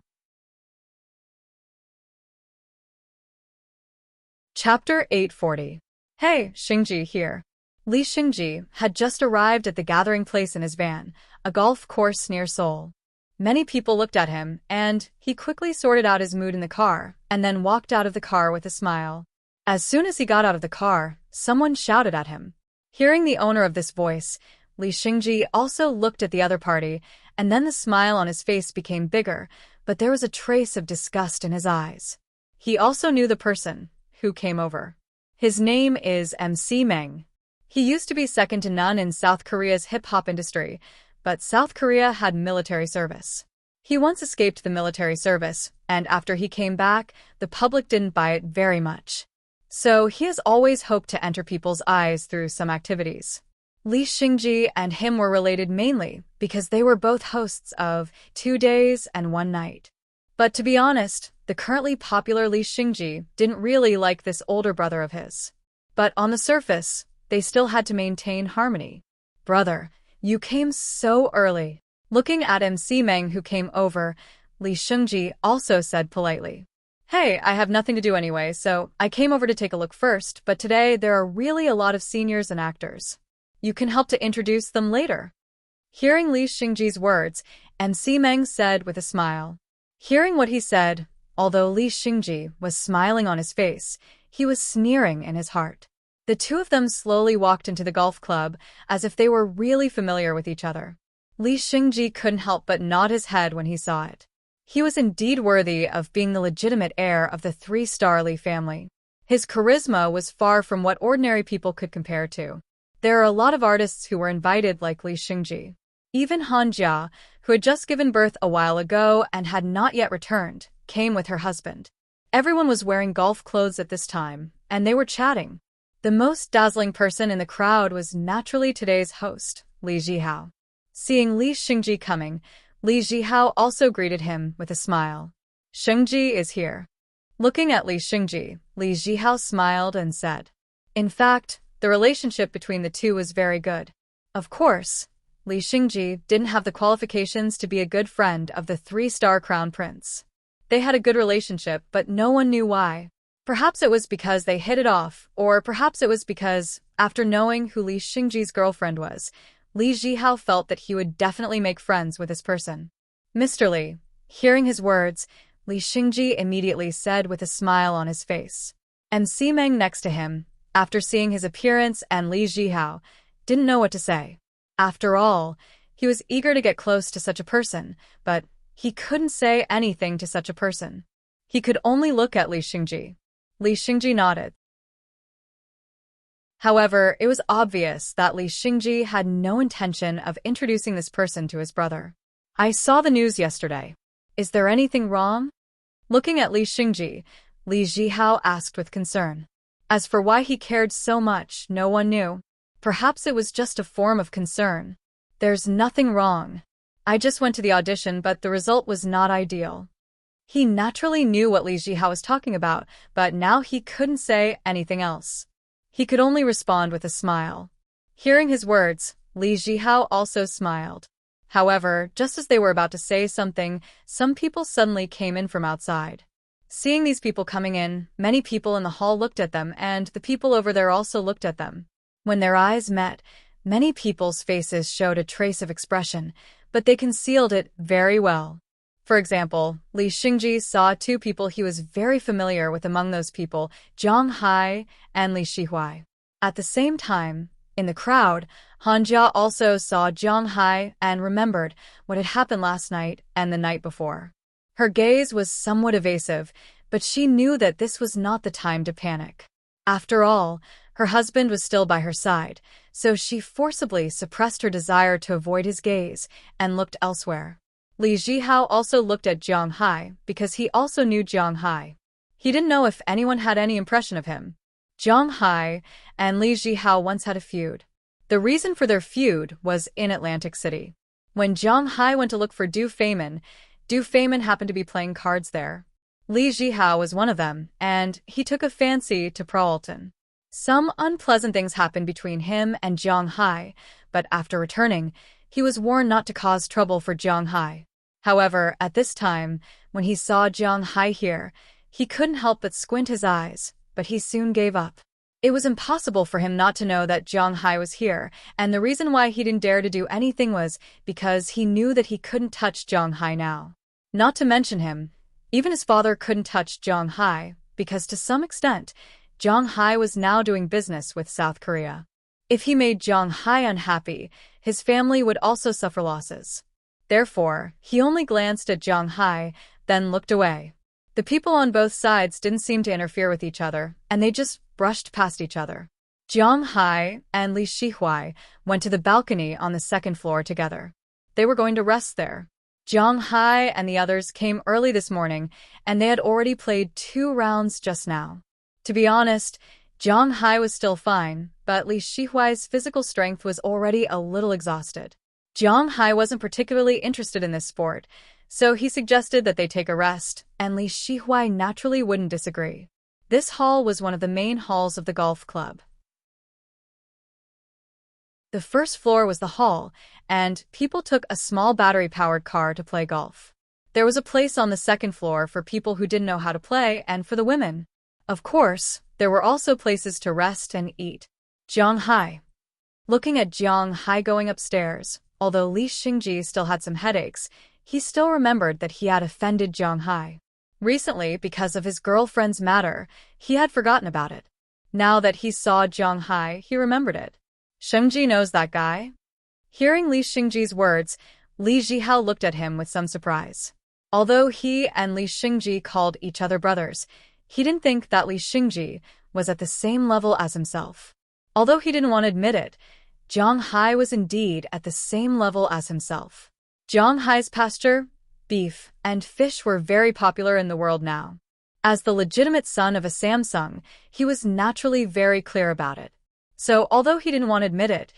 Chapter 840. Hey, Xingji here. Li Xingji had just arrived at the gathering place in his van, a golf course near Seoul. Many people looked at him, and he quickly sorted out his mood in the car, and then walked out of the car with a smile. As soon as he got out of the car, someone shouted at him. Hearing the owner of this voice, Li Xingji also looked at the other party, and then the smile on his face became bigger, but there was a trace of disgust in his eyes. He also knew the person who came over. His name is MC Meng. He used to be second to none in South Korea's hip-hop industry, but South Korea had military service. He once escaped the military service, and after he came back, the public didn't buy it very much. So he has always hoped to enter people's eyes through some activities. Li Xingji and him were related mainly because they were both hosts of 2 Days and 1 Night. But to be honest, the currently popular Li Xingji didn't really like this older brother of his. But on the surface, they still had to maintain harmony. Brother, you came so early. Looking at MC Meng who came over, Li Xingji also said politely, Hey, I have nothing to do anyway, so I came over to take a look first, but today there are really a lot of seniors and actors. You can help to introduce them later. Hearing Li Xingji's words, MC Meng said with a smile. Hearing what he said, although Li Xingji was smiling on his face, he was sneering in his heart. The two of them slowly walked into the golf club, as if they were really familiar with each other. Li Xingji couldn't help but nod his head when he saw it. He was indeed worthy of being the legitimate heir of the 3-star Lee family. His charisma was far from what ordinary people could compare to. There are a lot of artists who were invited like Li Xingji. Even Han Jia, who had just given birth a while ago and had not yet returned, came with her husband. Everyone was wearing golf clothes at this time, and they were chatting. The most dazzling person in the crowd was naturally today's host, Li Jihao. Seeing Li Xingji coming, Li Jihao also greeted him with a smile. Xingji is here. Looking at Li Xingji, Li Jihao smiled and said. In fact, the relationship between the two was very good. Of course, Li Xingji didn't have the qualifications to be a good friend of the 3-star crown prince. They had a good relationship, but no one knew why. Perhaps it was because they hit it off, or perhaps it was because, after knowing who Li Xingji's girlfriend was, Li Jihao felt that he would definitely make friends with this person. Mr. Li. Hearing his words, Li Xingji immediately said with a smile on his face. MC Meng next to him, after seeing his appearance and Li Jihao, didn't know what to say. After all, he was eager to get close to such a person, but he couldn't say anything to such a person. He could only look at Li Xingji. Li Xingji nodded. However, it was obvious that Li Xingji had no intention of introducing this person to his brother. I saw the news yesterday. Is there anything wrong? Looking at Li Xingji, Li Jihao asked with concern. As for why he cared so much, no one knew. Perhaps it was just a form of concern. There's nothing wrong. I just went to the audition, but the result was not ideal. He naturally knew what Li Jihao was talking about, but now he couldn't say anything else. He could only respond with a smile. Hearing his words, Li Jihao also smiled. However, just as they were about to say something, some people suddenly came in from outside. Seeing these people coming in, many people in the hall looked at them, and the people over there also looked at them. When their eyes met, many people's faces showed a trace of expression, but they concealed it very well. For example, Li Xingji saw 2 people he was very familiar with among those people, Zhang Hai and Li Shihuai. At the same time, in the crowd, Han Jia also saw Zhang Hai and remembered what had happened last night and the night before. Her gaze was somewhat evasive, but she knew that this was not the time to panic. After all, her husband was still by her side, so she forcibly suppressed her desire to avoid his gaze and looked elsewhere. Li Zhihao also looked at Jiang Hai because he also knew Jiang Hai. He didn't know if anyone had any impression of him. Jiang Hai and Li Zhihao once had a feud. The reason for their feud was in Atlantic City. When Jiang Hai went to look for Du Feimin happened to be playing cards there. Li Zhihao was one of them, and he took a fancy to Praolton. Some unpleasant things happened between him and Jiang Hai, but after returning, he was warned not to cause trouble for Jiang Hai. However, at this time, when he saw Jiang Hai here, he couldn't help but squint his eyes, but he soon gave up. It was impossible for him not to know that Jiang Hai was here, and the reason why he didn't dare to do anything was because he knew that he couldn't touch Jiang Hai now. Not to mention him, even his father couldn't touch Jiang Hai, because to some extent, Jiang Hai was now doing business with South Korea. If he made Jiang Hai unhappy, his family would also suffer losses. Therefore, he only glanced at Jiang Hai, then looked away. The people on both sides didn't seem to interfere with each other, and they just brushed past each other. Jiang Hai and Li Shihuai went to the balcony on the second floor together. They were going to rest there. Jiang Hai and the others came early this morning, and they had already played 2 rounds just now. To be honest, Jiang Hai was still fine, but Li Shihuai's physical strength was already a little exhausted. Jiang Hai wasn't particularly interested in this sport, so he suggested that they take a rest, and Li Shihuai naturally wouldn't disagree. This hall was one of the main halls of the golf club. The first floor was the hall, and people took a small battery-powered car to play golf. There was a place on the second floor for people who didn't know how to play and for the women. Of course, there were also places to rest and eat. Jiang Hai. Looking at Jiang Hai going upstairs, although Li Xingji still had some headaches, he still remembered that he had offended Jiang Hai. Recently, because of his girlfriend's matter, he had forgotten about it. Now that he saw Jiang Hai, he remembered it. Shengji knows that guy? Hearing Li Xingji's words, Li Zhihao looked at him with some surprise. Although he and Li Xingji called each other brothers, he didn't think that Li Xingji was at the same level as himself. Although he didn't want to admit it, Jiang Hai was indeed at the same level as himself. Jiang Hai's pasture, beef, and fish were very popular in the world now. As the legitimate son of a Samsung, he was naturally very clear about it. So, although he didn't want to admit it,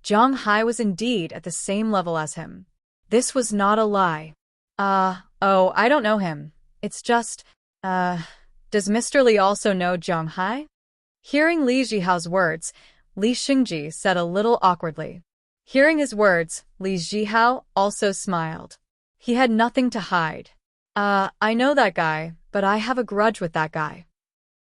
Jiang Hai was indeed at the same level as him. This was not a lie. Oh, I don't know him. It's just, does Mr. Li also know Jiang Hai? Hearing Li Zhihao's words, Li Xingji said a little awkwardly. Hearing his words, Li Zhihao also smiled. He had nothing to hide. I know that guy, but I have a grudge with that guy.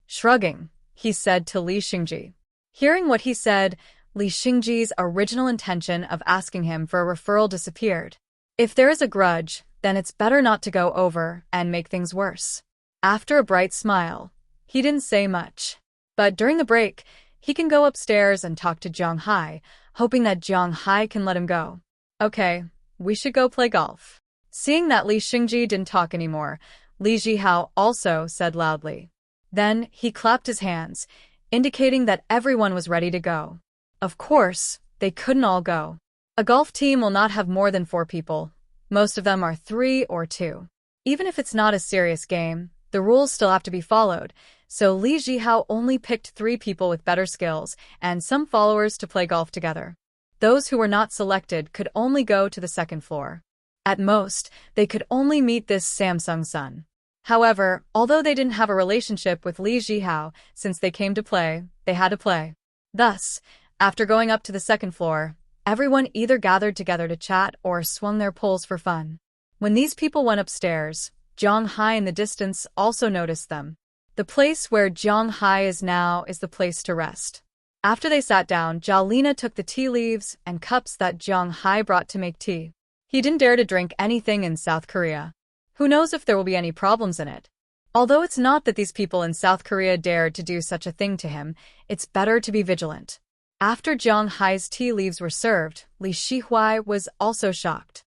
Shrugging, he said to Li Xingji. Hearing what he said, Li Xingji's original intention of asking him for a referral disappeared. If there is a grudge, then it's better not to go over and make things worse. After a bright smile, he didn't say much. But during the break, he can go upstairs and talk to Jiang Hai, hoping that Jiang Hai can let him go. Okay, we should go play golf. Seeing that Li Xingji didn't talk anymore, Li Zhihao also said loudly. Then he clapped his hands, indicating that everyone was ready to go. Of course, they couldn't all go. A golf team will not have more than 4 people. Most of them are 3 or 2. Even if it's not a serious game, the rules still have to be followed, so Li Zhihao only picked 3 people with better skills and some followers to play golf together. Those who were not selected could only go to the second floor. At most, they could only meet this Samsung son. However, although they didn't have a relationship with Li Zhihao since they came to play, they had to play. Thus, after going up to the second floor, everyone either gathered together to chat or swung their poles for fun. When these people went upstairs, Jiang Hai in the distance also noticed them. The place where Jiang Hai is now is the place to rest. After they sat down, Jalina took the tea leaves and cups that Jiang Hai brought to make tea. He didn't dare to drink anything in South Korea. Who knows if there will be any problems in it? Although it's not that these people in South Korea dared to do such a thing to him, it's better to be vigilant. After Jiang Hai's tea leaves were served, Li Shihuai was also shocked.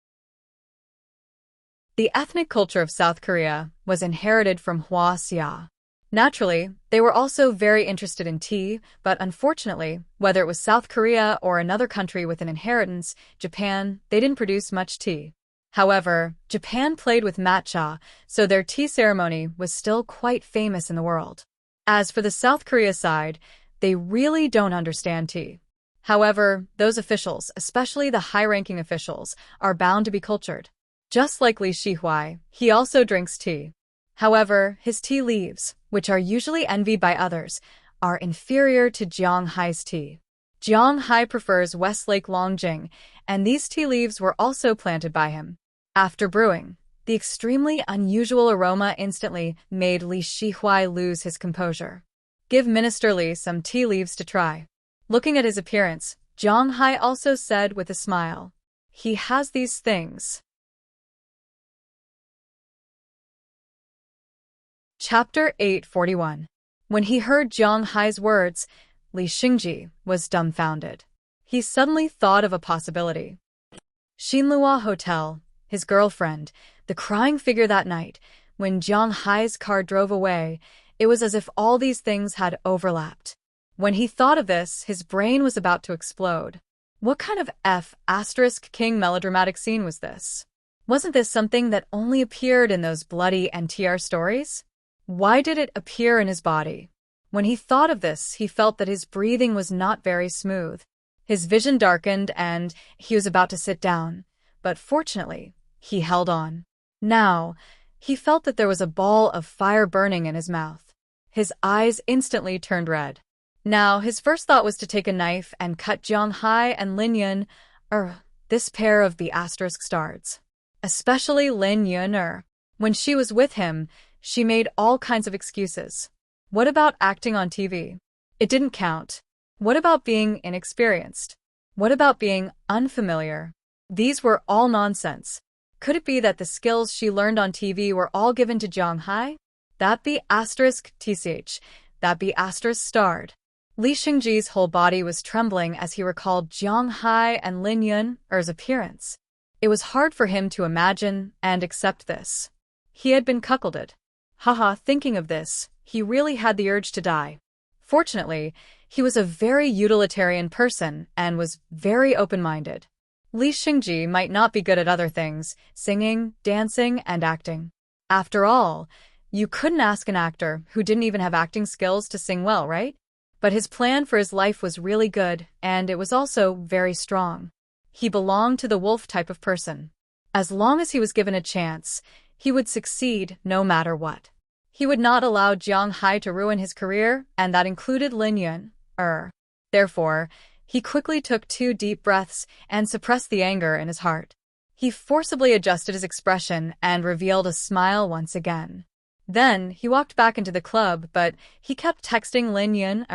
The ethnic culture of South Korea was inherited from Hua Xia. Naturally, they were also very interested in tea, but unfortunately, whether it was South Korea or another country with an inheritance, Japan, they didn't produce much tea. However, Japan played with matcha, so their tea ceremony was still quite famous in the world. As for the South Korea side, they really don't understand tea. However, those officials, especially the high-ranking officials, are bound to be cultured. Just like Li Shihui, he also drinks tea. However, his tea leaves, which are usually envied by others, are inferior to Jiang Hai's tea. Jiang Hai prefers Westlake Longjing, and these tea leaves were also planted by him. After brewing, the extremely unusual aroma instantly made Li Shihui lose his composure. Give Minister Li some tea leaves to try. Looking at his appearance, Jiang Hai also said with a smile, "He has these things." Chapter 841. When he heard Jiang Hai's words, Li Xingji was dumbfounded. He suddenly thought of a possibility. Xinlua Hotel, his girlfriend, the crying figure that night, when Jiang Hai's car drove away, it was as if all these things had overlapped. When he thought of this, his brain was about to explode. What kind of King melodramatic scene was this? Wasn't this something that only appeared in those bloody NTR stories? Why did it appear in his body? When he thought of this, he felt that his breathing was not very smooth. His vision darkened and he was about to sit down, but fortunately, he held on. Now, he felt that there was a ball of fire burning in his mouth. His eyes instantly turned red. Now, his first thought was to take a knife and cut Jiang Hai and Lin Yun, this pair of the stars. Especially Lin Yun. When she was with him, she made all kinds of excuses. What about acting on TV? It didn't count. What about being inexperienced? What about being unfamiliar? These were all nonsense. Could it be that the skills she learned on TV were all given to Jiang Hai? That be *TCH. That be starred. Li Xingji's whole body was trembling as he recalled Jiang Hai and Lin Yun's appearance. It was hard for him to imagine and accept this. He had been cuckolded. Thinking of this, he really had the urge to die. Fortunately, he was a very utilitarian person and was very open-minded. Li Xingji might not be good at other things, singing, dancing, and acting. After all, you couldn't ask an actor who didn't even have acting skills to sing well, right? But his plan for his life was really good, and it was also very strong. He belonged to the wolf type of person. As long as he was given a chance, he would succeed no matter what. He would not allow Jiang Hai to ruin his career, and that included Lin Yun. Therefore, he quickly took 2 deep breaths and suppressed the anger in his heart. He forcibly adjusted his expression and revealed a smile once again. Then, he walked back into the club, but he kept texting Lin Yun.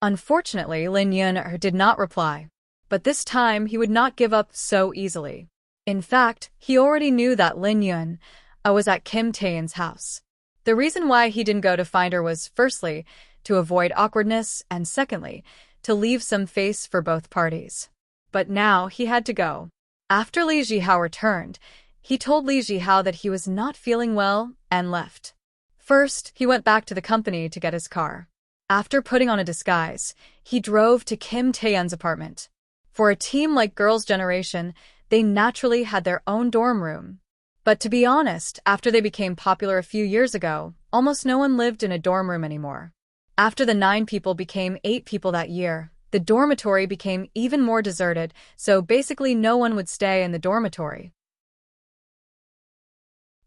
Unfortunately, Lin Yun did not reply. But this time, he would not give up so easily. In fact, he already knew that Lin Yun was at Kim Taeyan's house. The reason why he didn't go to find her was, firstly, to avoid awkwardness, and secondly, to leave some face for both parties. But now he had to go. After Li Zhihao returned, he told Li Zhihao that he was not feeling well and left. First, he went back to the company to get his car. After putting on a disguise, he drove to Kim Taeyan's apartment. For a team like Girls' Generation, they naturally had their own dorm room. But to be honest, after they became popular a few years ago, almost no one lived in a dorm room anymore. After the 9 people became 8 people that year, the dormitory became even more deserted, so basically no one would stay in the dormitory.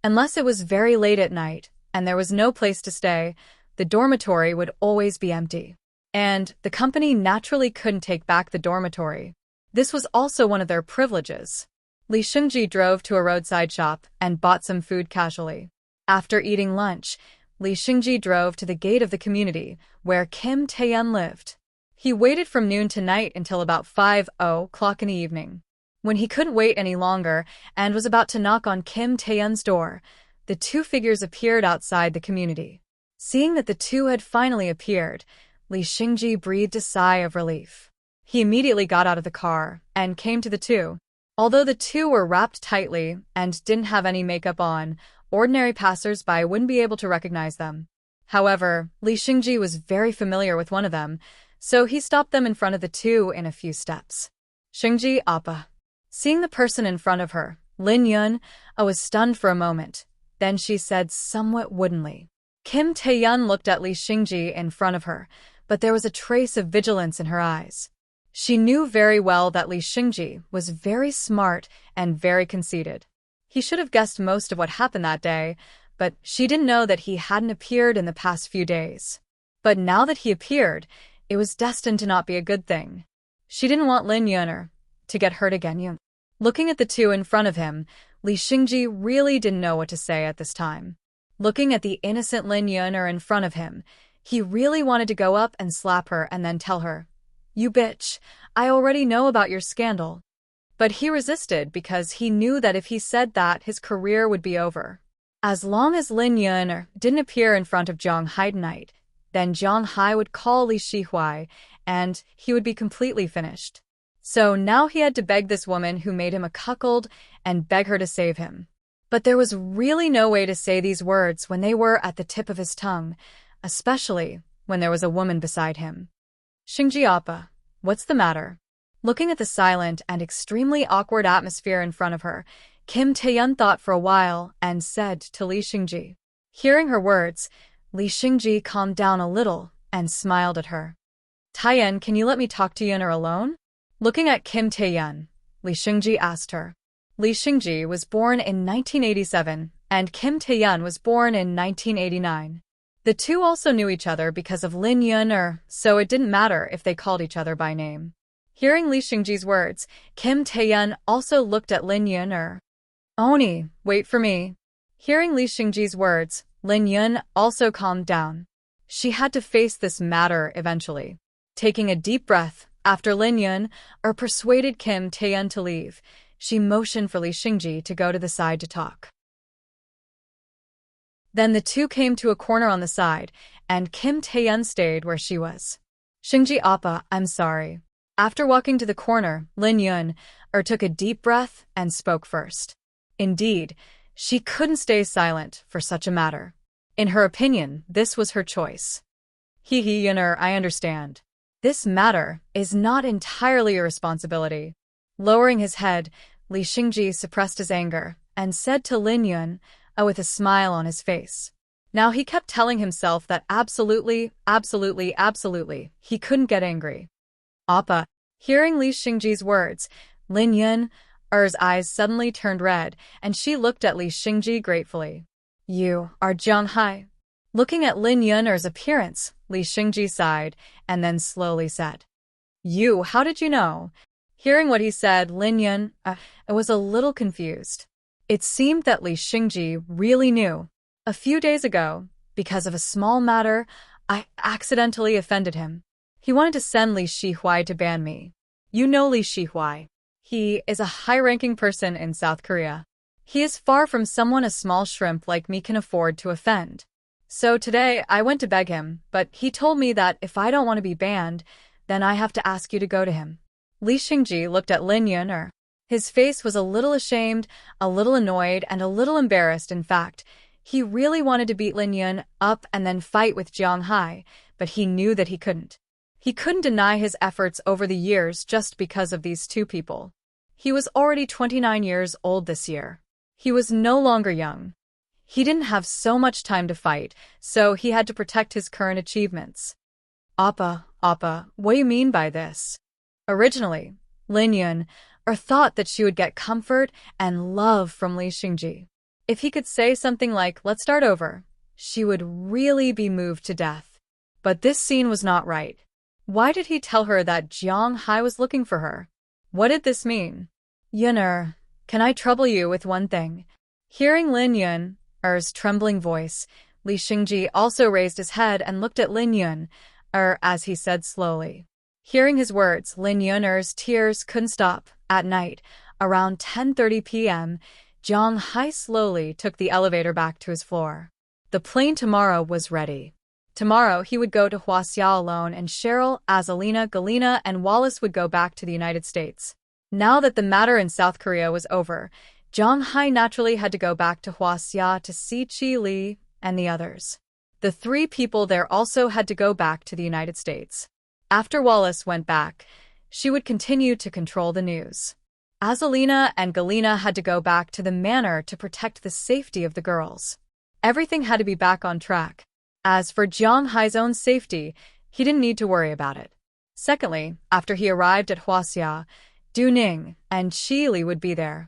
Unless it was very late at night, and there was no place to stay, the dormitory would always be empty. And the company naturally couldn't take back the dormitory. This was also one of their privileges. Li Xingji drove to a roadside shop and bought some food casually. After eating lunch, Li Xingji drove to the gate of the community, where Kim Taeyan lived. He waited from noon to night until about 5:00 in the evening. When he couldn't wait any longer and was about to knock on Kim Taeyan's door, the 2 figures appeared outside the community. Seeing that the 2 had finally appeared, Li Xingji breathed a sigh of relief. He immediately got out of the car and came to the 2. Although the 2 were wrapped tightly and didn't have any makeup on, ordinary passers-by wouldn't be able to recognize them. However, Li Xingji was very familiar with one of them, so he stopped them in front of the two in a few steps. Xingji Appa. Seeing the person in front of her, Lin Yun was stunned for a moment. Then she said somewhat woodenly. Kim Taeyun looked at Li Xingji in front of her, but there was a trace of vigilance in her eyes. She knew very well that Li Xingji was very smart and very conceited. He should have guessed most of what happened that day, but she didn't know that he hadn't appeared in the past few days. But now that he appeared, it was destined to not be a good thing. She didn't want Lin Yun to get hurt again. Looking at the two in front of him, Li Xingji really didn't know what to say at this time. Looking at the innocent Lin Yun in front of him, he really wanted to go up and slap her and then tell her, "You bitch, I already know about your scandal." But he resisted because he knew that if he said that, his career would be over. As long as Lin Yun didn't appear in front of Zhang Hai tonight, then Zhang Hai would call Li Shihuai, and he would be completely finished. So now he had to beg this woman who made him a cuckold and beg her to save him. But there was really no way to say these words when they were at the tip of his tongue, especially when there was a woman beside him. Xingji Appa, what's the matter? Looking at the silent and extremely awkward atmosphere in front of her, Kim Taeyun thought for a while and said to Li Xingji. Hearing her words, Li Xingji calmed down a little and smiled at her. Taeyun, can you let me talk to Yun'er alone? Looking at Kim Taeyun, Li Xingji asked her. Li Xingji was born in 1987, and Kim Taeyun was born in 1989. The two also knew each other because of Lin Yun, so it didn't matter if they called each other by name. Hearing Li Xingji's words, Kim Taeyun also looked at Lin Yun. Oni, wait for me. Hearing Li Xingji's words, Lin Yun also calmed down. She had to face this matter eventually. Taking a deep breath, after Lin Yun persuaded Kim Taeyun to leave, she motioned for Li Xingji to go to the side to talk. Then the two came to a corner on the side, and Kim Taeyun stayed where she was. Xingji Appa, I'm sorry. After walking to the corner, Lin Yun took a deep breath and spoke first. Indeed, she couldn't stay silent for such a matter. In her opinion, this was her choice. Yun'er, I understand. This matter is not entirely your responsibility. Lowering his head, Li Xingji suppressed his anger and said to Lin Yun, with a smile on his face. Now he kept telling himself that absolutely, he couldn't get angry. Appa, hearing Li Xingji's words, Lin Yun's eyes suddenly turned red, and she looked at Li Xingji gratefully. You are Zhang Hai. Looking at Lin Yun'er's appearance, Li Xingji sighed, and then slowly said, You, how did you know? Hearing what he said, Lin Yun was a little confused. It seemed that Li Xingji really knew. A few days ago, because of a small matter, I accidentally offended him. He wanted to send Li Shihuai to ban me. You know Li Shihuai. He is a high-ranking person in South Korea. He is far from someone a small shrimp like me can afford to offend. So today, I went to beg him, but he told me that if I don't want to be banned, then I have to ask you to go to him. Li Xingji looked at Lin Yun. His face was a little ashamed, a little annoyed, and a little embarrassed. In fact, he really wanted to beat Lin Yun up and then fight with Zhang Hai, but he knew that he couldn't. He couldn't deny his efforts over the years just because of these two people. He was already 29 years old this year. He was no longer young. He didn't have so much time to fight, so he had to protect his current achievements. Appa, what do you mean by this? Originally, Lin Yun thought that she would get comfort and love from Li Xingji. If he could say something like, let's start over, she would really be moved to death. But this scene was not right. Why did he tell her that Zhang Hai was looking for her? What did this mean? Yun'er, can I trouble you with one thing? Hearing Lin Yun'er's trembling voice, Li Xingji also raised his head and looked at Lin Yun, as he said slowly. Hearing his words, Lin Yun'er's tears couldn't stop. At night, around 10:30 p.m., Zhang Hai slowly took the elevator back to his floor. The plane tomorrow was ready. Tomorrow he would go to Huaxia alone, and Cheryl, Azalina, Galina, and Wallace would go back to the United States. Now that the matter in South Korea was over, Zhang Hai naturally had to go back to Huaxia to see Qi Li and the others. The 3 people there also had to go back to the United States. After Wallace went back, she would continue to control the news. Azalina and Galina had to go back to the manor to protect the safety of the girls. Everything had to be back on track. As for Jiang Hai's own safety, he didn't need to worry about it. Secondly, after he arrived at Huaxia, Du Ning and Qi Li would be there.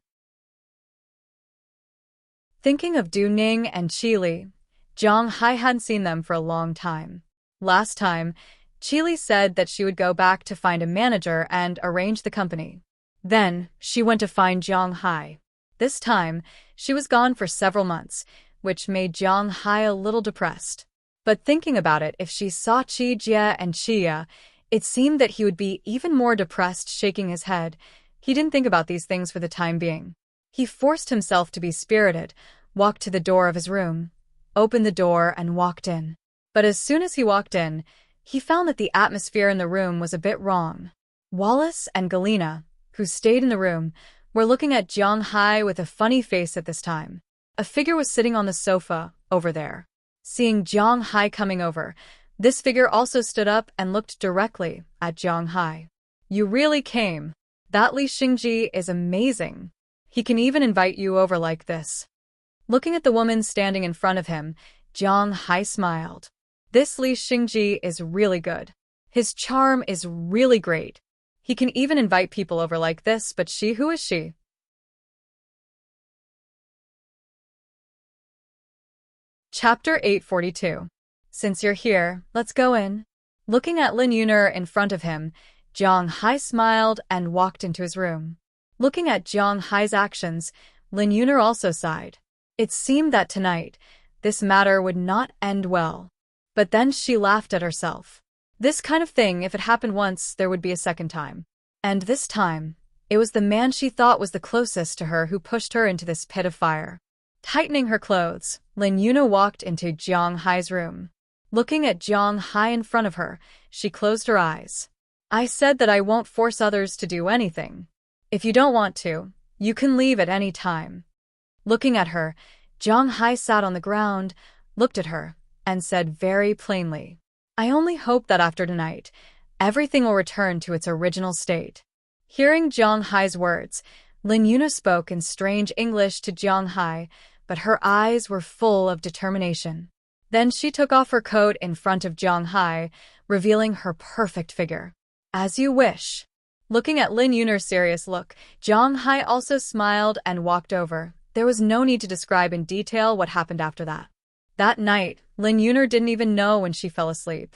Thinking of Du Ning and Qi Li, Jiang Hai hadn't seen them for a long time. Last time, Qi Li said that she would go back to find a manager and arrange the company. Then, she went to find Jiang Hai. This time, she was gone for several months, which made Jiang Hai a little depressed. But thinking about it, if she saw Qi Jie and Qia, it seemed that he would be even more depressed, shaking his head. He didn't think about these things for the time being. He forced himself to be spirited, walked to the door of his room, opened the door and walked in. But as soon as he walked in, he found that the atmosphere in the room was a bit wrong. Wallace and Galina, who stayed in the room, were looking at Jiang Hai with a funny face at this time. A figure was sitting on the sofa, over there. Seeing Jiang Hai coming over, this figure also stood up and looked directly at Jiang Hai. You really came. That Li Xingji is amazing. He can even invite you over like this. Looking at the woman standing in front of him, Jiang Hai smiled. This Li Xingji is really good. His charm is really great. He can even invite people over like this, but who is she? Chapter 842. Since you're here, let's go in. Looking at Lin Yuner in front of him, Jiang Hai smiled and walked into his room. Looking at Jiang Hai's actions, Lin Yuner also sighed. It seemed that tonight, this matter would not end well. But then she laughed at herself. This kind of thing, if it happened once, there would be a second time. And this time, it was the man she thought was the closest to her who pushed her into this pit of fire. Tightening her clothes, Lin Yuner walked into Jiang Hai's room. Looking at Jiang Hai in front of her, she closed her eyes. I said that I won't force others to do anything. If you don't want to, you can leave at any time. Looking at her, Jiang Hai sat on the ground, looked at her, and said very plainly, I only hope that after tonight, everything will return to its original state. Hearing Jiang Hai's words, Lin Yuner spoke in strange English to Jiang Hai, but her eyes were full of determination. Then she took off her coat in front of Jiang Hai, revealing her perfect figure. As you wish. Looking at Lin Yuner's serious look, Jiang Hai also smiled and walked over. There was no need to describe in detail what happened after that. That night, Lin Yuner didn't even know when she fell asleep.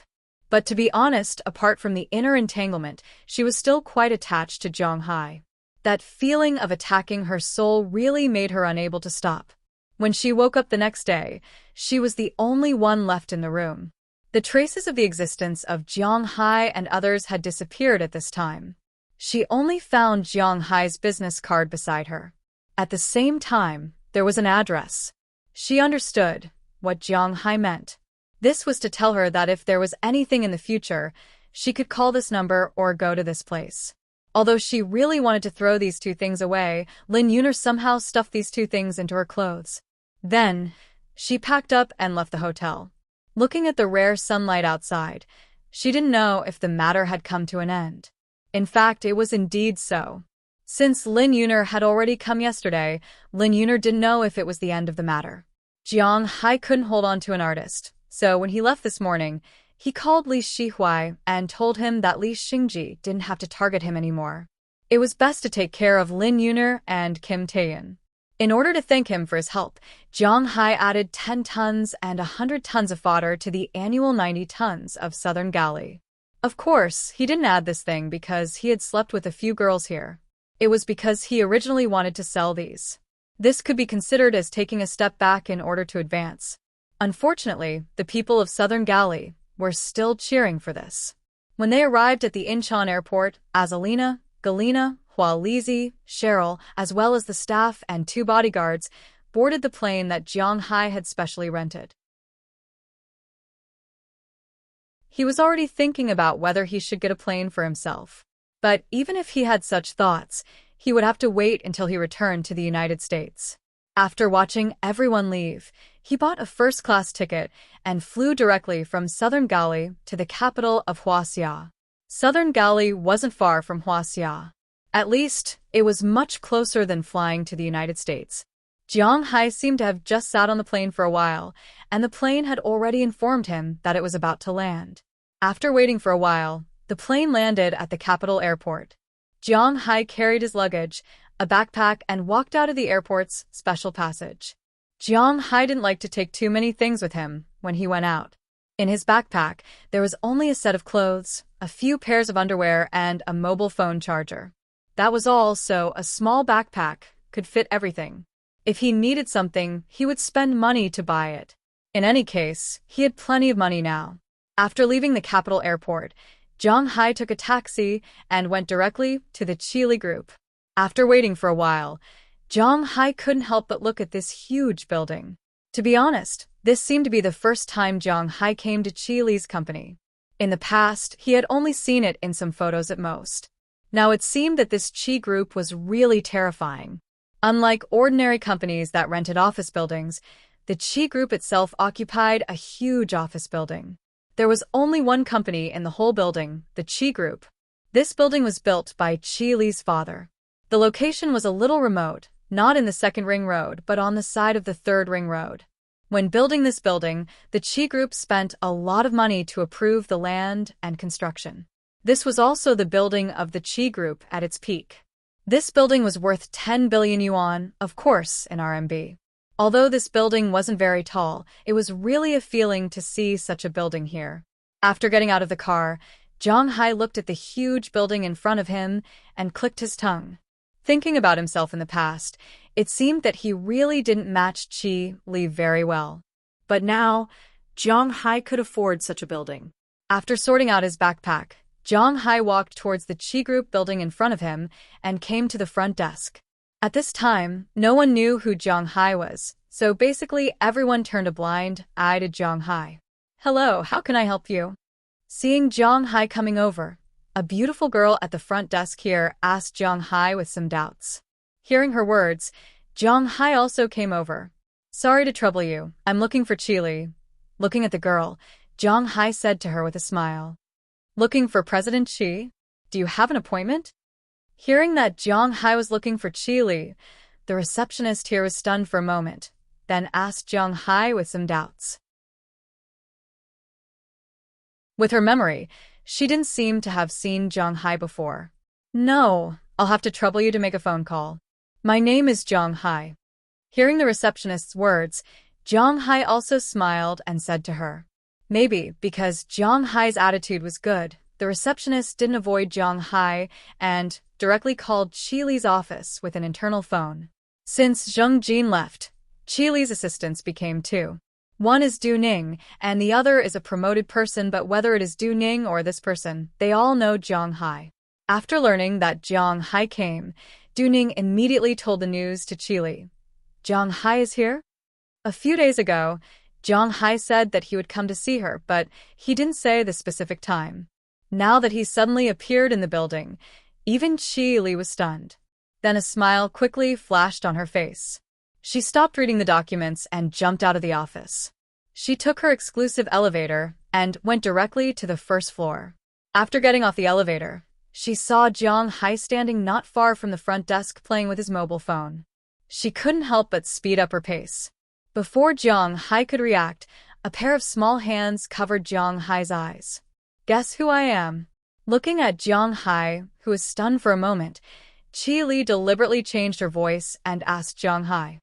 But to be honest, apart from the inner entanglement, she was still quite attached to Jiang Hai. That feeling of attacking her soul really made her unable to stop. When she woke up the next day, she was the only one left in the room. The traces of the existence of Jiang Hai and others had disappeared at this time. She only found Jiang Hai's business card beside her. At the same time, there was an address. She understood what Jiang Hai meant. This was to tell her that if there was anything in the future, she could call this number or go to this place. Although she really wanted to throw these 2 things away, Lin Yuner somehow stuffed these 2 things into her clothes. Then, she packed up and left the hotel. Looking at the rare sunlight outside, she didn't know if the matter had come to an end. In fact, it was indeed so. Since Lin Yuner had already come yesterday, Lin Yuner didn't know if it was the end of the matter. Jiang Hai couldn't hold on to an artist, so when he left this morning, he called Li Shihuai and told him that Li Xingji didn't have to target him anymore. It was best to take care of Lin Yuner and Kim Taeyin. In order to thank him for his help, Jiang Hai added 10 tons and 100 tons of fodder to the annual 90 tons of Southern Galley. Of course, he didn't add this thing because he had slept with a few girls here. It was because he originally wanted to sell these. This could be considered as taking a step back in order to advance. Unfortunately, the people of Southern Galley were still cheering for this. When they arrived at the Incheon airport, Azalina, Galina, Hualizi, Cheryl, as well as the staff and 2 bodyguards, boarded the plane that Jiang Hai had specially rented. He was already thinking about whether he should get a plane for himself. But even if he had such thoughts, he would have to wait until he returned to the United States. After watching everyone leave, He bought a first-class ticket and flew directly from Southern Gali to the capital of Huaxia. Southern Gali wasn't far from Huaxia. At least, it was much closer than flying to the United States. Jiang Hai seemed to have just sat on the plane for a while, and the plane had already informed him that it was about to land. After waiting for a while, the plane landed at the capital airport. Jiang Hai carried his luggage, a backpack, and walked out of the airport's special passage. Jiang Hai didn't like to take too many things with him when he went out. In his backpack, there was only a set of clothes, a few pairs of underwear, and a mobile phone charger. That was all, so a small backpack could fit everything. If he needed something, he would spend money to buy it. In any case, he had plenty of money now. After leaving the capital airport, Jiang Hai took a taxi and went directly to the Chili group. After waiting for a while, Jiang Hai couldn't help but look at this huge building. To be honest, this seemed to be the first time Jiang Hai came to Chili's company. In the past, he had only seen it in some photos at most. Now it seemed that this Chi group was really terrifying. Unlike ordinary companies that rented office buildings, the Chi group itself occupied a huge office building. There was only one company in the whole building, the Chi group. This building was built by Chi Li's father. The location was a little remote, not in the second ring road, but on the side of the third ring road. When building this building, the Chi group spent a lot of money to approve the land and construction. This was also the building of the Chi group at its peak. This building was worth 10 billion yuan, of course, in RMB. Although this building wasn't very tall, it was really a feeling to see such a building here. After getting out of the car, Jiang Hai looked at the huge building in front of him and clicked his tongue. Thinking about himself in the past, it seemed that he really didn't match Chi Li very well. But now, Jiang Hai could afford such a building. After sorting out his backpack, Jiang Hai walked towards the Chi group building in front of him and came to the front desk. At this time, no one knew who Jiang Hai was, so basically everyone turned a blind eye to Jiang Hai. "Hello, how can I help you?" Seeing Jiang Hai coming over, a beautiful girl at the front desk here asked Jiang Hai with some doubts. Hearing her words, Jiang Hai also came over. "Sorry to trouble you, I'm looking for Chili." Looking at the girl, Jiang Hai said to her with a smile, "Looking for President Xi? Do you have an appointment?" Hearing that Jiang Hai was looking for Chili, the receptionist here was stunned for a moment, then asked Jiang Hai with some doubts. With her memory, she didn't seem to have seen Jiang Hai before. "No, I'll have to trouble you to make a phone call. My name is Jiang Hai." Hearing the receptionist's words, Jiang Hai also smiled and said to her. Maybe because Jiang Hai's attitude was good, the receptionist didn't avoid Jiang Hai and directly called Chi Li's office with an internal phone. Since Zheng Jin left, Chi Li's assistants became two. One is Du Ning, and the other is a promoted person, but whether it is Du Ning or this person, they all know Jiang Hai. After learning that Jiang Hai came, Du Ning immediately told the news to Chi Li. "Jiang Hai is here?" A few days ago, Jiang Hai said that he would come to see her, but he didn't say the specific time. Now that he suddenly appeared in the building, even Chi Li was stunned. Then a smile quickly flashed on her face. She stopped reading the documents and jumped out of the office. She took her exclusive elevator and went directly to the first floor. After getting off the elevator, she saw Jiang Hai standing not far from the front desk playing with his mobile phone. She couldn't help but speed up her pace. Before Jiang Hai could react, a pair of small hands covered Jiang Hai's eyes. "Guess who I am?" Looking at Jiang Hai, who was stunned for a moment, Chi Li deliberately changed her voice and asked Jiang Hai,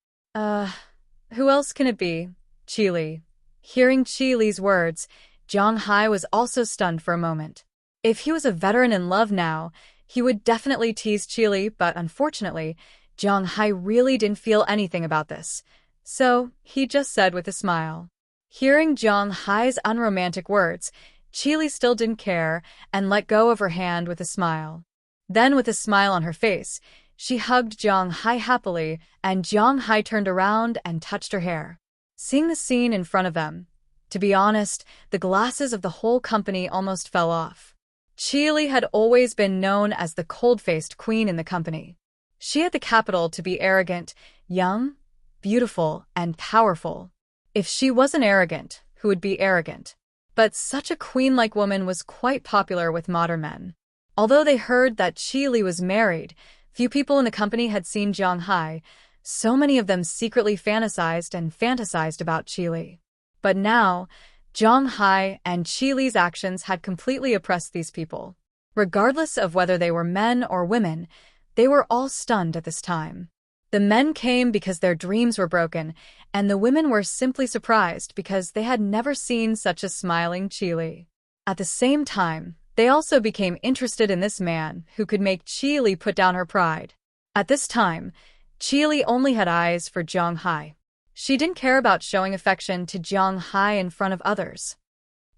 Who else can it be?" "Chi Li." Hearing Chi Li's words, Jiang Hai was also stunned for a moment. If he was a veteran in love now, he would definitely tease Chi Li, but unfortunately, Jiang Hai really didn't feel anything about this. So, he just said with a smile. Hearing Jiang Hai's unromantic words, Chi Li still didn't care and let go of her hand with a smile. Then with a smile on her face, she hugged Jiang Hai happily, and Jiang Hai turned around and touched her hair. Seeing the scene in front of them, to be honest, the glasses of the whole company almost fell off. Chi Li had always been known as the cold-faced queen in the company. She had the capital to be arrogant, young, beautiful, and powerful. If she wasn't arrogant, who would be arrogant? But such a queen-like woman was quite popular with modern men. Although they heard that Qi Li was married, few people in the company had seen Jiang Hai. So many of them secretly fantasized about Qi Li. But now, Jiang Hai and Qi Li's actions had completely oppressed these people. Regardless of whether they were men or women, they were all stunned at this time. The men came because their dreams were broken, and the women were simply surprised because they had never seen such a smiling Qi Li. At the same time, they also became interested in this man who could make Qi Li put down her pride. At this time, Qi Li only had eyes for Jiang Hai. She didn't care about showing affection to Jiang Hai in front of others.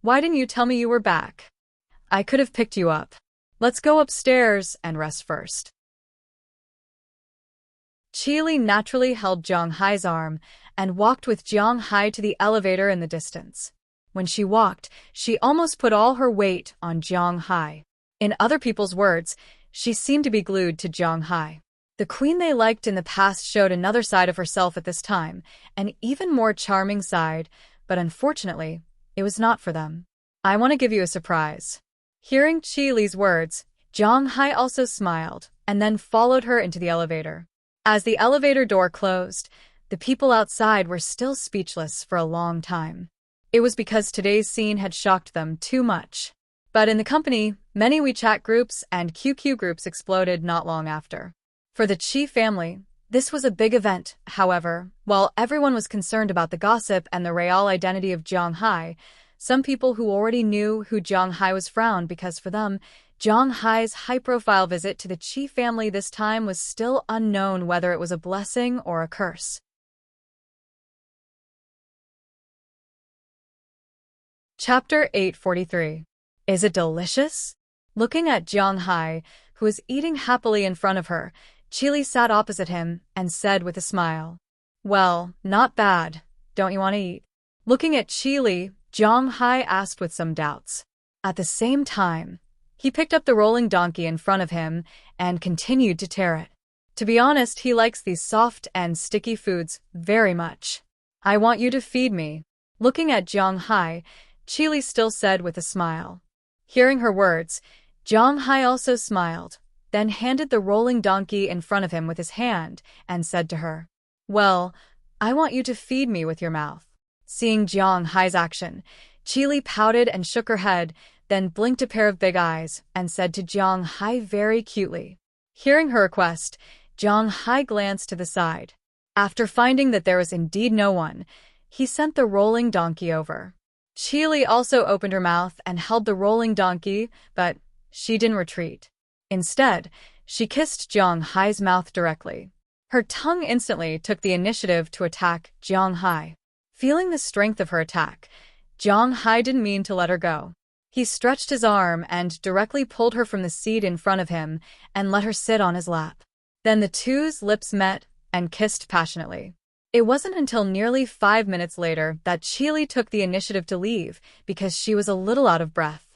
"Why didn't you tell me you were back? I could have picked you up. Let's go upstairs and rest first." Qi Li naturally held Jiang Hai's arm and walked with Jiang Hai to the elevator in the distance. When she walked, she almost put all her weight on Jiang Hai. In other people's words, she seemed to be glued to Jiang Hai. The queen they liked in the past showed another side of herself at this time, an even more charming side, but unfortunately, it was not for them. "I want to give you a surprise." Hearing Qi Li's words, Jiang Hai also smiled and then followed her into the elevator. As the elevator door closed, the people outside were still speechless for a long time. It was because today's scene had shocked them too much. But in the company, many WeChat groups and QQ groups exploded not long after. For the Qi family, this was a big event. However, while everyone was concerned about the gossip and the real identity of Jiang Hai, some people who already knew who Jiang Hai was frowned because for them, Jiang Hai's high-profile visit to the Qi family this time was still unknown whether it was a blessing or a curse. Chapter 843. Is it delicious? Looking at Jiang Hai, who was eating happily in front of her, Qi Li sat opposite him and said with a smile, "Well, not bad. Don't you want to eat?" Looking at Qi Li, Jiang Hai asked with some doubts. At the same time, he picked up the rolling donkey in front of him and continued to tear it. To be honest, he likes these soft and sticky foods very much. "I want you to feed me." Looking at Jiang Hai, Qi Li still said with a smile. Hearing her words, Jiang Hai also smiled, then handed the rolling donkey in front of him with his hand and said to her, "Well, I want you to feed me with your mouth." Seeing Jiang Hai's action, Qi Li pouted and shook her head, then blinked a pair of big eyes and said to Jiang Hai very cutely. Hearing her request, Jiang Hai glanced to the side. After finding that there was indeed no one, he sent the rolling donkey over. Qi Li also opened her mouth and held the rolling donkey, but she didn't retreat. Instead, she kissed Jiang Hai's mouth directly. Her tongue instantly took the initiative to attack Jiang Hai. Feeling the strength of her attack, Jiang Hai didn't mean to let her go. He stretched his arm and directly pulled her from the seat in front of him and let her sit on his lap. Then the two's lips met and kissed passionately. It wasn't until nearly 5 minutes later that Qi Li took the initiative to leave because she was a little out of breath.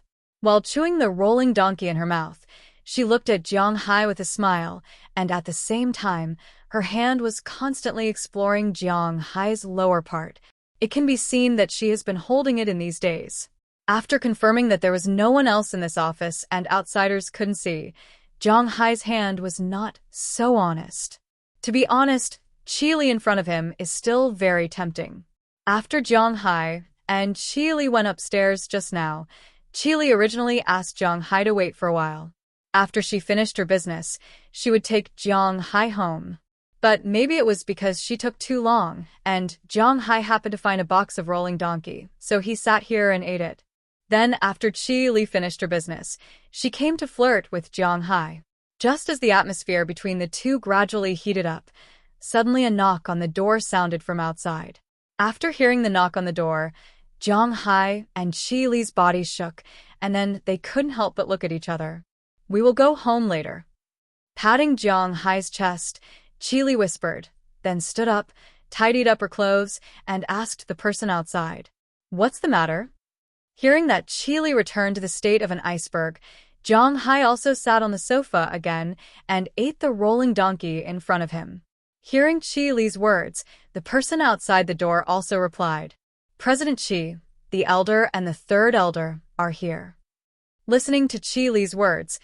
While chewing the rolling donkey in her mouth, she looked at Jiang Hai with a smile, and at the same time, her hand was constantly exploring Jiang Hai's lower part. It can be seen that she has been holding it in these days. After confirming that there was no one else in this office and outsiders couldn't see, Jiang Hai's hand was not so honest. To be honest, Qi Li in front of him is still very tempting. After Jiang Hai and Qi Li went upstairs just now, Qi Li originally asked Jiang Hai to wait for a while. After she finished her business, she would take Jiang Hai home. But maybe it was because she took too long, and Jiang Hai happened to find a box of rolling donkey, so he sat here and ate it. Then, after Qi Li finished her business, she came to flirt with Jiang Hai. Just as the atmosphere between the two gradually heated up, suddenly a knock on the door sounded from outside. After hearing the knock on the door, Jiang Hai and Qi Li's bodies shook, and then they couldn't help but look at each other. "We will go home later." Patting Jiang Hai's chest, Qi Li whispered, then stood up, tidied up her clothes, and asked the person outside, "What's the matter?" Hearing that Qi Li returned to the state of an iceberg, Jiang Hai also sat on the sofa again and ate the rolling donkey in front of him. Hearing Qi Li's words, The person outside the door also replied, President Qi, the elder and the third elder, are here. Listening to Qi Li's words,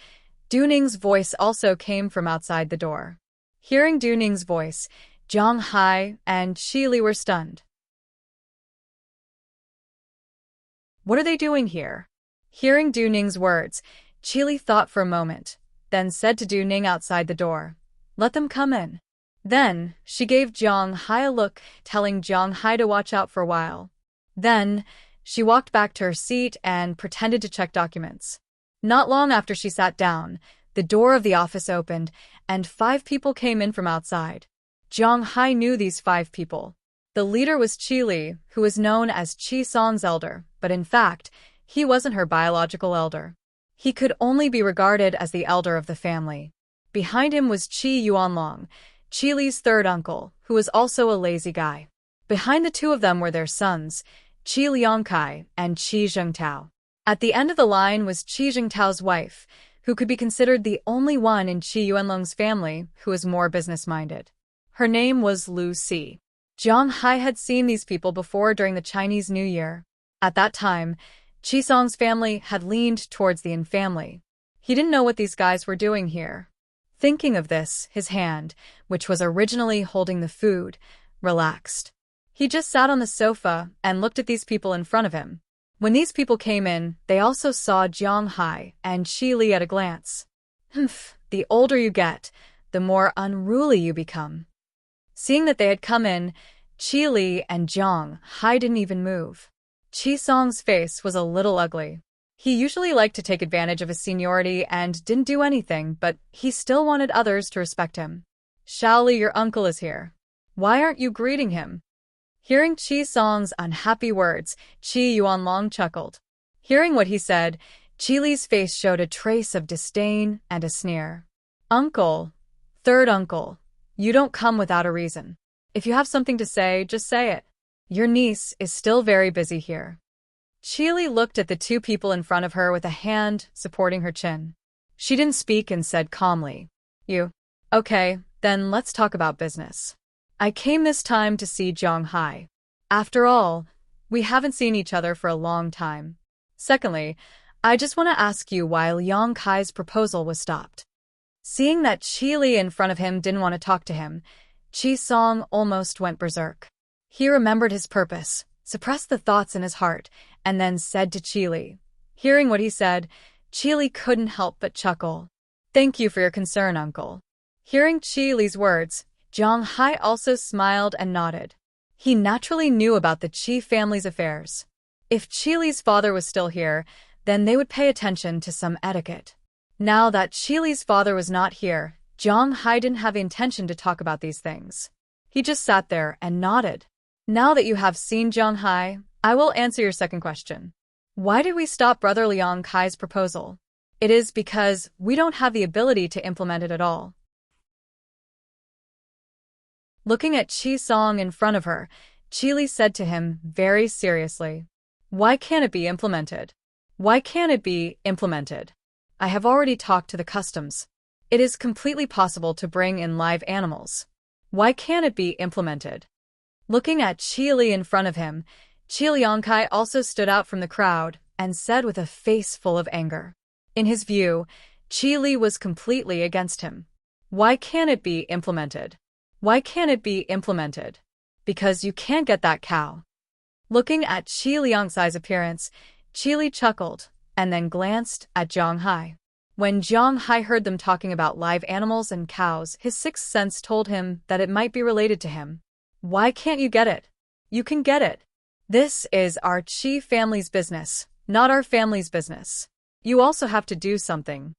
Du Ning's voice also came from outside the door. Hearing Du Ning's voice, Zhang Hai and Qi Li were stunned. What are they doing here? Hearing Du Ning's words, Qi Li thought for a moment, then said to Du Ning outside the door, Let them come in. Then, she gave Zhang Hai a look, telling Zhang Hai to watch out for a while. Then, she walked back to her seat and pretended to check documents. Not long after she sat down, the door of the office opened, and 5 people came in from outside. Zhang Hai knew these 5 people. The leader was Qi Li, who was known as Qi Song's elder, but in fact, he wasn't her biological elder. He could only be regarded as the elder of the family. Behind him was Qi Yuanlong, Qi Li's third uncle, who was also a lazy guy. Behind the two of them were their sons, Qi Liangkai and Qi Zhengtao. At the end of the line was Qi Zhengtao's wife, who could be considered the only one in Qi Yuanlong's family who was more business-minded. Her name was Lu Si. Zhang Hai had seen these people before during the Chinese New Year. At that time, Qi Song's family had leaned towards the Yin family. He didn't know what these guys were doing here. Thinking of this, his hand, which was originally holding the food, relaxed. He just sat on the sofa and looked at these people in front of him. When these people came in, they also saw Zhang Hai and Qi Li at a glance. The older you get, the more unruly you become. Seeing that they had come in, Qi Li and Zhang Hai didn't even move. Qi Song's face was a little ugly. He usually liked to take advantage of his seniority and didn't do anything, but he still wanted others to respect him. Shaoli, your uncle is here. Why aren't you greeting him? Hearing Qi Song's unhappy words, Qi Yuanlong chuckled. Hearing what he said, Qi Li's face showed a trace of disdain and a sneer. Uncle, third uncle, you don't come without a reason. If you have something to say, just say it. Your niece is still very busy here. Qi Li looked at the 2 people in front of her with a hand supporting her chin. She didn't speak and said calmly, You. Okay, then let's talk about business. I came this time to see Zhang Hai. After all, we haven't seen each other for a long time. Secondly, I just want to ask you why Liang Kai's proposal was stopped. Seeing that Qi Li in front of him didn't want to talk to him, Qi Song almost went berserk. He remembered his purpose, suppressed the thoughts in his heart, and then said to Qi Li. Hearing what he said, Qi Li couldn't help but chuckle. Thank you for your concern, uncle. Hearing Qi Li's words, Zhang Hai also smiled and nodded. He naturally knew about the Qi family's affairs. If Qi Li's father was still here, then they would pay attention to some etiquette. Now that Qi Li's father was not here, Zhang Hai didn't have the intention to talk about these things. He just sat there and nodded. Now that you have seen Zhang Hai, I will answer your second question. Why did we stop Brother Liang Kai's proposal? It is because we don't have the ability to implement it at all. Looking at Qi Song in front of her, Qi Li said to him very seriously, Why can't it be implemented? Why can't it be implemented? I have already talked to the customs. It is completely possible to bring in live animals. Why can't it be implemented? Looking at Qi Li in front of him, Qi Liangkai also stood out from the crowd and said with a face full of anger. In his view, Qi Li was completely against him. Why can't it be implemented? Why can't it be implemented? Because you can't get that cow. Looking at Qi Liangkai's appearance, Qi Li chuckled and then glanced at Zhang Hai. When Zhang Hai heard them talking about live animals and cows, his sixth sense told him that it might be related to him. Why can't you get it? You can get it. This is our Qi family's business, not our family's business. You also have to do something.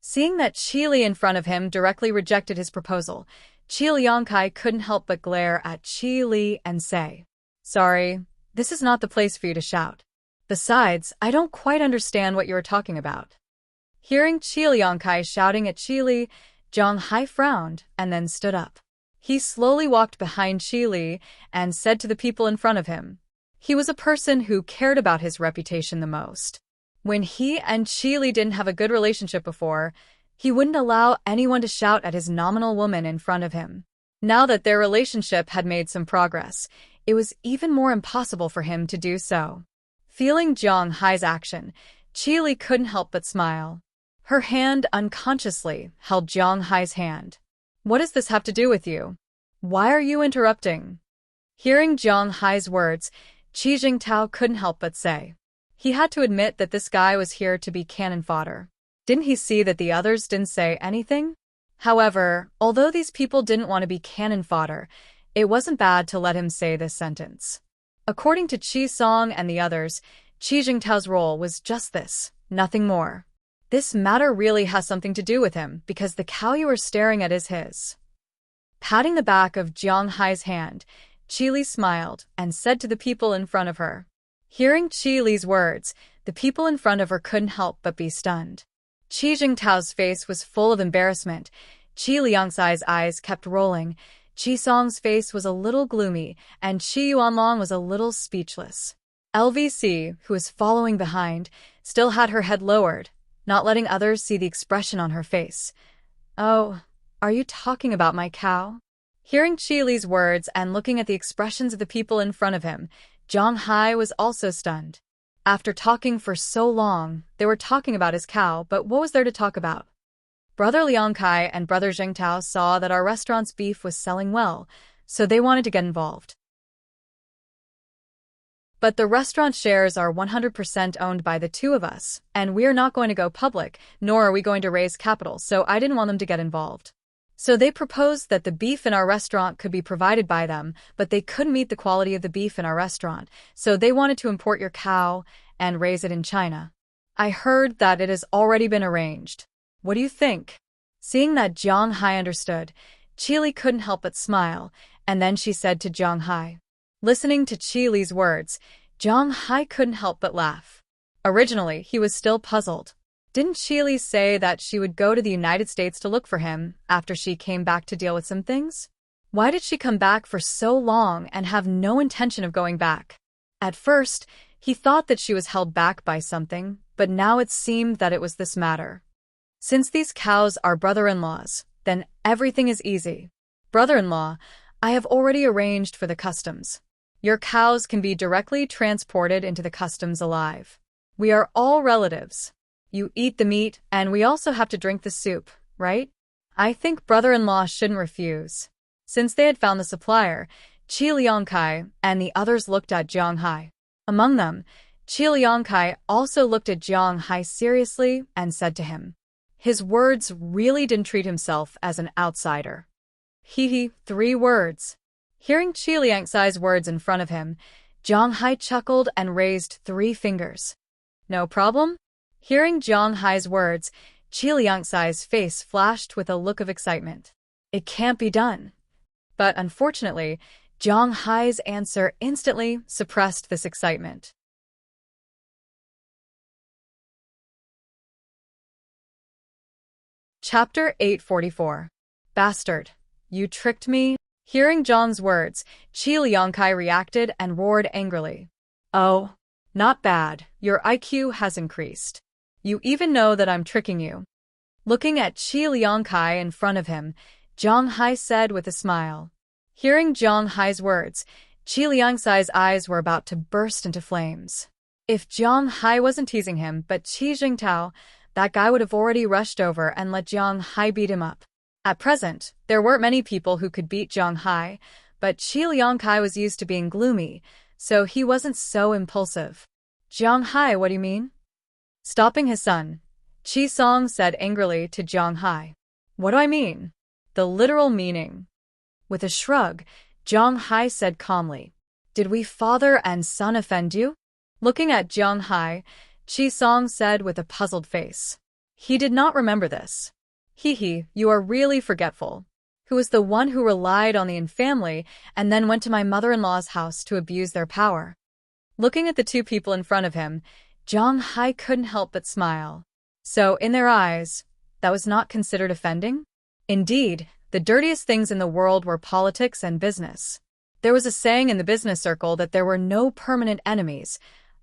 Seeing that Qi Li in front of him directly rejected his proposal, Qi Liangkai couldn't help but glare at Qi Li and say, Sorry, this is not the place for you to shout. Besides, I don't quite understand what you are talking about. Hearing Qi Liangkai shouting at Qi Li, Zhang Hai frowned and then stood up. He slowly walked behind Qi Li and said to the people in front of him. He was a person who cared about his reputation the most. When he and Qi Li didn't have a good relationship before, he wouldn't allow anyone to shout at his nominal woman in front of him. Now that their relationship had made some progress, it was even more impossible for him to do so. Feeling Jiang Hai's action, Qi Li couldn't help but smile. Her hand unconsciously held Jiang Hai's hand. What does this have to do with you? Why are you interrupting? Hearing Jiang Hai's words, Qi Jingtao couldn't help but say. He had to admit that this guy was here to be cannon fodder. Didn't he see that the others didn't say anything? However, although these people didn't want to be cannon fodder, it wasn't bad to let him say this sentence. According to Qi Song and the others, Qi Jingtao's role was just this, nothing more. This matter really has something to do with him because the cow you are staring at is his. Patting the back of Jiang Hai's hand, Qi Li smiled and said to the people in front of her. Hearing Qi Li's words, the people in front of her couldn't help but be stunned. Qi Jingtao's face was full of embarrassment. Qi Liangzai's eyes kept rolling. Qi Song's face was a little gloomy, and Qi Yuanlong was a little speechless. LVC, who was following behind, still had her head lowered, not letting others see the expression on her face. Oh, are you talking about my cow? Hearing Qi Li's words and looking at the expressions of the people in front of him, Jiang Hai was also stunned. After talking for so long, they were talking about his cow, but what was there to talk about? Brother Liang Kai and Brother Jingtao saw that our restaurant's beef was selling well, so they wanted to get involved. But the restaurant shares are 100% owned by the two of us, and we're not going to go public, nor are we going to raise capital, so I didn't want them to get involved. So they proposed that the beef in our restaurant could be provided by them, but they couldn't meet the quality of the beef in our restaurant, so they wanted to import your cow and raise it in China. I heard that it has already been arranged. What do you think? Seeing that Jiang Hai understood, Qi Li couldn't help but smile, and then she said to Jiang Hai. Listening to Qi Li's words, Jiang Hai couldn't help but laugh. Originally, he was still puzzled. Didn't Qi Li say that she would go to the United States to look for him after she came back to deal with some things? Why did she come back for so long and have no intention of going back? At first, he thought that she was held back by something, but now it seemed that it was this matter. Since these cows are brother-in-laws, then everything is easy. Brother-in-law, I have already arranged for the customs. Your cows can be directly transported into the customs alive. We are all relatives. You eat the meat, and we also have to drink the soup, right? I think brother-in-law shouldn't refuse. Since they had found the supplier, Qi Liangkai and the others looked at Jiang Hai. Among them, Qi Liangkai also looked at Jiang Hai seriously and said to him. His words really didn't treat himself as an outsider. 3 words. Hearing Qi Liangzai's words in front of him, Jiang Hai chuckled and raised 3 fingers. No problem? Hearing Jiang Hai's words, Qi Liangzai's face flashed with a look of excitement. It can't be done. But unfortunately, Jiang Hai's answer instantly suppressed this excitement. Chapter 844. Bastard. You tricked me? Hearing Zhang's words, Qi Liangkai reacted and roared angrily. Oh, not bad. Your IQ has increased. You even know that I'm tricking you. Looking at Qi Liangkai in front of him, Jiang Hai said with a smile. Hearing Jiang Hai's words, Qi Liangzai's eyes were about to burst into flames. If Jiang Hai wasn't teasing him but Qi Jingtao, that guy would have already rushed over and let Jiang Hai beat him up. At present, there weren't many people who could beat Jiang Hai, but Qi Liangkai was used to being gloomy, so he wasn't so impulsive. Jiang Hai, what do you mean? Stopping his son, Qi Song said angrily to Jiang Hai. What do I mean? The literal meaning. With a shrug, Jiang Hai said calmly. Did we father and son offend you? Looking at Jiang Hai, Qi Song said with a puzzled face. He did not remember this. You are really forgetful. Who was the one who relied on the Yin family and then went to my mother-in-law's house to abuse their power? Looking at the 2 people in front of him, Jiang Hai couldn't help but smile. So, in their eyes, that was not considered offending? Indeed, the dirtiest things in the world were politics and business. There was a saying in the business circle that there were no permanent enemies,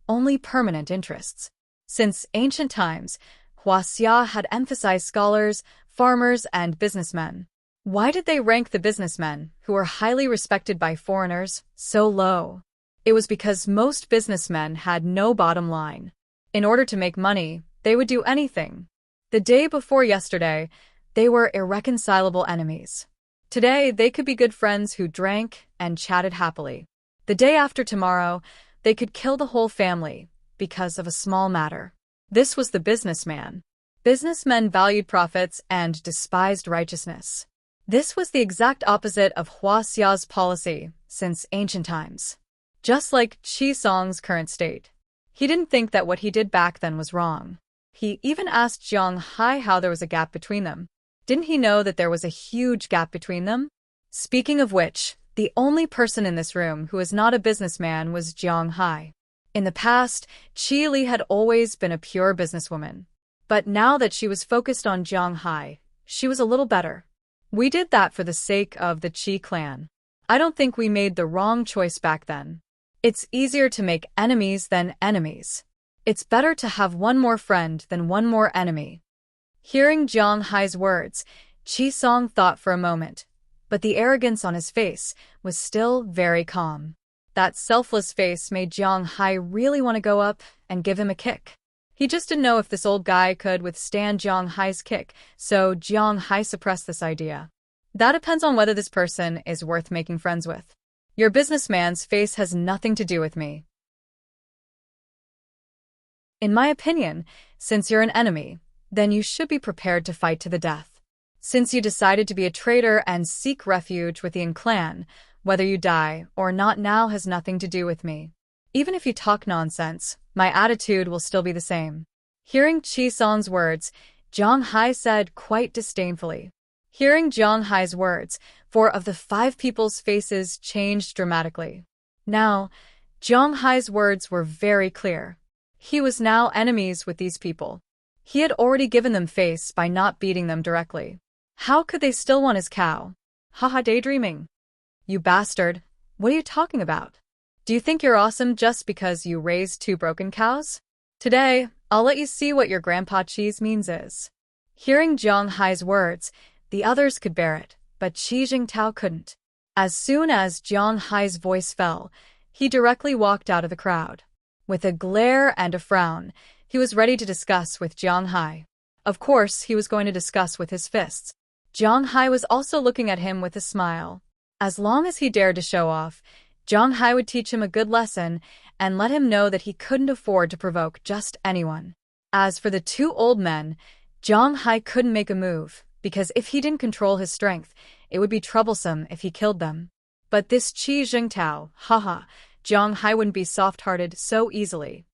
only permanent interests. Since ancient times, Huaxia had emphasized scholars, farmers, and businessmen. Why did they rank the businessmen, who were highly respected by foreigners, so low? It was because most businessmen had no bottom line. In order to make money, they would do anything. The day before yesterday, they were irreconcilable enemies. Today, they could be good friends who drank and chatted happily. The day after tomorrow, they could kill the whole family because of a small matter. This was the businessman. Businessmen valued profits and despised righteousness. This was the exact opposite of Hua Xia's policy since ancient times. Just like Qi Song's current state. He didn't think that what he did back then was wrong. He even asked Jiang Hai how there was a gap between them. Didn't he know that there was a huge gap between them? Speaking of which, the only person in this room who was not a businessman was Jiang Hai. In the past, Qi Li had always been a pure businesswoman. But now that she was focused on Jiang Hai, she was a little better. We did that for the sake of the Qi clan. I don't think we made the wrong choice back then. It's easier to make enemies than enemies. It's better to have one more friend than one more enemy. Hearing Jiang Hai's words, Qi Song thought for a moment, but the arrogance on his face was still very calm. That selfless face made Jiang Hai really want to go up and give him a kick. He just didn't know if this old guy could withstand Jiang Hai's kick, so Jiang Hai suppressed this idea. That depends on whether this person is worth making friends with. Your businessman's face has nothing to do with me. In my opinion, since you're an enemy, then you should be prepared to fight to the death. Since you decided to be a traitor and seek refuge with the Yin clan, whether you die or not now has nothing to do with me. Even if you talk nonsense, my attitude will still be the same. Hearing Qi Song's words, Jiang Hai said quite disdainfully. Hearing Jiang Hai's words, 4 of the 5 people's faces changed dramatically. Now, Jiang Hai's words were very clear. He was now enemies with these people. He had already given them face by not beating them directly. How could they still want his cow? Haha, daydreaming. You bastard, what are you talking about? Do you think you're awesome just because you raised 2 broken cows? Today, I'll let you see what your grandpa cheese means is. Hearing Jiang Hai's words, the others could bear it, but Qi Jingtao couldn't. As soon as Jiang Hai's voice fell, he directly walked out of the crowd. With a glare and a frown, he was ready to discuss with Jiang Hai. Of course, he was going to discuss with his fists. Jiang Hai was also looking at him with a smile. As long as he dared to show off, Jiang Hai would teach him a good lesson and let him know that he couldn't afford to provoke just anyone. As for the 2 old men, Jiang Hai couldn't make a move, because if he didn't control his strength, it would be troublesome if he killed them. But this Qi Jingtao, haha, Jiang Hai wouldn't be soft-hearted so easily.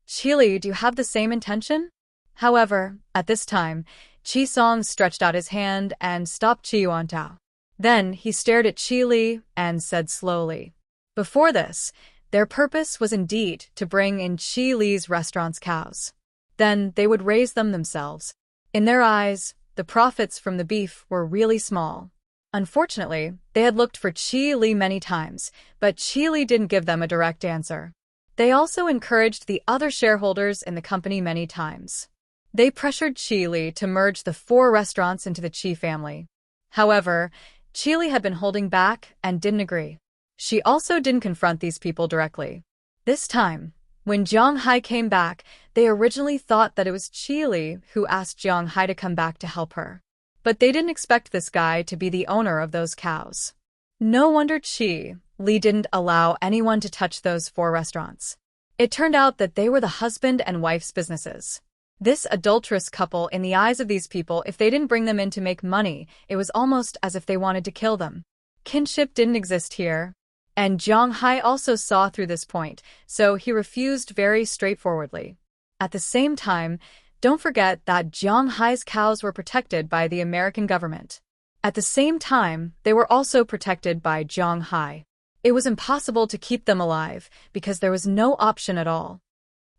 Qi Li, do you have the same intention? However, at this time, Qi Song stretched out his hand and stopped Qi Yuantao. Then he stared at Qi Li and said slowly. Before this, their purpose was indeed to bring in Qi Li's restaurant's cows. Then they would raise them themselves. In their eyes, the profits from the beef were really small. Unfortunately, they had looked for Qi Li many times, but Qi Li didn't give them a direct answer. They also encouraged the other shareholders in the company many times. They pressured Qi Li to merge the 4 restaurants into the Qi family. However, Qi Li had been holding back and didn't agree. She also didn't confront these people directly. This time, when Jiang Hai came back, they originally thought that it was Qi Li who asked Jiang Hai to come back to help her. But they didn't expect this guy to be the owner of those cows. No wonder Qi Li didn't allow anyone to touch those 4 restaurants. It turned out that they were the husband and wife's businesses. This adulterous couple, in the eyes of these people, if they didn't bring them in to make money, it was almost as if they wanted to kill them. Kinship didn't exist here. And Jiang Hai also saw through this point, so he refused very straightforwardly. At the same time, don't forget that Jiang Hai's cows were protected by the American government. At the same time, they were also protected by Jiang Hai. It was impossible to keep them alive because there was no option at all.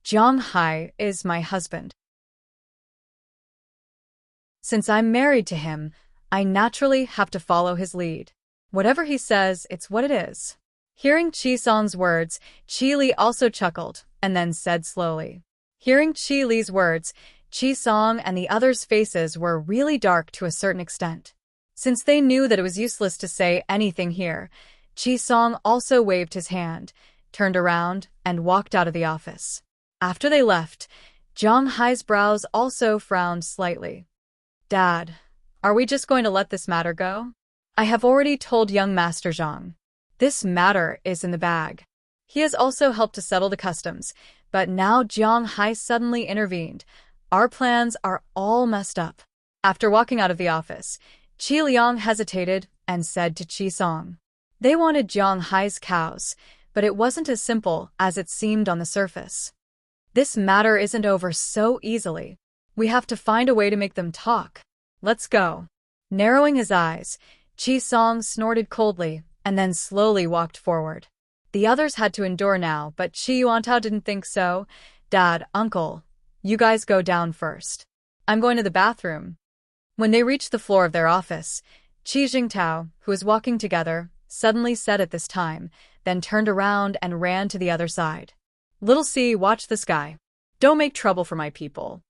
Jiang Hai is my husband. Since I'm married to him, I naturally have to follow his lead. Whatever he says, it's what it is. Hearing Qi Song's words, Qi Li also chuckled, and then said slowly. Hearing Qi Li's words, Qi Song and the others' faces were really dark to a certain extent. Since they knew that it was useless to say anything here, Chi Song also waved his hand, turned around, and walked out of the office. After they left, Zhang Hai's brows also frowned slightly. Dad, are we just going to let this matter go? I have already told young Master Zhang. This matter is in the bag. He has also helped to settle the customs, but now Zhang Hai suddenly intervened. Our plans are all messed up. After walking out of the office, Qi Liang hesitated and said to Qi Song. They wanted Zhang Hai's cows, but it wasn't as simple as it seemed on the surface. This matter isn't over so easily. We have to find a way to make them talk. Let's go. Narrowing his eyes, Qi Song snorted coldly and then slowly walked forward. The others had to endure now, but Qi Yuantao didn't think so. Dad, Uncle, you guys go down first. I'm going to the bathroom. When they reached the floor of their office, Qi Jingtao, who was walking together, suddenly said at this time, then turned around and ran to the other side. Little C, watch this guy. Don't make trouble for my people.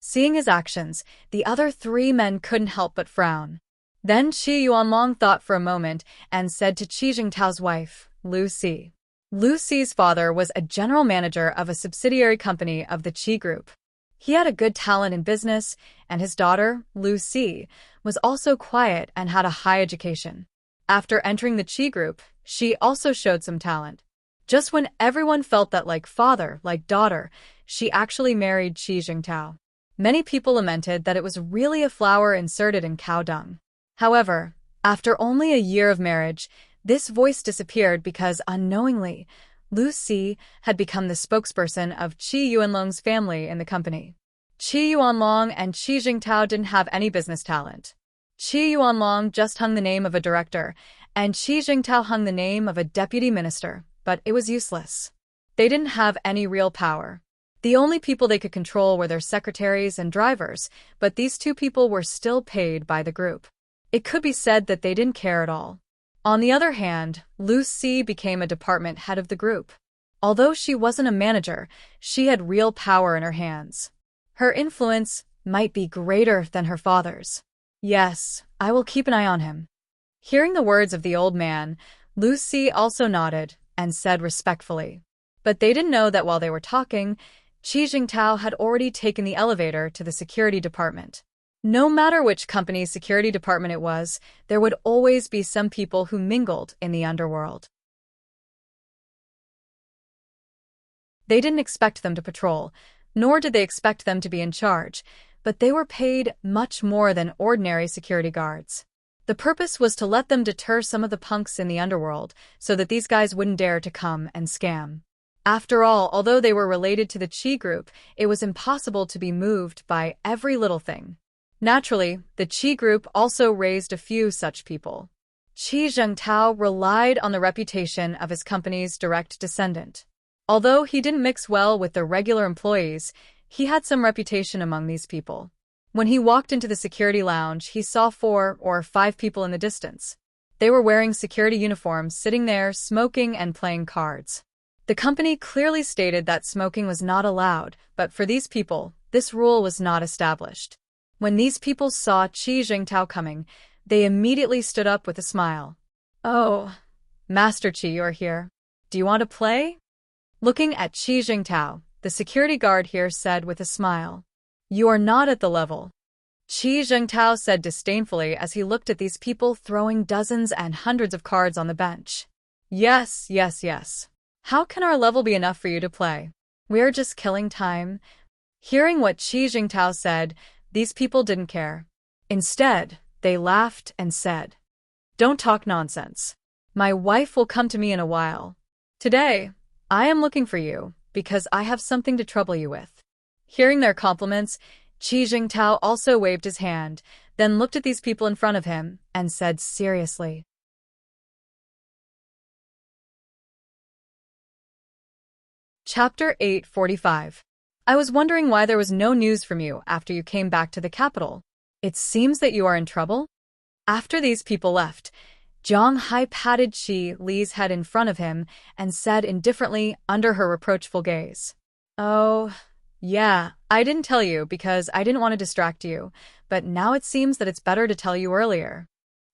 Seeing his actions, the other three men couldn't help but frown. Then Qi Yuanlong thought for a moment and said to Qi Jingtao's wife, Lu Si. Lu Si's father was a general manager of a subsidiary company of the Qi Group. He had a good talent in business, and his daughter, Lu Si, was also quiet and had a high education. After entering the Qi Group, she also showed some talent. Just when everyone felt that like father, like daughter, she actually married Qi Jingtao. Many people lamented that it was really a flower inserted in cow dung. However, after only a year of marriage, this voice disappeared because unknowingly, Lu Si had become the spokesperson of Qi Yuanlong's family in the company. Qi Yuanlong and Qi Jingtao didn't have any business talent. Qi Yuanlong just hung the name of a director, and Qi Jingtao hung the name of a deputy minister, but it was useless. They didn't have any real power. The only people they could control were their secretaries and drivers, but these two people were still paid by the group. It could be said that they didn't care at all. On the other hand, Lu Si became a department head of the group. Although she wasn't a manager, she had real power in her hands. Her influence might be greater than her father's. Yes, I will keep an eye on him. Hearing the words of the old man, Lu Si also nodded and said respectfully. But they didn't know that while they were talking, Qi Jingtao had already taken the elevator to the security department. No matter which company's security department it was, there would always be some people who mingled in the underworld. They didn't expect them to patrol, nor did they expect them to be in charge, but they were paid much more than ordinary security guards. The purpose was to let them deter some of the punks in the underworld so that these guys wouldn't dare to come and scam. After all, although they were related to the Qi Group, it was impossible to be moved by every little thing. Naturally, the Qi Group also raised a few such people. Qi Zhengtao relied on the reputation of his company's direct descendant. Although he didn't mix well with the regular employees, he had some reputation among these people. When he walked into the security lounge, he saw 4 or 5 people in the distance. They were wearing security uniforms, sitting there, smoking and playing cards. The company clearly stated that smoking was not allowed, but for these people, this rule was not established. When these people saw Qi Jingtao coming, they immediately stood up with a smile. Oh, Master Qi, you're here. Do you want to play? Looking at Qi Jingtao, the security guard here said with a smile. You are not at the level. Qi Jingtao said disdainfully as he looked at these people throwing dozens and hundreds of cards on the bench. Yes. How can our level be enough for you to play? We're just killing time. Hearing what Qi Jingtao said, these people didn't care. Instead, they laughed and said, Don't talk nonsense. My wife will come to me in a while. Today, I am looking for you because I have something to trouble you with. Hearing their compliments, Qi Jingtao also waved his hand, then looked at these people in front of him and said seriously. Chapter 845. I was wondering why there was no news from you after you came back to the capital. It seems that you are in trouble? After these people left, Zhang Hai patted Qi Li's head in front of him and said indifferently under her reproachful gaze. Oh, yeah, I didn't tell you because I didn't want to distract you, but now it seems that it's better to tell you earlier.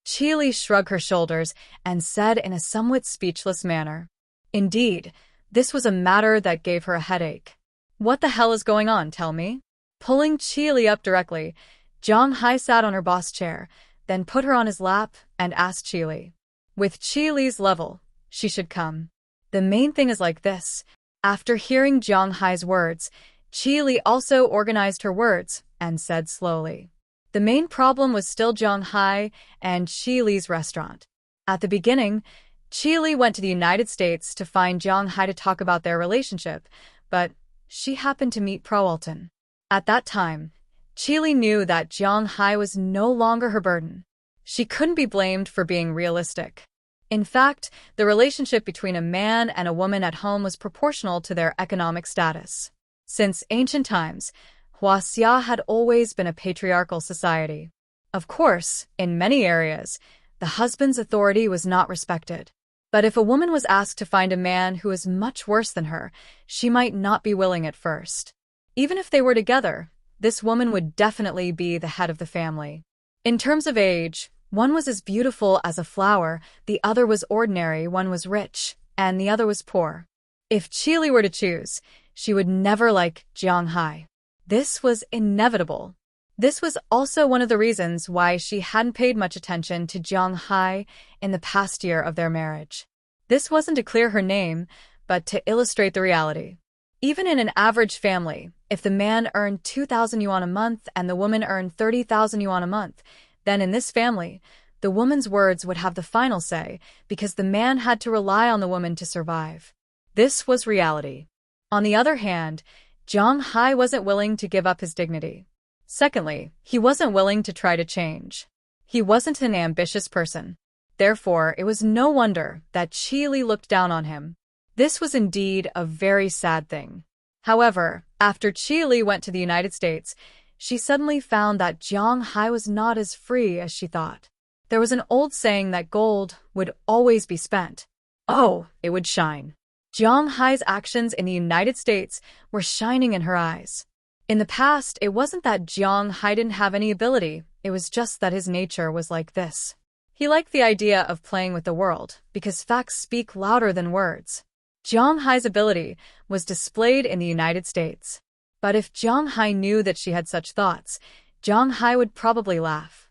Qi shrugged her shoulders and said in a somewhat speechless manner, "Indeed, this was a matter that gave her a headache. What the hell is going on, tell me?" Pulling Qi up directly, Zhang Hai sat on her boss chair, then put her on his lap and asked Qi. With Qi level, she should come. The main thing is like this. After hearing Zhang Hai's words, Qi also organized her words and said slowly. The main problem was still Zhang Hai and Qi restaurant. At the beginning, Qi went to the United States to find Zhang Hai to talk about their relationship, but she happened to meet Proalton. At that time, Qi knew that Zhang Hai was no longer her burden. She couldn't be blamed for being realistic. In fact, the relationship between a man and a woman at home was proportional to their economic status. Since ancient times, Huaxia had always been a patriarchal society. Of course, in many areas, the husband's authority was not respected. But if a woman was asked to find a man who was much worse than her, she might not be willing at first. Even if they were together, this woman would definitely be the head of the family. In terms of age, one was as beautiful as a flower, the other was ordinary, one was rich, and the other was poor. If Qi were to choose, she would never like Zhang Hai. This was inevitable. This was also one of the reasons why she hadn't paid much attention to Zhang Hai in the past year of their marriage. This wasn't to clear her name, but to illustrate the reality. Even in an average family, if the man earned 2,000 yuan a month and the woman earned 30,000 yuan a month, then in this family, the woman's words would have the final say because the man had to rely on the woman to survive. This was reality. On the other hand, Zhang Hai wasn't willing to give up his dignity. Secondly, he wasn't willing to try to change. He wasn't an ambitious person. Therefore, it was no wonder that Qi looked down on him. This was indeed a very sad thing. However, after Qi went to the United States, she suddenly found that Zhang Hai was not as free as she thought. There was an old saying that gold would always be spent. Oh, it would shine. Zhang Hai's actions in the United States were shining in her eyes. In the past, it wasn't that Zhang Hai didn't have any ability, it was just that his nature was like this. He liked the idea of playing with the world, because facts speak louder than words. Zhang Hai's ability was displayed in the United States. But if Zhang Hai knew that she had such thoughts, Zhang Hai would probably laugh.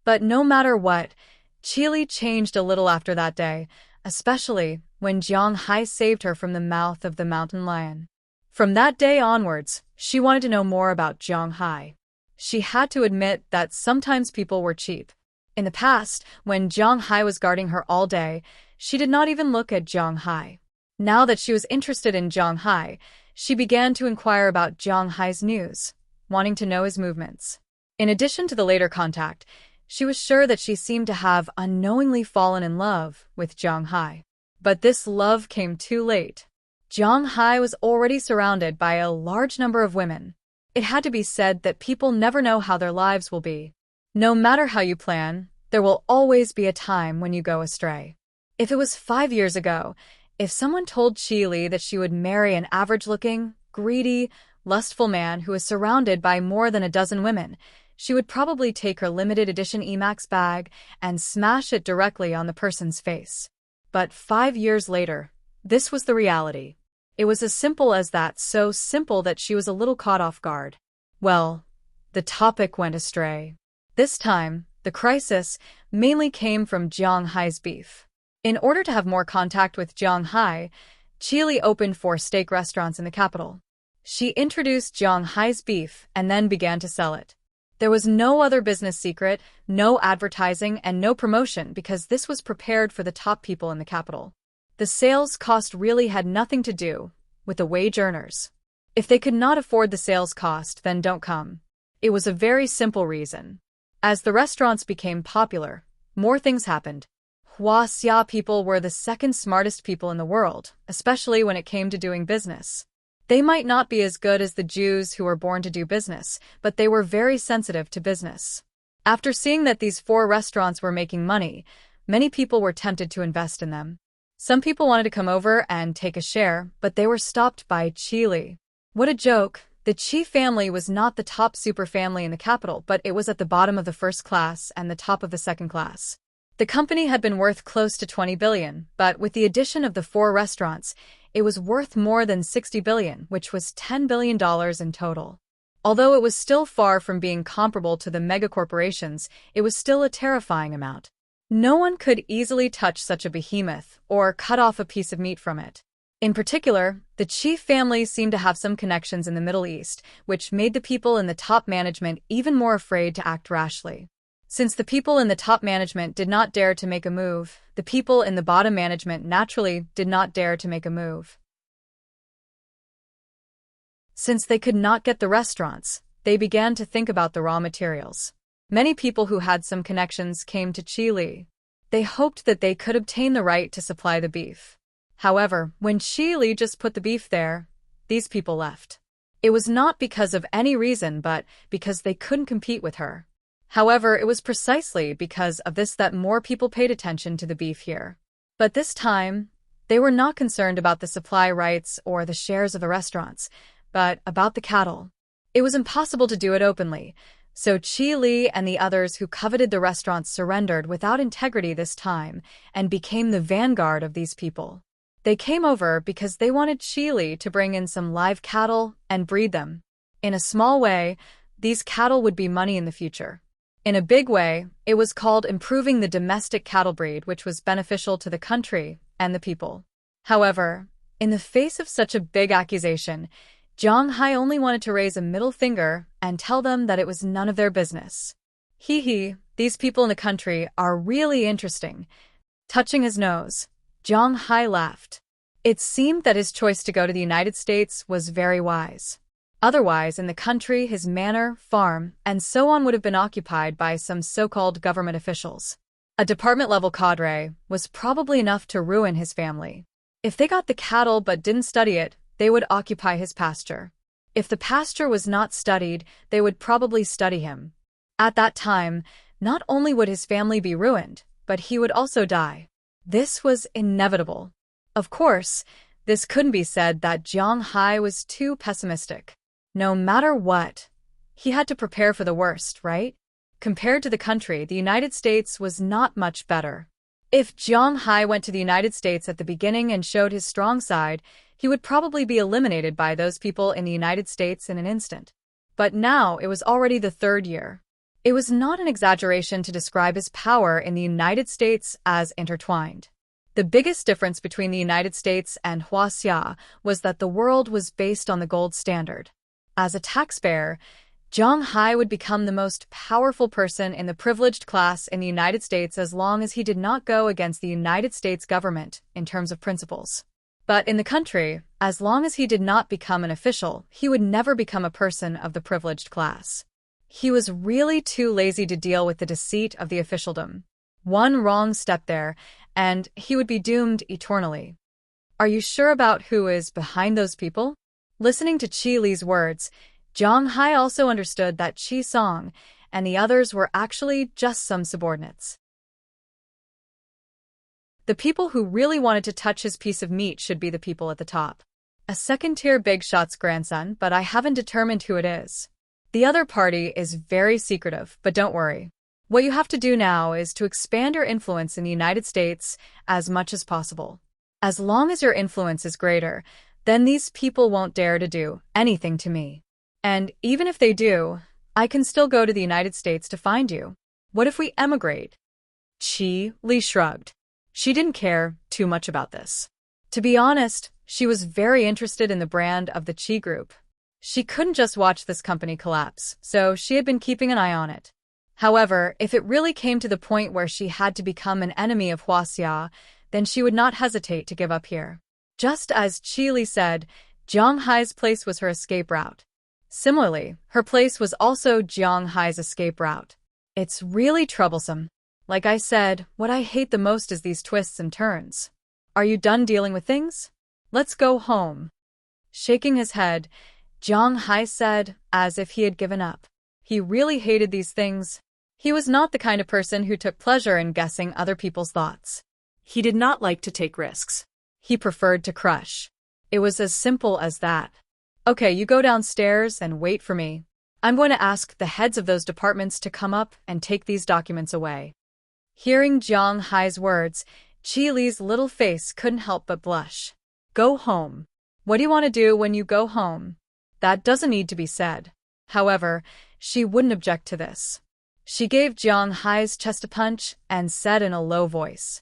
But no matter what, Qi changed a little after that day, especially when Zhang Hai saved her from the mouth of the mountain lion. From that day onwards, she wanted to know more about Zhang Hai. She had to admit that sometimes people were cheap. In the past, when Zhang Hai was guarding her all day, she did not even look at Zhang Hai. Now that she was interested in Zhang Hai, she began to inquire about Zhang Hai's news, wanting to know his movements. In addition to the later contact, she was sure that she seemed to have unknowingly fallen in love with Zhang Hai. But this love came too late. Zhang Hai was already surrounded by a large number of women. It had to be said that people never know how their lives will be. No matter how you plan, there will always be a time when you go astray. If it was 5 years ago, if someone told Qi that she would marry an average-looking, greedy, lustful man who is surrounded by more than a dozen women, she would probably take her limited edition Emax bag and smash it directly on the person's face. But 5 years later, this was the reality. It was as simple as that, so simple that she was a little caught off guard. Well, the topic went astray. This time, the crisis mainly came from Zhang Hai's beef. In order to have more contact with Zhang Hai, Qi opened 4 steak restaurants in the capital. She introduced Zhang Hai's beef and then began to sell it. There was no other business secret, no advertising, and no promotion because this was prepared for the top people in the capital. The sales cost really had nothing to do with the wage earners. If they could not afford the sales cost, then don't come. It was a very simple reason. As the restaurants became popular, more things happened. Huaxia people were the second smartest people in the world, especially when it came to doing business. They might not be as good as the Jews who were born to do business, but they were very sensitive to business. After seeing that these 4 restaurants were making money, many people were tempted to invest in them. Some people wanted to come over and take a share, but they were stopped by Qi. What a joke! The Qi family was not the top super family in the capital, but it was at the bottom of the first class and the top of the second class. The company had been worth close to 20 billion, but with the addition of the 4 restaurants, it was worth more than 60 billion, which was $10 billion in total. Although it was still far from being comparable to the megacorporations, it was still a terrifying amount. No one could easily touch such a behemoth or cut off a piece of meat from it. In particular, the Qi family seemed to have some connections in the Middle East, which made the people in the top management even more afraid to act rashly. Since the people in the top management did not dare to make a move, the people in the bottom management naturally did not dare to make a move. Since they could not get the restaurants, they began to think about the raw materials. Many people who had some connections came to Qi. They hoped that they could obtain the right to supply the beef. However, when Qi just put the beef there, these people left. It was not because of any reason but because they couldn't compete with her. However, it was precisely because of this that more people paid attention to the beef here. But this time, they were not concerned about the supply rights or the shares of the restaurants, but about the cattle. It was impossible to do it openly, so Qi and the others who coveted the restaurants surrendered without integrity this time and became the vanguard of these people. They came over because they wanted Qi to bring in some live cattle and breed them. In a small way, these cattle would be money in the future. In a big way, it was called improving the domestic cattle breed, which was beneficial to the country and the people. However, in the face of such a big accusation, Zhang Hai only wanted to raise a middle finger and tell them that it was none of their business. These people in the country are really interesting. Touching his nose, Zhang Hai laughed. It seemed that his choice to go to the United States was very wise. Otherwise, in the country, his manor, farm, and so on would have been occupied by some so-called government officials. A department-level cadre was probably enough to ruin his family. If they got the cattle but didn't study it, they would occupy his pasture. If the pasture was not studied, they would probably study him. At that time, not only would his family be ruined, but he would also die. This was inevitable. Of course, this couldn't be said that Zhang Hai was too pessimistic. No matter what, he had to prepare for the worst, right? Compared to the country, the United States was not much better. If Zhang Hai went to the United States at the beginning and showed his strong side, he would probably be eliminated by those people in the United States in an instant. But now it was already the 3rd year. It was not an exaggeration to describe his power in the United States as intertwined. The biggest difference between the United States and Huaxia was that the world was based on the gold standard. As a taxpayer, Zhang Hai would become the most powerful person in the privileged class in the United States as long as he did not go against the United States government in terms of principles. But in the country, as long as he did not become an official, he would never become a person of the privileged class. He was really too lazy to deal with the deceit of the officialdom. One wrong step there, and he would be doomed eternally. Are you sure about who is behind those people? Listening to Qi words, Zhang Hai also understood that Qi Song and the others were actually just some subordinates. The people who really wanted to touch his piece of meat should be the people at the top. A second-tier big shot's grandson, but I haven't determined who it is. The other party is very secretive, but don't worry. What you have to do now is to expand your influence in the United States as much as possible. As long as your influence is greater, then these people won't dare to do anything to me. And even if they do, I can still go to the United States to find you. What if we emigrate? Qi shrugged. She didn't care too much about this. To be honest, she was very interested in the brand of the Qi Group. She couldn't just watch this company collapse, so she had been keeping an eye on it. However, if it really came to the point where she had to become an enemy of Huaxia, then she would not hesitate to give up here. Just as Qi said, Zhang Hai's place was her escape route. Similarly, her place was also Zhang Hai's escape route. It's really troublesome. Like I said, what I hate the most is these twists and turns. Are you done dealing with things? Let's go home. Shaking his head, Zhang Hai said, as if he had given up. He really hated these things. He was not the kind of person who took pleasure in guessing other people's thoughts. He did not like to take risks. He preferred to crush. It was as simple as that. Okay, you go downstairs and wait for me. I'm going to ask the heads of those departments to come up and take these documents away. Hearing Jiang Hai's words, Qi Li's little face couldn't help but blush. Go home. What do you want to do when you go home? That doesn't need to be said. However, she wouldn't object to this. She gave Jiang Hai's chest a punch and said in a low voice.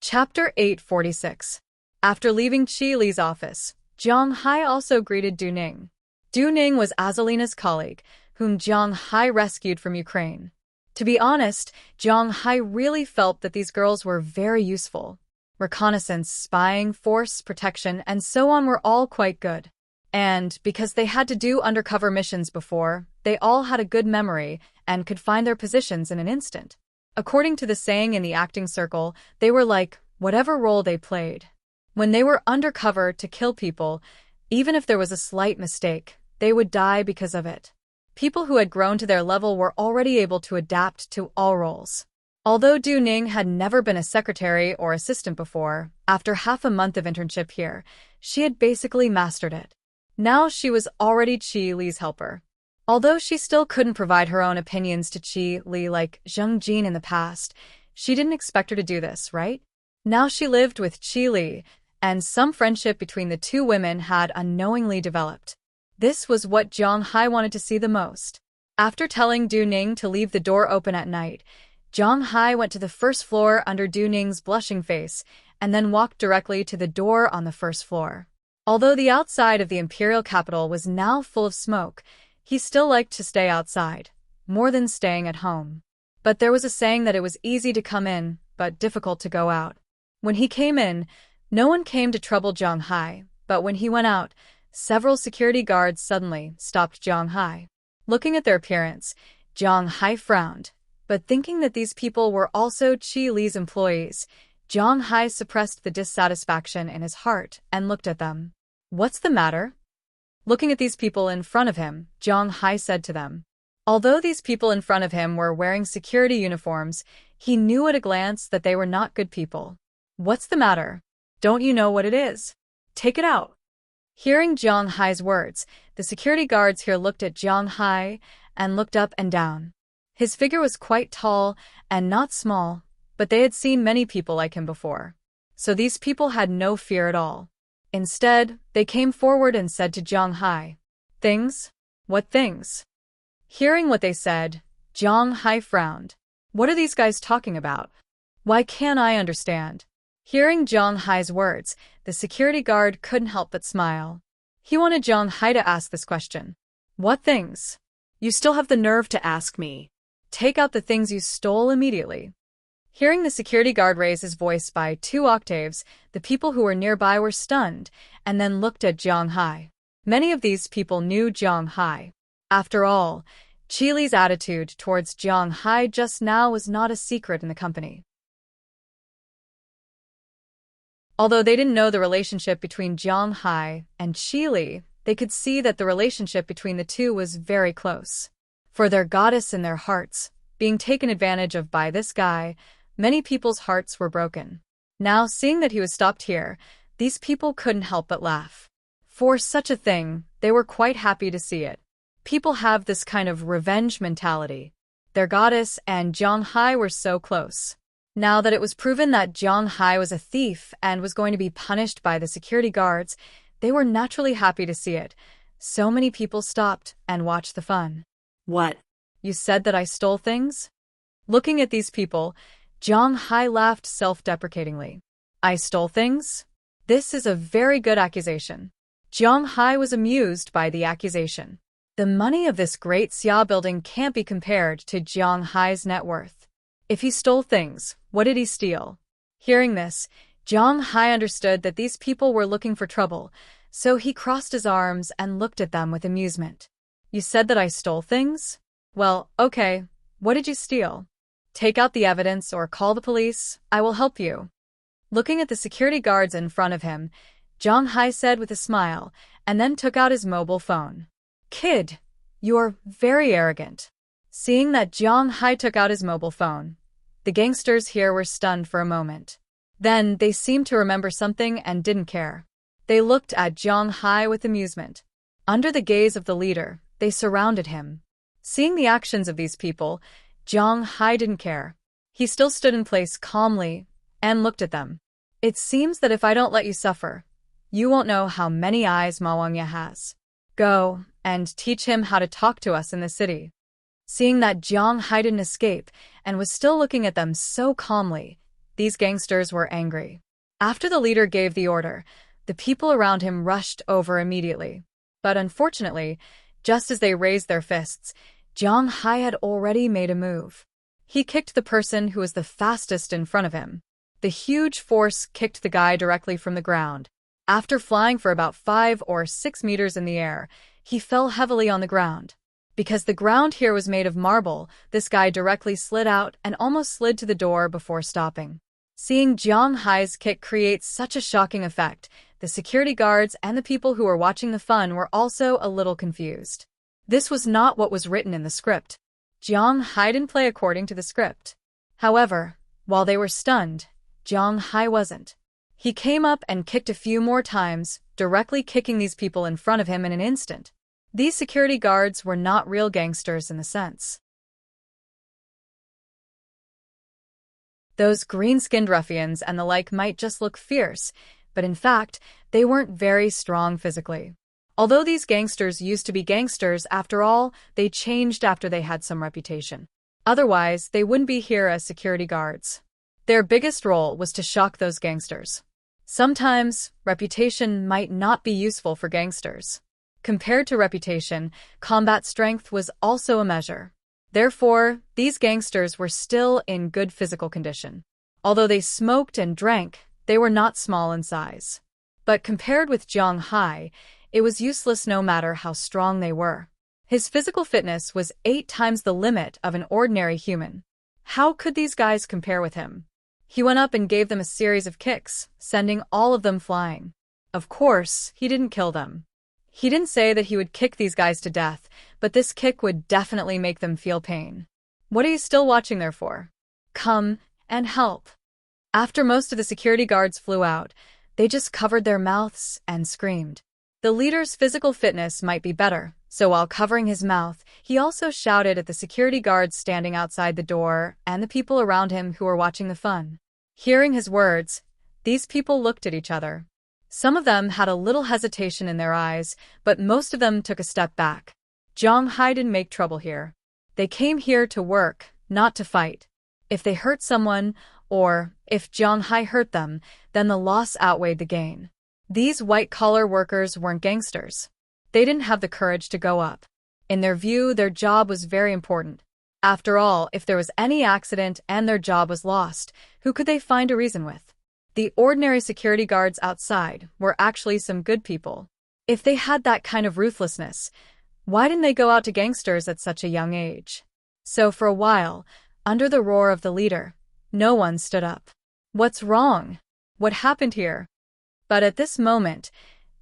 Chapter 846. After leaving Qi Li's office, Jiang Hai also greeted Du Ning. Du Ning was Azalina's colleague, whom Jiang Hai rescued from Ukraine. To be honest, Jiang Hai really felt that these girls were very useful. Reconnaissance, spying, force, protection, and so on were all quite good. And, because they had to do undercover missions before, they all had a good memory and could find their positions in an instant. According to the saying in the acting circle, they were like whatever role they played. When they were undercover to kill people, even if there was a slight mistake, they would die because of it. People who had grown to their level were already able to adapt to all roles. Although Du Ning had never been a secretary or assistant before, after half a month of internship here, she had basically mastered it. Now she was already Qi Li's helper. Although she still couldn't provide her own opinions to Qi Li like Zheng Jin in the past, she didn't expect her to do this, right? Now she lived with Qi Li, and some friendship between the two women had unknowingly developed. This was what Jiang Hai wanted to see the most. After telling Du Ning to leave the door open at night, Jiang Hai went to the first floor under Du Ning's blushing face and then walked directly to the door on the first floor. Although the outside of the imperial capital was now full of smoke, he still liked to stay outside, more than staying at home. But there was a saying that it was easy to come in, but difficult to go out. When he came in, no one came to trouble Jiang Hai, but when he went out, several security guards suddenly stopped Jiang Hai. Looking at their appearance, Jiang Hai frowned, but thinking that these people were also Qi Li's employees, Jiang Hai suppressed the dissatisfaction in his heart and looked at them. What's the matter? Looking at these people in front of him, Jiang Hai said to them. Although these people in front of him were wearing security uniforms, he knew at a glance that they were not good people. What's the matter? Don't you know what it is? Take it out. Hearing Jiang Hai's words, the security guards here looked at Jiang Hai and looked up and down. His figure was quite tall and not small, but they had seen many people like him before. So these people had no fear at all. Instead, they came forward and said to Jiang Hai, "Things? What things?" Hearing what they said, Jiang Hai frowned. What are these guys talking about? Why can't I understand? Hearing Jiang Hai's words, the security guard couldn't help but smile. He wanted Jiang Hai to ask this question. What things? You still have the nerve to ask me. Take out the things you stole immediately. Hearing the security guard raise his voice by 2 octaves, the people who were nearby were stunned, and then looked at Jiang Hai. Many of these people knew Jiang Hai. After all, Qi Li's attitude towards Jiang Hai just now was not a secret in the company. Although they didn't know the relationship between Jiang Hai and Qi Li, they could see that the relationship between the two was very close. For their goddess in their hearts, being taken advantage of by this guy, many people's hearts were broken. Now, seeing that he was stopped here, these people couldn't help but laugh. For such a thing, they were quite happy to see it. People have this kind of revenge mentality. Their goddess and Jiang Hai were so close. Now that it was proven that Jiang Hai was a thief and was going to be punished by the security guards, they were naturally happy to see it. So many people stopped and watched the fun. What? You said that I stole things? Looking at these people, Jiang Hai laughed self-deprecatingly. I stole things? This is a very good accusation. Jiang Hai was amused by the accusation. The money of this great Xia building can't be compared to Jiang Hai's net worth. If he stole things, what did he steal? Hearing this, Jiang Hai understood that these people were looking for trouble, so he crossed his arms and looked at them with amusement. You said that I stole things? Well, okay, what did you steal? Take out the evidence or call the police, I will help you. Looking at the security guards in front of him, Jiang Hai said with a smile, and then took out his mobile phone. Kid, you're very arrogant. Seeing that Jiang Hai took out his mobile phone, the gangsters here were stunned for a moment. Then they seemed to remember something and didn't care. They looked at Jiang Hai with amusement. Under the gaze of the leader, they surrounded him. Seeing the actions of these people, Jiang Hai didn't care. He still stood in place calmly and looked at them. It seems that if I don't let you suffer, you won't know how many eyes Ma Wangya has. Go and teach him how to talk to us in the city. Seeing that Jiang Hai didn't escape and was still looking at them so calmly, these gangsters were angry. After the leader gave the order, the people around him rushed over immediately. But unfortunately, just as they raised their fists, Jiang Hai had already made a move. He kicked the person who was the fastest in front of him. The huge force kicked the guy directly from the ground. After flying for about 5 or 6 meters in the air, he fell heavily on the ground. Because the ground here was made of marble, this guy directly slid out and almost slid to the door before stopping. Seeing Jiang Hai's kick create such a shocking effect, the security guards and the people who were watching the fun were also a little confused. This was not what was written in the script. Jiang Hai didn't play according to the script. However, while they were stunned, Jiang Hai wasn't. He came up and kicked a few more times, directly kicking these people in front of him in an instant. These security guards were not real gangsters in the sense. Those green-skinned ruffians and the like might just look fierce, but in fact, they weren't very strong physically. Although these gangsters used to be gangsters, after all, they changed after they had some reputation. Otherwise, they wouldn't be here as security guards. Their biggest role was to shock those gangsters. Sometimes, reputation might not be useful for gangsters. Compared to reputation, combat strength was also a measure. Therefore, these gangsters were still in good physical condition. Although they smoked and drank, they were not small in size. But compared with Jiang Hai, it was useless no matter how strong they were. His physical fitness was 8 times the limit of an ordinary human. How could these guys compare with him? He went up and gave them a series of kicks, sending all of them flying. Of course, he didn't kill them. He didn't say that he would kick these guys to death, but this kick would definitely make them feel pain. What are you still watching there for? Come and help. After most of the security guards flew out, they just covered their mouths and screamed. The leader's physical fitness might be better, so while covering his mouth, he also shouted at the security guards standing outside the door and the people around him who were watching the fun. Hearing his words, these people looked at each other. Some of them had a little hesitation in their eyes, but most of them took a step back. Jiang Hai didn't make trouble here. They came here to work, not to fight. If they hurt someone, or if Jiang Hai hurt them, then the loss outweighed the gain. These white-collar workers weren't gangsters. They didn't have the courage to go up. In their view, their job was very important. After all, if there was any accident and their job was lost, who could they find a reason with? The ordinary security guards outside were actually some good people. If they had that kind of ruthlessness, why didn't they go out to gangsters at such a young age? So for a while, under the roar of the leader, no one stood up. What's wrong? What happened here? But at this moment,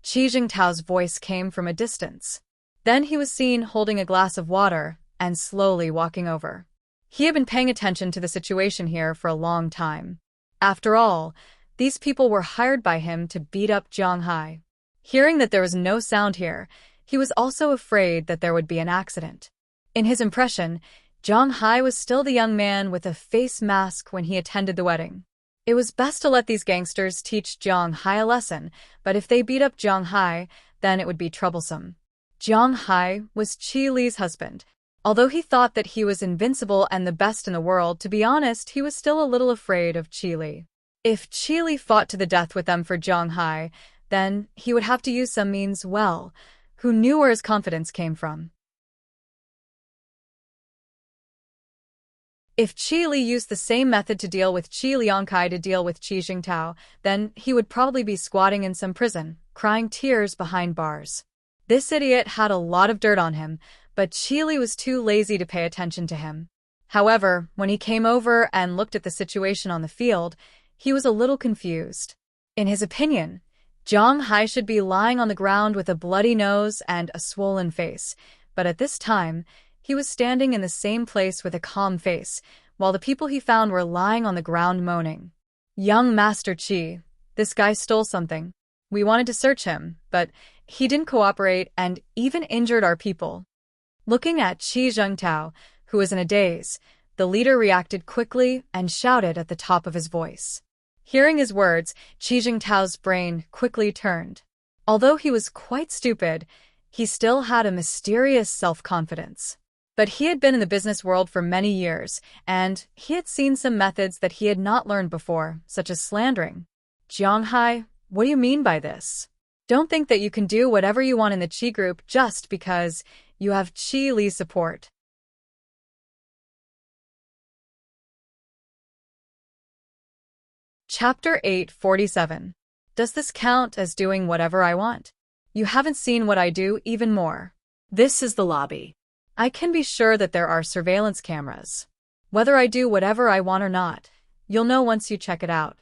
Qi Jingtao's voice came from a distance. Then he was seen holding a glass of water and slowly walking over. He had been paying attention to the situation here for a long time. After all, these people were hired by him to beat up Jiang Hai. Hearing that there was no sound here, he was also afraid that there would be an accident. In his impression, Jiang Hai was still the young man with a face mask when he attended the wedding. It was best to let these gangsters teach Jiang Hai a lesson, but if they beat up Jiang Hai, then it would be troublesome. Jiang Hai was Qi Li's husband. Although he thought that he was invincible and the best in the world, to be honest, he was still a little afraid of Qi Li. If Qi Li fought to the death with them for Jiang Hai, then he would have to use some means. Well, who knew where his confidence came from? If Qi Li used the same method to deal with Qi Liangkai to deal with Qi Jingtao, then he would probably be squatting in some prison, crying tears behind bars. This idiot had a lot of dirt on him, but Qi Li was too lazy to pay attention to him. However, when he came over and looked at the situation on the field, he was a little confused. In his opinion, Jiang Hai should be lying on the ground with a bloody nose and a swollen face, but at this time, he was standing in the same place with a calm face, while the people he found were lying on the ground moaning. Young Master Qi, this guy stole something. We wanted to search him, but he didn't cooperate and even injured our people. Looking at Qi Zhengtao, who was in a daze, the leader reacted quickly and shouted at the top of his voice. Hearing his words, Qi Zhengtao's brain quickly turned. Although he was quite stupid, he still had a mysterious self-confidence. But he had been in the business world for many years, and he had seen some methods that he had not learned before, such as slandering. Jianghai, what do you mean by this? Don't think that you can do whatever you want in the Qi group just because you have Qi Li's support. Chapter 847. Does this count as doing whatever I want? You haven't seen what I do even more. This is the lobby. I can be sure that there are surveillance cameras. Whether I do whatever I want or not, you'll know once you check it out.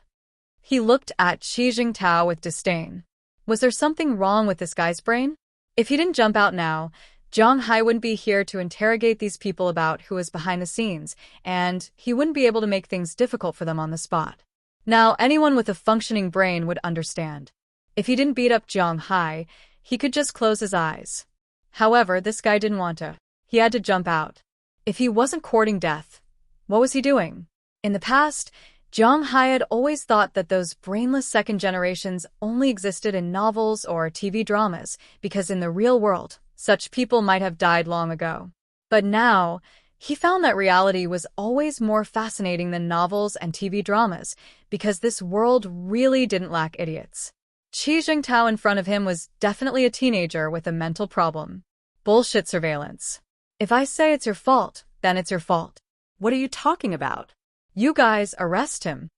He looked at Qi Zhengtao with disdain. Was there something wrong with this guy's brain? If he didn't jump out now, Jianghai wouldn't be here to interrogate these people about who was behind the scenes, and he wouldn't be able to make things difficult for them on the spot. Now, anyone with a functioning brain would understand. If he didn't beat up Jianghai, he could just close his eyes. However, this guy didn't want to. He had to jump out. If he wasn't courting death, what was he doing? In the past, Jianghai had always thought that those brainless second generations only existed in novels or TV dramas, because in the real world, such people might have died long ago. But now, he found that reality was always more fascinating than novels and TV dramas, because this world really didn't lack idiots. Qi Zhengtao in front of him was definitely a teenager with a mental problem. Bullshit surveillance. If I say it's your fault, then it's your fault. What are you talking about? You guys arrest him.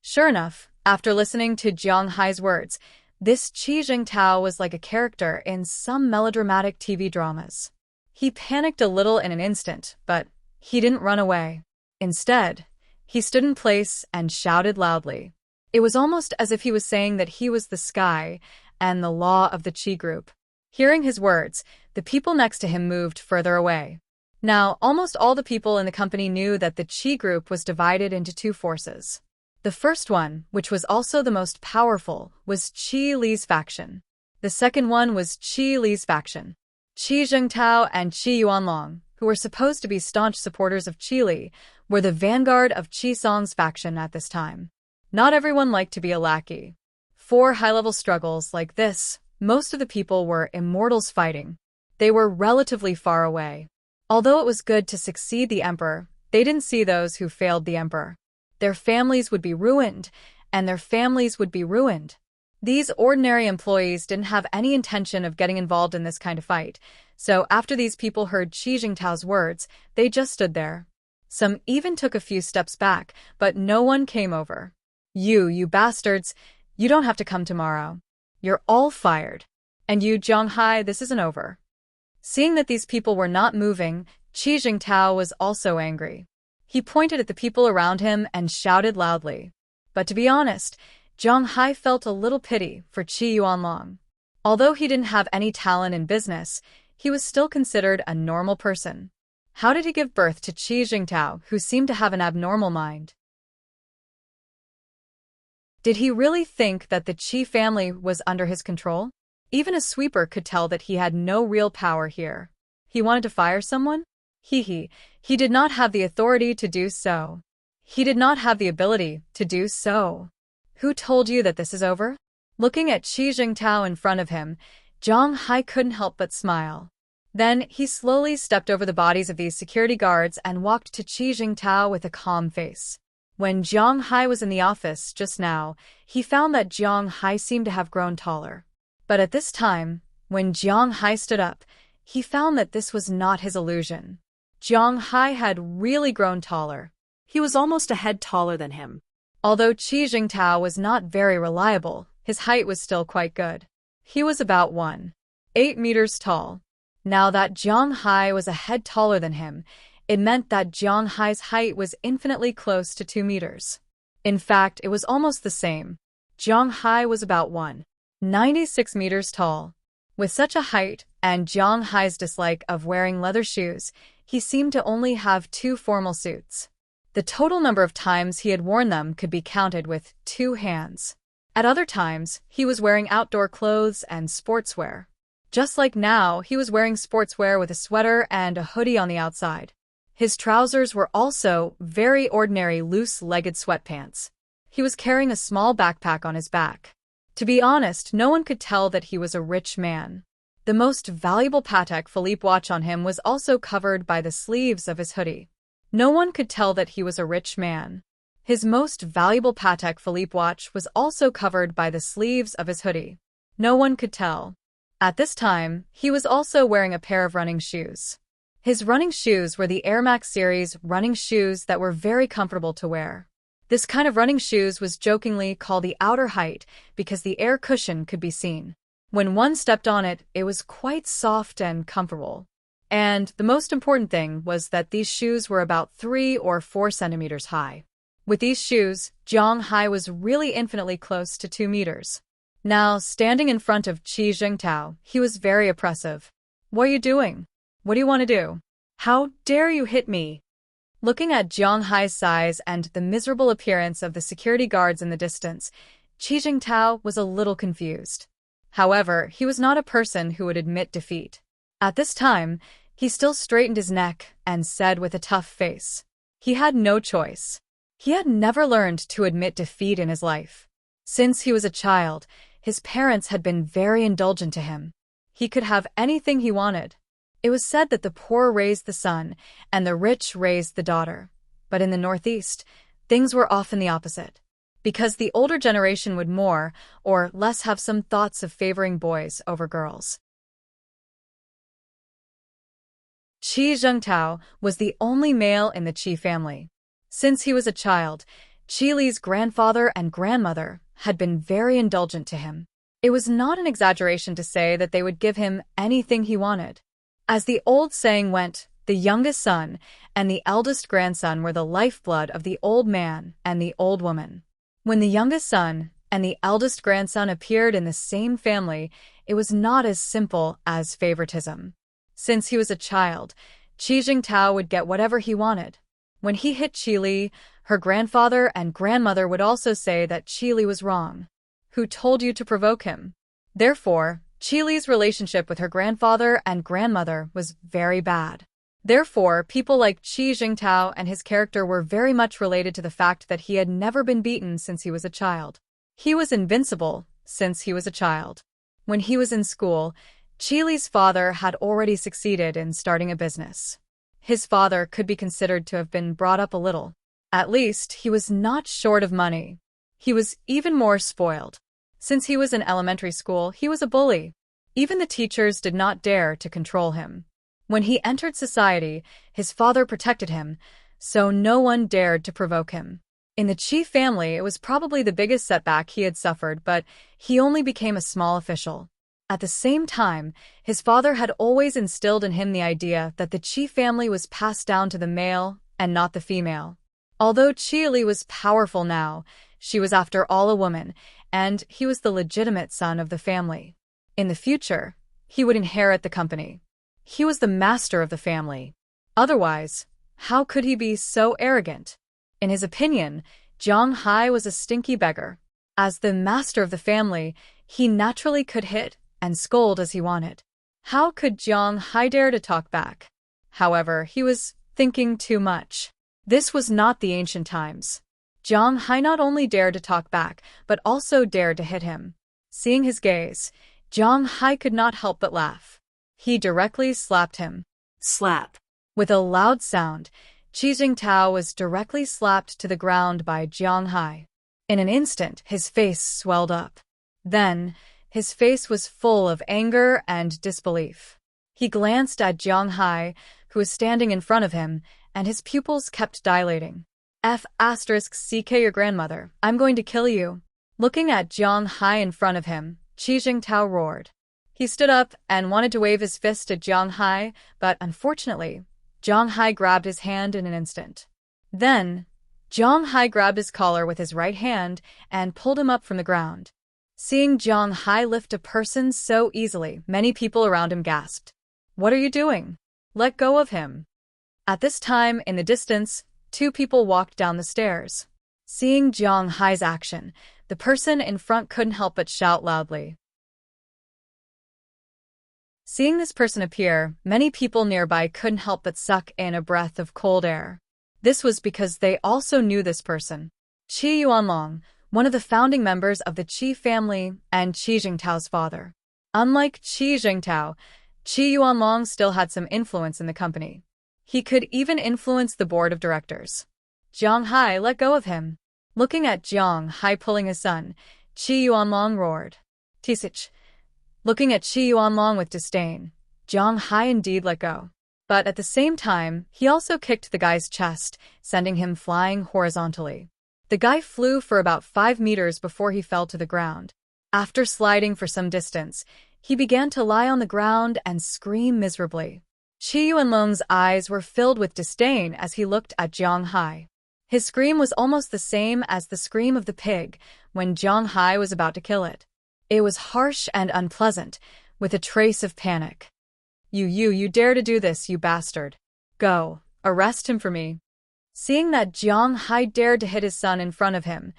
Sure enough, after listening to Jianghai's words, this Qi Zhengtao was like a character in some melodramatic TV dramas. He panicked a little in an instant, but he didn't run away. Instead, he stood in place and shouted loudly. It was almost as if he was saying that he was the sky and the law of the Qi group. Hearing his words, the people next to him moved further away. Now, almost all the people in the company knew that the Qi group was divided into two forces. The first one, which was also the most powerful, was Qi Li's faction. The second one was Qi Li's faction. Qi Zhengtao and Qi Yuanlong, who were supposed to be staunch supporters of Qi Li, were the vanguard of Qi Song's faction at this time. Not everyone liked to be a lackey. For high-level struggles like this, most of the people were immortals fighting. They were relatively far away. Although it was good to succeed the emperor, they didn't see those who failed the emperor. Their families would be ruined, and their families would be ruined. These ordinary employees didn't have any intention of getting involved in this kind of fight, so after these people heard Qi Zhengtao's words, they just stood there. Some even took a few steps back, but no one came over. You bastards, you don't have to come tomorrow. You're all fired. And you, Jianghai, this isn't over. Seeing that these people were not moving, Qi Zhengtao was also angry. He pointed at the people around him and shouted loudly. But to be honest, Jianghai felt a little pity for Qi Yuanlong. Although he didn't have any talent in business, he was still considered a normal person. How did he give birth to Qi Zhengtao, who seemed to have an abnormal mind? Did he really think that the Qi family was under his control? Even a sweeper could tell that he had no real power here. He wanted to fire someone? He did not have the authority to do so. He did not have the ability to do so. Who told you that this is over? Looking at Qi Zhengtao in front of him, Jianghai couldn't help but smile. Then he slowly stepped over the bodies of these security guards and walked to Qi Zhengtao with a calm face. When Jianghai was in the office just now, he found that Jianghai seemed to have grown taller. But at this time, when Jianghai stood up, he found that this was not his illusion. Jianghai had really grown taller. He was almost a head taller than him. Although Qi Zhengtao was not very reliable, his height was still quite good. He was about 1.8 meters tall. Now that Jianghai was a head taller than him, it meant that Jianghai's height was infinitely close to 2 meters. In fact, it was almost the same. Jianghai was about 1.96 meters tall. With such a height, and Jianghai's dislike of wearing leather shoes, he seemed to only have 2 formal suits. The total number of times he had worn them could be counted with 2 hands. At other times, he was wearing outdoor clothes and sportswear. Just like now, he was wearing sportswear with a sweater and a hoodie on the outside. His trousers were also very ordinary loose-legged sweatpants. He was carrying a small backpack on his back. To be honest, no one could tell that he was a rich man. The most valuable Patek Philippe watch on him was also covered by the sleeves of his hoodie. No one could tell that he was a rich man. His most valuable Patek Philippe watch was also covered by the sleeves of his hoodie. No one could tell. At this time, he was also wearing a pair of running shoes. His running shoes were the Air Max series running shoes that were very comfortable to wear. This kind of running shoes was jokingly called the outer height because the air cushion could be seen. When one stepped on it, it was quite soft and comfortable. And the most important thing was that these shoes were about 3 or 4 centimeters high. With these shoes, Jiang Hai was really infinitely close to 2 meters. Now, standing in front of Qi Jingtao, he was very oppressive. "What are you doing? What do you want to do? How dare you hit me?" Looking at Jiang Hai's size and the miserable appearance of the security guards in the distance, Qi Jingtao was a little confused. However, he was not a person who would admit defeat. At this time, he still straightened his neck and said with a tough face, he had no choice. He had never learned to admit defeat in his life. Since he was a child, his parents had been very indulgent to him. He could have anything he wanted. It was said that the poor raised the son and the rich raised the daughter. But in the Northeast, things were often the opposite. Because the older generation would more or less have some thoughts of favoring boys over girls. Qi Zhengtao was the only male in the Qi family. Since he was a child, Qi Li's grandfather and grandmother had been very indulgent to him. It was not an exaggeration to say that they would give him anything he wanted. As the old saying went, the youngest son and the eldest grandson were the lifeblood of the old man and the old woman. When the youngest son and the eldest grandson appeared in the same family, it was not as simple as favoritism. Since he was a child, Qi Jingtao would get whatever he wanted. When he hit Qi Li, her grandfather and grandmother would also say that Qi Li was wrong. Who told you to provoke him? Therefore, Qi Li's relationship with her grandfather and grandmother was very bad. Therefore, people like Qi Jingtao and his character were very much related to the fact that he had never been beaten since he was a child. He was invincible since he was a child. When he was in school, Qi Li's father had already succeeded in starting a business. His father could be considered to have been brought up a little. At least, he was not short of money. He was even more spoiled. Since he was in elementary school, he was a bully. Even the teachers did not dare to control him. When he entered society, his father protected him, so no one dared to provoke him. In the Qi family, it was probably the biggest setback he had suffered, but he only became a small official. At the same time, his father had always instilled in him the idea that the Qi family was passed down to the male and not the female. Although Qi Li was powerful now, she was after all a woman, and he was the legitimate son of the family. In the future, he would inherit the company. He was the master of the family. Otherwise, how could he be so arrogant? In his opinion, Jiang Hai was a stinky beggar. As the master of the family, he naturally could hit and scold as he wanted. How could Jiang Hai dare to talk back? However, he was thinking too much. This was not the ancient times. Jiang Hai not only dared to talk back, but also dared to hit him. Seeing his gaze, Jiang Hai could not help but laugh. He directly slapped him. Slap. With a loud sound, Qi Jingtao was directly slapped to the ground by Jiang Hai. In an instant, his face swelled up. Then, his face was full of anger and disbelief. He glanced at Jiang Hai, who was standing in front of him, and his pupils kept dilating. *CK your grandmother, I'm going to kill you. Looking at Jiang Hai in front of him, Qi Jingtao roared. He stood up and wanted to wave his fist at Jiang Hai, but unfortunately, Jiang Hai grabbed his hand in an instant. Then, Jiang Hai grabbed his collar with his right hand and pulled him up from the ground. Seeing Jiang Hai lift a person so easily, many people around him gasped. "What are you doing? Let go of him." At this time, in the distance, two people walked down the stairs. Seeing Jiang Hai's action, the person in front couldn't help but shout loudly. Seeing this person appear, many people nearby couldn't help but suck in a breath of cold air. This was because they also knew this person. Qi Yuanlong, one of the founding members of the Qi family and Qi Jingtao's father. Unlike Qi Jingtao, Qi Yuanlong still had some influence in the company. He could even influence the board of directors. Jiang Hai let go of him. Looking at Jiang Hai pulling his son, Qi Yuanlong roared. Tisich. Looking at Qi Yuanlong with disdain, Jiang Hai indeed let go. But at the same time, he also kicked the guy's chest, sending him flying horizontally. The guy flew for about 5 meters before he fell to the ground. After sliding for some distance, he began to lie on the ground and scream miserably. Qi Yuanlong's eyes were filled with disdain as he looked at Jiang Hai. His scream was almost the same as the scream of the pig when Jiang Hai was about to kill it. It was harsh and unpleasant, with a trace of panic. You dare to do this, you bastard. Go, arrest him for me. Seeing that Jiang Hai dared to hit his son in front of him,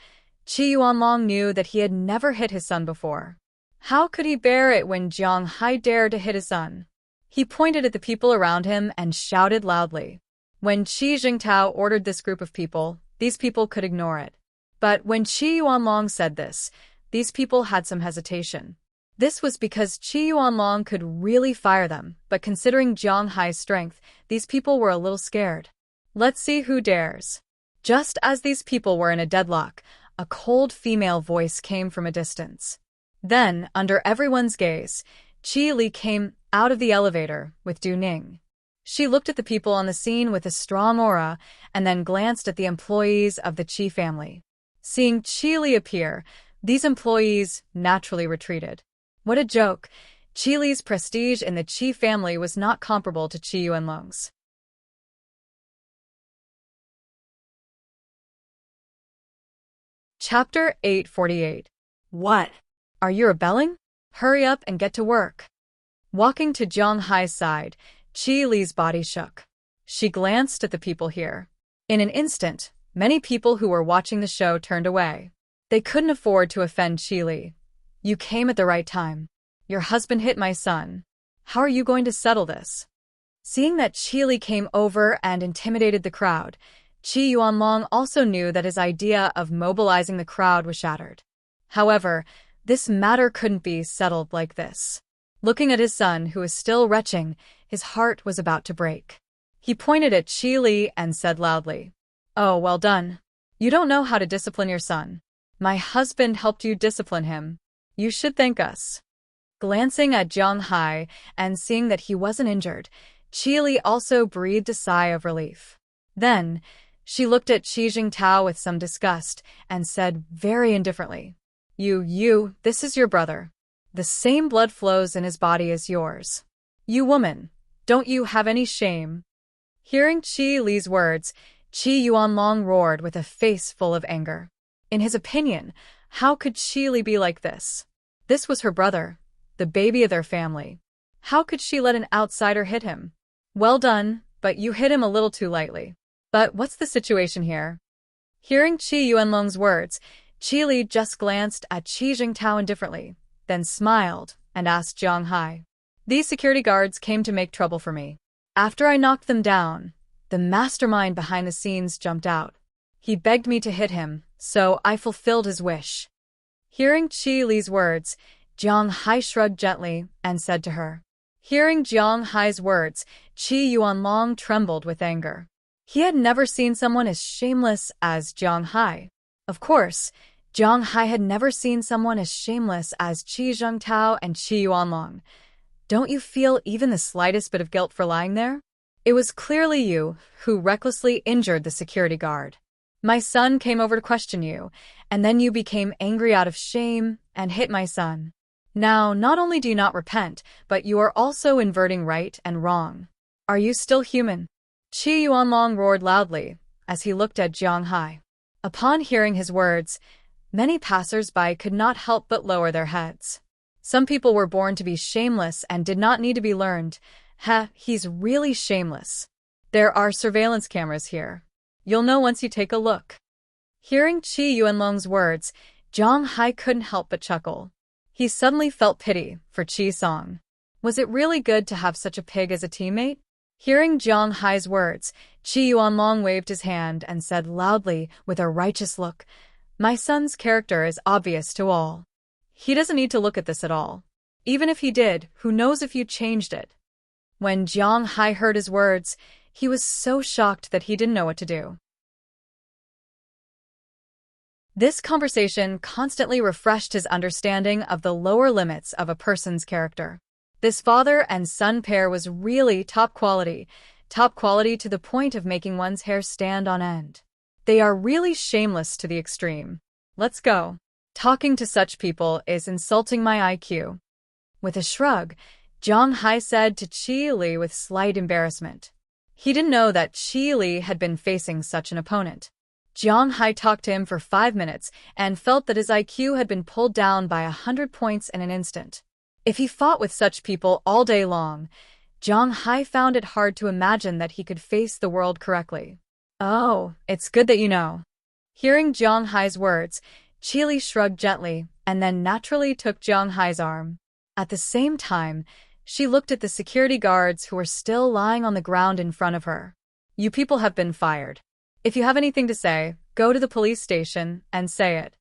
Qi Yuanlong knew that he had never hit his son before. How could he bear it when Jiang Hai dared to hit his son? He pointed at the people around him and shouted loudly. When Qi Jingtao ordered this group of people, these people could ignore it. But when Qi Yuanlong said this, these people had some hesitation. This was because Qi Yuanlong could really fire them, but considering Jiang Hai's strength, these people were a little scared. Let's see who dares. Just as these people were in a deadlock, a cold female voice came from a distance. Then, under everyone's gaze, Qi Li came out of the elevator with Du Ning. She looked at the people on the scene with a strong aura and then glanced at the employees of the Qi family. Seeing Qi Li appear, these employees naturally retreated. What a joke! Qi Li's prestige in the Qi family was not comparable to Qi Yuanlong's. Chapter 848. What? Are you rebelling? Hurry up and get to work. Walking to Jiang Hai's side, Qi Li's body shook. She glanced at the people here. In an instant, many people who were watching the show turned away. They couldn't afford to offend Qi Li. You came at the right time. Your husband hit my son. How are you going to settle this? Seeing that Qi Li came over and intimidated the crowd, Qi Yuanlong also knew that his idea of mobilizing the crowd was shattered. However, this matter couldn't be settled like this. Looking at his son, who was still retching, his heart was about to break. He pointed at Qi Li and said loudly, "Oh, well done. You don't know how to discipline your son. My husband helped you discipline him. You should thank us." Glancing at Jiang Hai and seeing that he wasn't injured, Qi Li also breathed a sigh of relief. Then, she looked at Qi Jingtao with some disgust and said very indifferently, This is your brother. The same blood flows in his body as yours. You woman, don't you have any shame?" Hearing Qi Li's words, Qi Yuanlong roared with a face full of anger. In his opinion, how could Qi Li be like this? This was her brother, the baby of their family. How could she let an outsider hit him? Well done, but you hit him a little too lightly. But what's the situation here? Hearing Qi Yuanlong's words, Qi Li just glanced at Qi Jingtao indifferently, then smiled and asked Jiang Hai. "These security guards came to make trouble for me. After I knocked them down, the mastermind behind the scenes jumped out. He begged me to hit him, so I fulfilled his wish." Hearing Qi Li's words, Jiang Hai shrugged gently and said to her. Hearing Jiang Hai's words, Qi Yuanlong trembled with anger. He had never seen someone as shameless as Jiang Hai. Of course, Jiang Hai had never seen someone as shameless as Qi Jingtao and Qi Yuanlong. Don't you feel even the slightest bit of guilt for lying there? It was clearly you who recklessly injured the security guard. My son came over to question you, and then you became angry out of shame and hit my son. Now, not only do you not repent, but you are also inverting right and wrong. Are you still human? Qi Yuanlong roared loudly as he looked at Jiang Hai. Upon hearing his words, many passers-by could not help but lower their heads. Some people were born to be shameless and did not need to be learned. He's really shameless. There are surveillance cameras here. You'll know once you take a look. Hearing Qi Yuanlong's words, Zhang Hai couldn't help but chuckle. He suddenly felt pity for Qi Song. Was it really good to have such a pig as a teammate? Hearing Zhang Hai's words, Qi Yuanlong waved his hand and said loudly with a righteous look, "My son's character is obvious to all. He doesn't need to look at this at all. Even if he did, who knows if you changed it?" When Zhang Hai heard his words, he was so shocked that he didn't know what to do. This conversation constantly refreshed his understanding of the lower limits of a person's character. This father and son pair was really top quality to the point of making one's hair stand on end. They are really shameless to the extreme. Let's go. Talking to such people is insulting my IQ. With a shrug, Zhang Hai said to Qi Li with slight embarrassment. He didn't know that Qi Li had been facing such an opponent. Zhang Hai talked to him for 5 minutes and felt that his IQ had been pulled down by 100 points in an instant. If he fought with such people all day long, Zhang Hai found it hard to imagine that he could face the world correctly. Oh, it's good that you know. Hearing Zhang Hai's words, Qi Li shrugged gently and then naturally took Zhang Hai's arm. At the same time, she looked at the security guards who were still lying on the ground in front of her. You people have been fired. If you have anything to say, go to the police station and say it.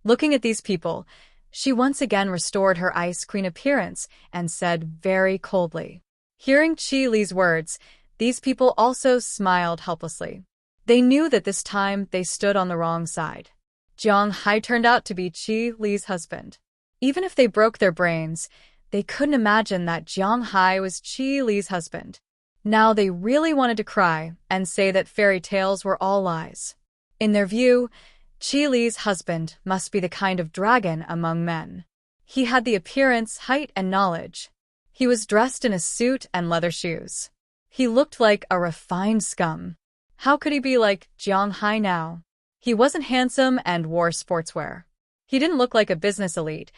Looking at these people, she once again restored her ice queen appearance and said very coldly. Hearing Qi Li's words, these people also smiled helplessly. They knew that this time they stood on the wrong side. Zhang Hai turned out to be Qi Li's husband. Even if they broke their brains, they couldn't imagine that Zhang Hai was Qi Li's husband. Now they really wanted to cry and say that fairy tales were all lies. In their view, Qi Li's husband must be the kind of dragon among men. He had the appearance, height, and knowledge. He was dressed in a suit and leather shoes. He looked like a refined scum. How could he be like Zhang Hai now? He wasn't handsome and wore sportswear. He didn't look like a business elite,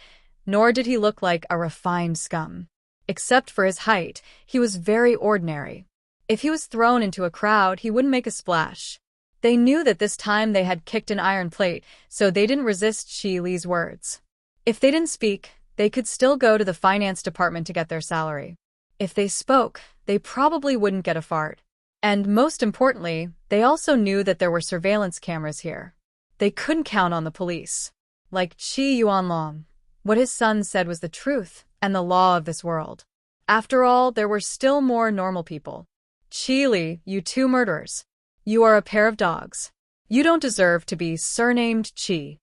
nor did he look like a refined scum. Except for his height, he was very ordinary. If he was thrown into a crowd, he wouldn't make a splash. They knew that this time they had kicked an iron plate, so they didn't resist Qi Li's words. If they didn't speak, they could still go to the finance department to get their salary. If they spoke, they probably wouldn't get a fart. And most importantly, they also knew that there were surveillance cameras here. They couldn't count on the police. Like Qi Yuanlong, what his son said was the truth and the law of this world. After all, there were still more normal people. Qi Li, you two murderers. You are a pair of dogs. You don't deserve to be surnamed Qi.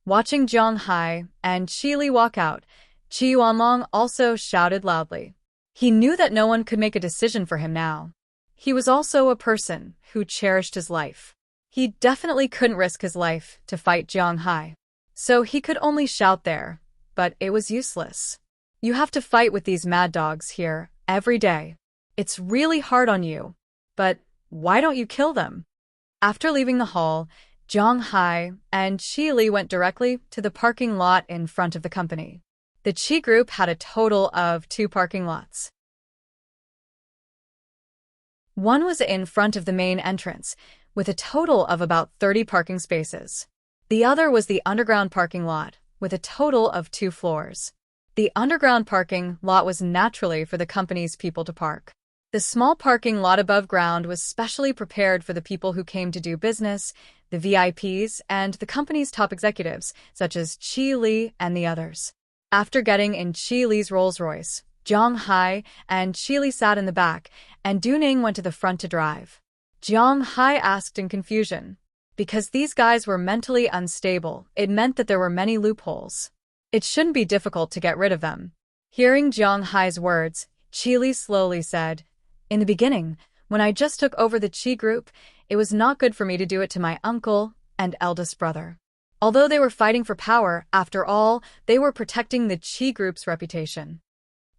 Watching Zhang Hai and Qi Li walk out, Qi Yuanlong also shouted loudly. He knew that no one could make a decision for him now. He was also a person who cherished his life. He definitely couldn't risk his life to fight Zhang Hai. So he could only shout there, but it was useless. You have to fight with these mad dogs here every day. It's really hard on you, but why don't you kill them? After leaving the hall, Zhang Hai and Qi Li went directly to the parking lot in front of the company. The Qi group had a total of 2 parking lots. One was in front of the main entrance, with a total of about 30 parking spaces. The other was the underground parking lot, with a total of 2 floors. The underground parking lot was naturally for the company's people to park. The small parking lot above ground was specially prepared for the people who came to do business, the VIPs, and the company's top executives, such as Qi Li and the others. After getting in Qi Li's Rolls-Royce, Zhang Hai and Qi Li sat in the back, and Duning went to the front to drive. Zhang Hai asked in confusion. Because these guys were mentally unstable, it meant that there were many loopholes. It shouldn't be difficult to get rid of them. Hearing Zhang Hai's words, Qi Li slowly said, In the beginning, when I just took over the Qi group, it was not good for me to do it to my uncle and eldest brother. Although they were fighting for power, after all, they were protecting the Qi group's reputation.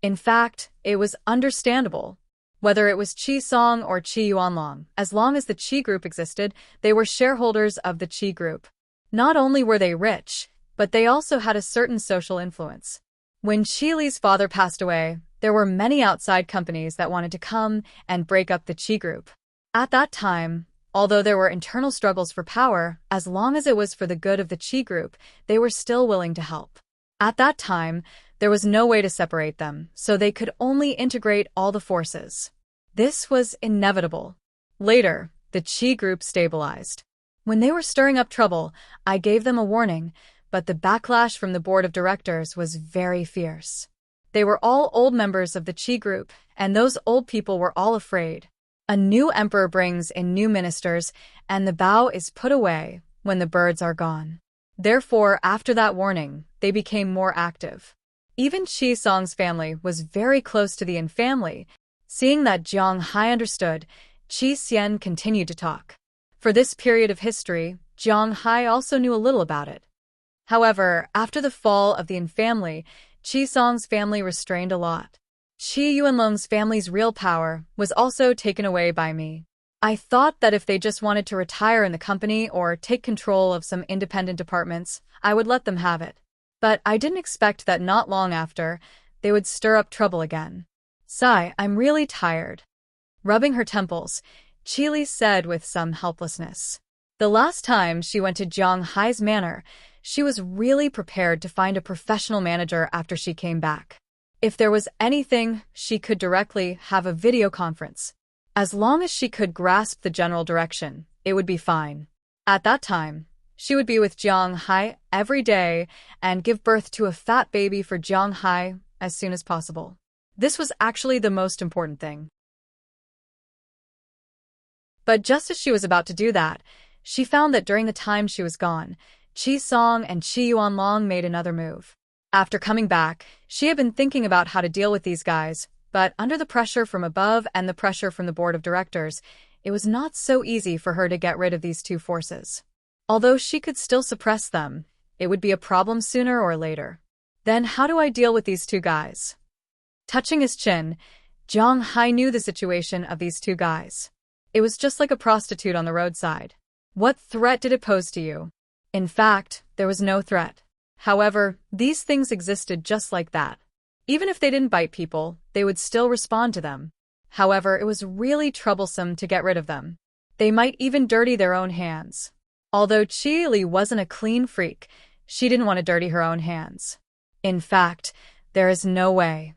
In fact, it was understandable. Whether it was Qi Song or Qi Yuanlong, as long as the Qi group existed, they were shareholders of the Qi group. Not only were they rich, but they also had a certain social influence. When Qi Li's father passed away, there were many outside companies that wanted to come and break up the Qi group. At that time, Although there were internal struggles for power, as long as it was for the good of the Qi group, they were still willing to help. At that time, there was no way to separate them, so they could only integrate all the forces. This was inevitable. Later, the Qi group stabilized. When they were stirring up trouble, I gave them a warning, but the backlash from the board of directors was very fierce. They were all old members of the Qi group, and those old people were all afraid. A new emperor brings in new ministers, and the bow is put away when the birds are gone. Therefore, after that warning, they became more active. Even Qi Song's family was very close to the Yin family. Seeing that Jiang Hai understood, Qi Xian continued to talk. For this period of history, Jiang Hai also knew a little about it. However, after the fall of the Yin family, Qi Song's family restrained a lot. Qi Yuanlong's family's real power was also taken away by me. I thought that if they just wanted to retire in the company or take control of some independent departments, I would let them have it. But I didn't expect that not long after, they would stir up trouble again. Sigh, I'm really tired. Rubbing her temples, Qili said with some helplessness. The last time she went to Jiang Hai's manor, she was really prepared to find a professional manager after she came back. If there was anything, she could directly have a video conference. As long as she could grasp the general direction, it would be fine. At that time, she would be with Jiang Hai every day and give birth to a fat baby for Jiang Hai as soon as possible. This was actually the most important thing. But just as she was about to do that, she found that during the time she was gone, Qi Song and Qi Yuanlong made another move. After coming back, she had been thinking about how to deal with these guys, but under the pressure from above and the pressure from the board of directors, it was not so easy for her to get rid of these two forces. Although she could still suppress them, it would be a problem sooner or later. Then how do I deal with these two guys? Touching his chin, Jiang Hai knew the situation of these two guys. It was just like a prostitute on the roadside. What threat did it pose to you? In fact, there was no threat. However, these things existed just like that. Even if they didn't bite people, they would still respond to them. However, it was really troublesome to get rid of them. They might even dirty their own hands. Although Qi Li wasn't a clean freak, she didn't want to dirty her own hands. In fact, there is no way.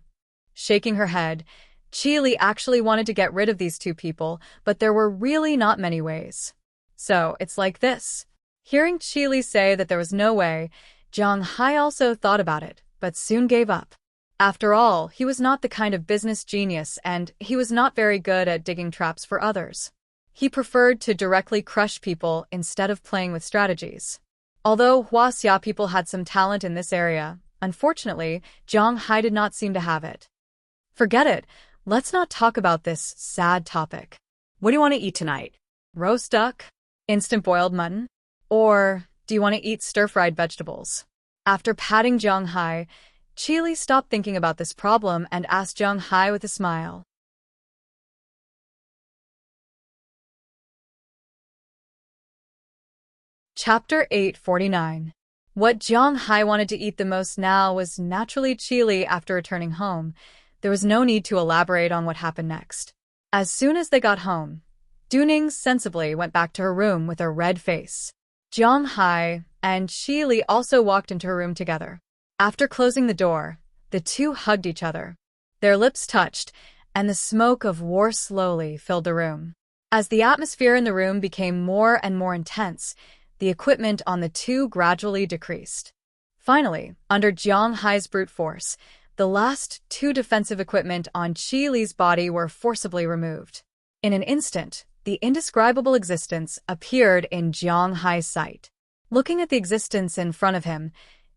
Shaking her head, Qi Li actually wanted to get rid of these two people, but there were really not many ways. So, it's like this. Hearing Qi Li say that there was no way, Jiang Hai also thought about it, but soon gave up. After all, he was not the kind of business genius and he was not very good at digging traps for others. He preferred to directly crush people instead of playing with strategies. Although Huaxia people had some talent in this area, unfortunately, Jiang Hai did not seem to have it. Forget it. Let's not talk about this sad topic. What do you want to eat tonight? Roast duck? Instant boiled mutton? Or do you want to eat stir-fried vegetables? After patting Jiang Hai, Qi Li stopped thinking about this problem and asked Jiang Hai with a smile. Chapter 849. What Jiang Hai wanted to eat the most now was naturally Qi Li after returning home. There was no need to elaborate on what happened next. As soon as they got home, Duning sensibly went back to her room with a red face. Jiang Hai and Qi Li also walked into her room together. After closing the door, the two hugged each other. Their lips touched, and the smoke of war slowly filled the room. As the atmosphere in the room became more and more intense, the equipment on the two gradually decreased. Finally, under Jiang Hai's brute force, the last two defensive equipment on Qi Li's body were forcibly removed. In an instant, the indescribable existence appeared in Jiang Hai's sight. Looking at the existence in front of him,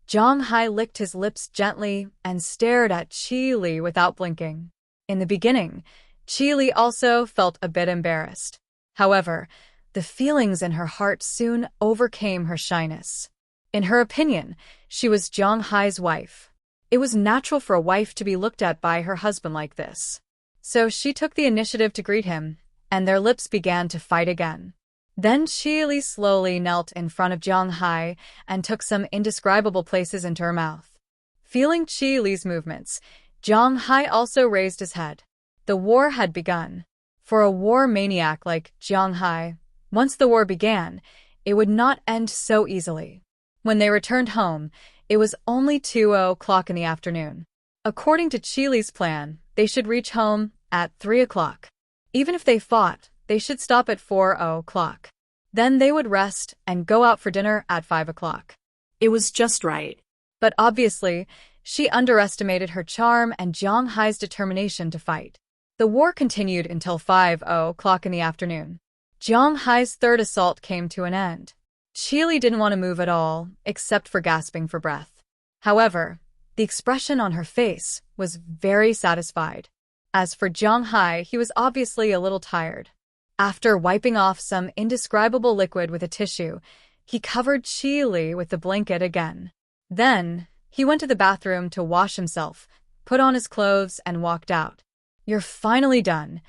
Jiang Hai licked his lips gently and stared at Qi Li without blinking. In the beginning, Qi Li also felt a bit embarrassed. However, the feelings in her heart soon overcame her shyness. In her opinion, she was Jiang Hai's wife. It was natural for a wife to be looked at by her husband like this. So she took the initiative to greet him, and their lips began to fight again. Then Qi Li slowly knelt in front of Jiang Hai and took some indescribable places into her mouth. Feeling Qi Li's movements, Jiang Hai also raised his head. The war had begun. For a war maniac like Jiang Hai, Once the war began, it would not end so easily. When they returned home, it was only 2 o'clock in the afternoon. According to Chili's plan, they should reach home at 3 o'clock. Even if they fought, they should stop at 4 o'clock. Then they would rest and go out for dinner at 5 o'clock. It was just right. But obviously, she underestimated her charm and Jiang Hai's determination to fight. The war continued until 5 o'clock in the afternoon. Jiang Hai's third assault came to an end. Chili didn't want to move at all, except for gasping for breath. However, the expression on her face was very satisfied. As for Jiang Hai, he was obviously a little tired. After wiping off some indescribable liquid with a tissue, he covered Chili with the blanket again. Then, he went to the bathroom to wash himself, put on his clothes, and walked out. "You're finally done."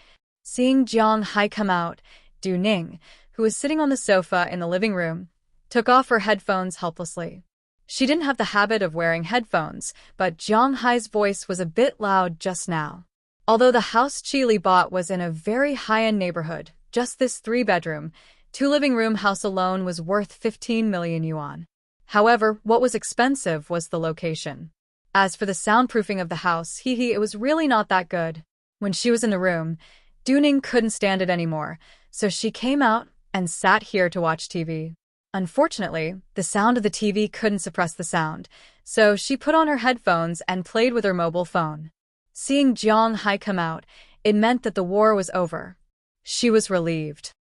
Seeing Jiang Hai come out, Du Ning, who was sitting on the sofa in the living room, took off her headphones helplessly. She didn't have the habit of wearing headphones, but Jiang Hai's voice was a bit loud just now. Although the house Chili bought was in a very high-end neighborhood, just this 3-bedroom, 2-living-room house alone was worth 15 million yuan. However, what was expensive was the location. As for the soundproofing of the house, it was really not that good. When she was in the room, Du Ning couldn't stand it anymore, so she came out and sat here to watch TV. Unfortunately, the sound of the TV couldn't suppress the sound, so she put on her headphones and played with her mobile phone. Seeing Jiang Hai come out, it meant that the war was over. She was relieved.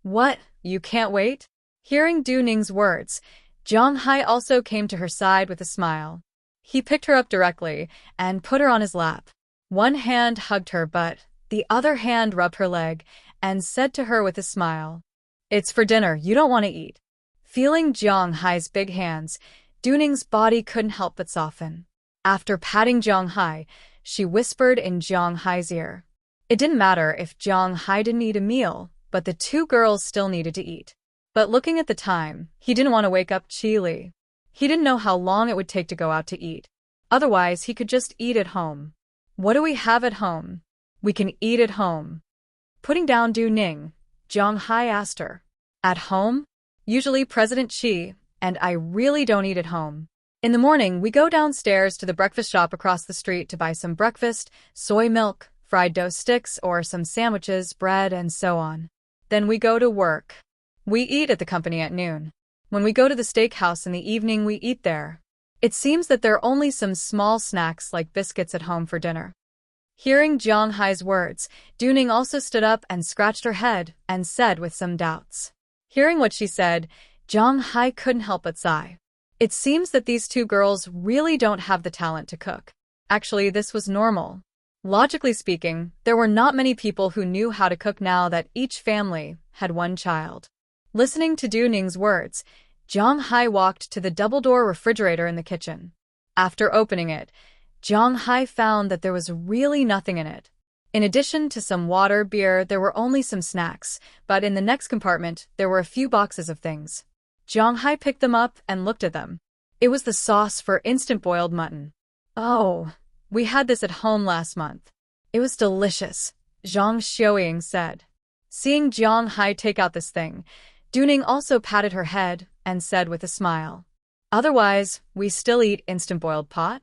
"What, you can't wait?" Hearing Du Ning's words, Jiang Hai also came to her side with a smile. He picked her up directly and put her on his lap. One hand hugged her but the other hand rubbed her leg and said to her with a smile, "It's for dinner, you don't want to eat." Feeling Jiang Hai's big hands, Du Ning's body couldn't help but soften. After patting Jiang Hai, she whispered in Jiang Hai's ear. It didn't matter if Jiang Hai didn't eat a meal, but the two girls still needed to eat. But looking at the time, he didn't want to wake up Chili. He didn't know how long it would take to go out to eat. Otherwise, he could just eat at home. "What do we have at home?" "We can eat at home." Putting down Du Ning, Jiang Hai asked her. "At home? Usually President Xi, and I really don't eat at home. In the morning, we go downstairs to the breakfast shop across the street to buy some breakfast, soy milk, fried dough sticks, or some sandwiches, bread, and so on. Then we go to work. We eat at the company at noon. When we go to the steakhouse in the evening, we eat there. It seems that there are only some small snacks like biscuits at home for dinner." Hearing Jiang Hai's words, Du Ning also stood up and scratched her head and said with some doubts. Hearing what she said, Jiang Hai couldn't help but sigh. It seems that these two girls really don't have the talent to cook. Actually, this was normal. Logically speaking, there were not many people who knew how to cook now that each family had one child. Listening to Du Ning's words, Jiang Hai walked to the double-door refrigerator in the kitchen. After opening it, Jiang Hai found that there was really nothing in it. In addition to some water, beer, there were only some snacks, but in the next compartment, there were a few boxes of things. Jiang Hai picked them up and looked at them. It was the sauce for instant boiled mutton. "Oh, we had this at home last month. It was delicious," Zhang Xiuying said. Seeing Jiang Hai take out this thing, Du Ning also patted her head and said with a smile, "Otherwise, we still eat instant boiled pot?"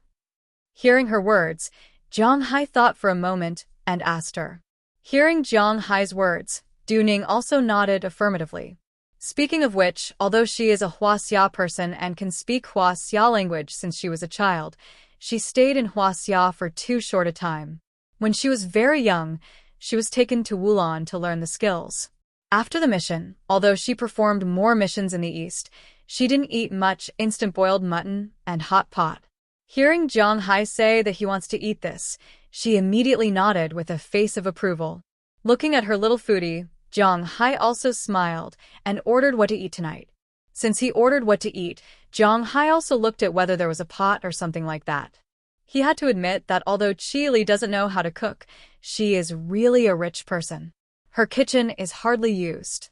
Hearing her words, Jiang Hai thought for a moment and asked her. Hearing Jiang Hai's words, Du Ning also nodded affirmatively. Speaking of which, although she is a Huaxia person and can speak Huaxia language since she was a child, she stayed in Huaxia for too short a time. When she was very young, she was taken to Wulan to learn the skills. After the mission, although she performed more missions in the east, she didn't eat much instant boiled mutton and hot pot. Hearing Jiang Hai say that he wants to eat this, she immediately nodded with a face of approval. Looking at her little foodie, Jiang Hai also smiled and ordered what to eat tonight. Since he ordered what to eat, Jiang Hai also looked at whether there was a pot or something like that. He had to admit that although Chili doesn't know how to cook, she is really a rich person. Her kitchen is hardly used.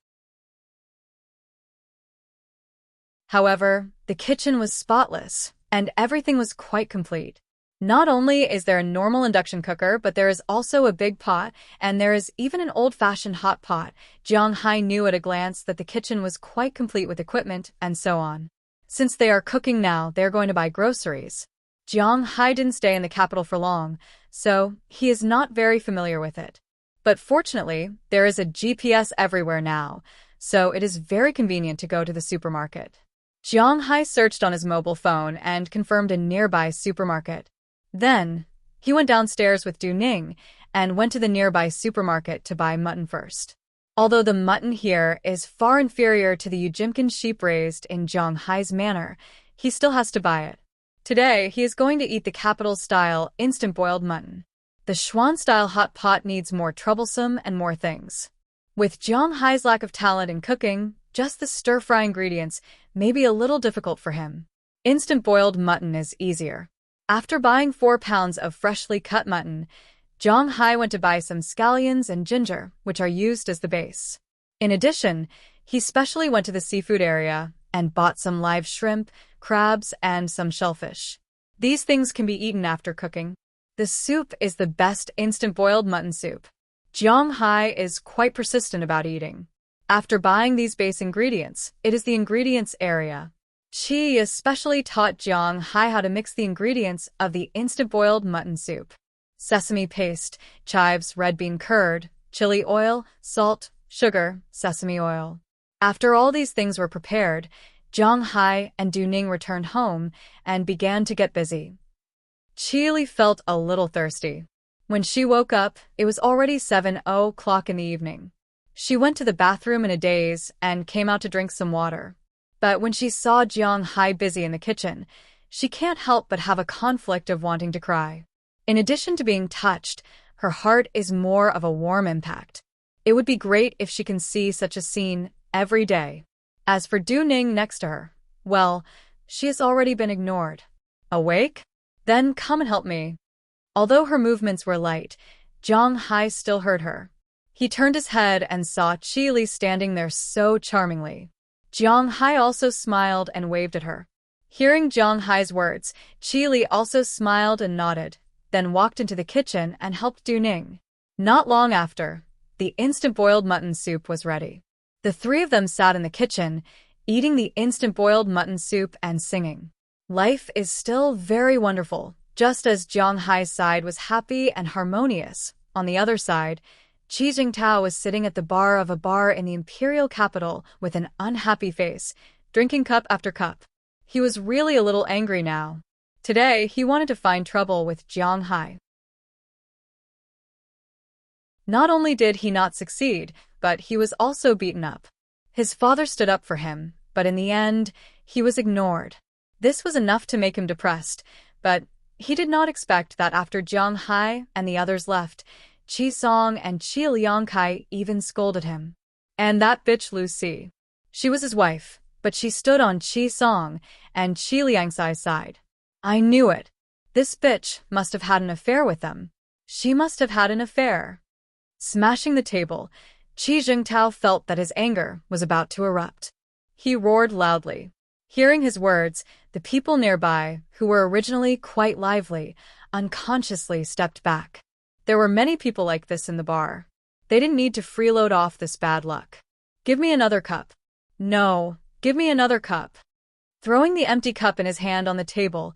However, the kitchen was spotless, and everything was quite complete. Not only is there a normal induction cooker, but there is also a big pot, and there is even an old-fashioned hot pot. Jiang Hai knew at a glance that the kitchen was quite complete with equipment, and so on. Since they are cooking now, they are going to buy groceries. Jiang Hai didn't stay in the capital for long, so he is not very familiar with it. But fortunately, there is a GPS everywhere now, so it is very convenient to go to the supermarket. Jiang Hai searched on his mobile phone and confirmed a nearby supermarket. Then, he went downstairs with Du Ning and went to the nearby supermarket to buy mutton first. Although the mutton here is far inferior to the Ujimkin sheep raised in Jiang Hai's manor, he still has to buy it. Today, he is going to eat the capital-style instant-boiled mutton. The Schwan-style hot pot needs more troublesome and more things. With Jiang Hai's lack of talent in cooking, just the stir-fry ingredients may be a little difficult for him. Instant-boiled mutton is easier. After buying 4 pounds of freshly cut mutton, Jiang Hai went to buy some scallions and ginger, which are used as the base. In addition, he specially went to the seafood area and bought some live shrimp, crabs, and some shellfish. These things can be eaten after cooking. The soup is the best instant-boiled mutton soup. Jiang Hai is quite persistent about eating. After buying these base ingredients, it is the ingredients area. She especially taught Jiang Hai how to mix the ingredients of the instant-boiled mutton soup. Sesame paste, chives, red bean curd, chili oil, salt, sugar, sesame oil. After all these things were prepared, Jiang Hai and Du Ning returned home and began to get busy. Qi felt a little thirsty. When she woke up, it was already 7:00 in the evening. She went to the bathroom in a daze and came out to drink some water. But when she saw Jiang Hai busy in the kitchen, she can't help but have a conflict of wanting to cry. In addition to being touched, her heart is more of a warm impact. It would be great if she can see such a scene every day. As for Du Ning next to her, well, she has already been ignored. Awake? Then come and help me. Although her movements were light, Jiang Hai still heard her. He turned his head and saw Qi standing there so charmingly. Jiang Hai also smiled and waved at her. Hearing Jiang Hai's words, Qi also smiled and nodded, then walked into the kitchen and helped Du Ning. Not long after, the instant-boiled mutton soup was ready. The three of them sat in the kitchen, eating the instant-boiled mutton soup and singing. Life is still very wonderful, just as Jiang Hai's side was happy and harmonious. On the other side, Qi Jingtao was sitting at the bar of a bar in the imperial capital with an unhappy face, drinking cup after cup. He was really a little angry now. Today, he wanted to find trouble with Jiang Hai. Not only did he not succeed, but he was also beaten up. His father stood up for him, but in the end, he was ignored. This was enough to make him depressed, but he did not expect that after Jiang Hai and the others left, Qi Song and Qi Liangkai even scolded him. And that bitch Lucy. She was his wife, but she stood on Qi Song and Qi Liangkai's side. I knew it. This bitch must have had an affair with them. She must have had an affair. Smashing the table, Qi Jingtao felt that his anger was about to erupt. He roared loudly. Hearing his words, the people nearby, who were originally quite lively, unconsciously stepped back. There were many people like this in the bar. They didn't need to freeload off this bad luck. Give me another cup. No, give me another cup. Throwing the empty cup in his hand on the table,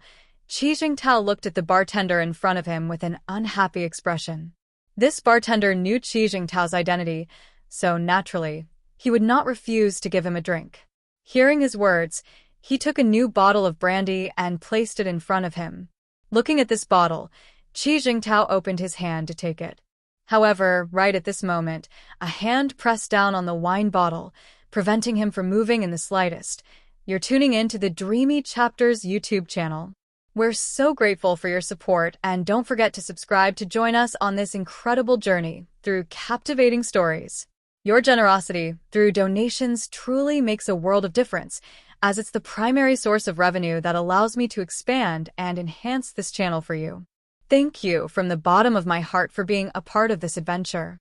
Qi Jingtao looked at the bartender in front of him with an unhappy expression. This bartender knew Qi Jingtao's identity, so naturally, he would not refuse to give him a drink. Hearing his words, he took a new bottle of brandy and placed it in front of him. Looking at this bottle, Qi Jingtao opened his hand to take it. However, right at this moment, a hand pressed down on the wine bottle, preventing him from moving in the slightest. You're tuning in to the Dreamy Chapters YouTube channel. We're so grateful for your support, and don't forget to subscribe to join us on this incredible journey through captivating stories. Your generosity through donations truly makes a world of difference, as it's the primary source of revenue that allows me to expand and enhance this channel for you. Thank you from the bottom of my heart for being a part of this adventure.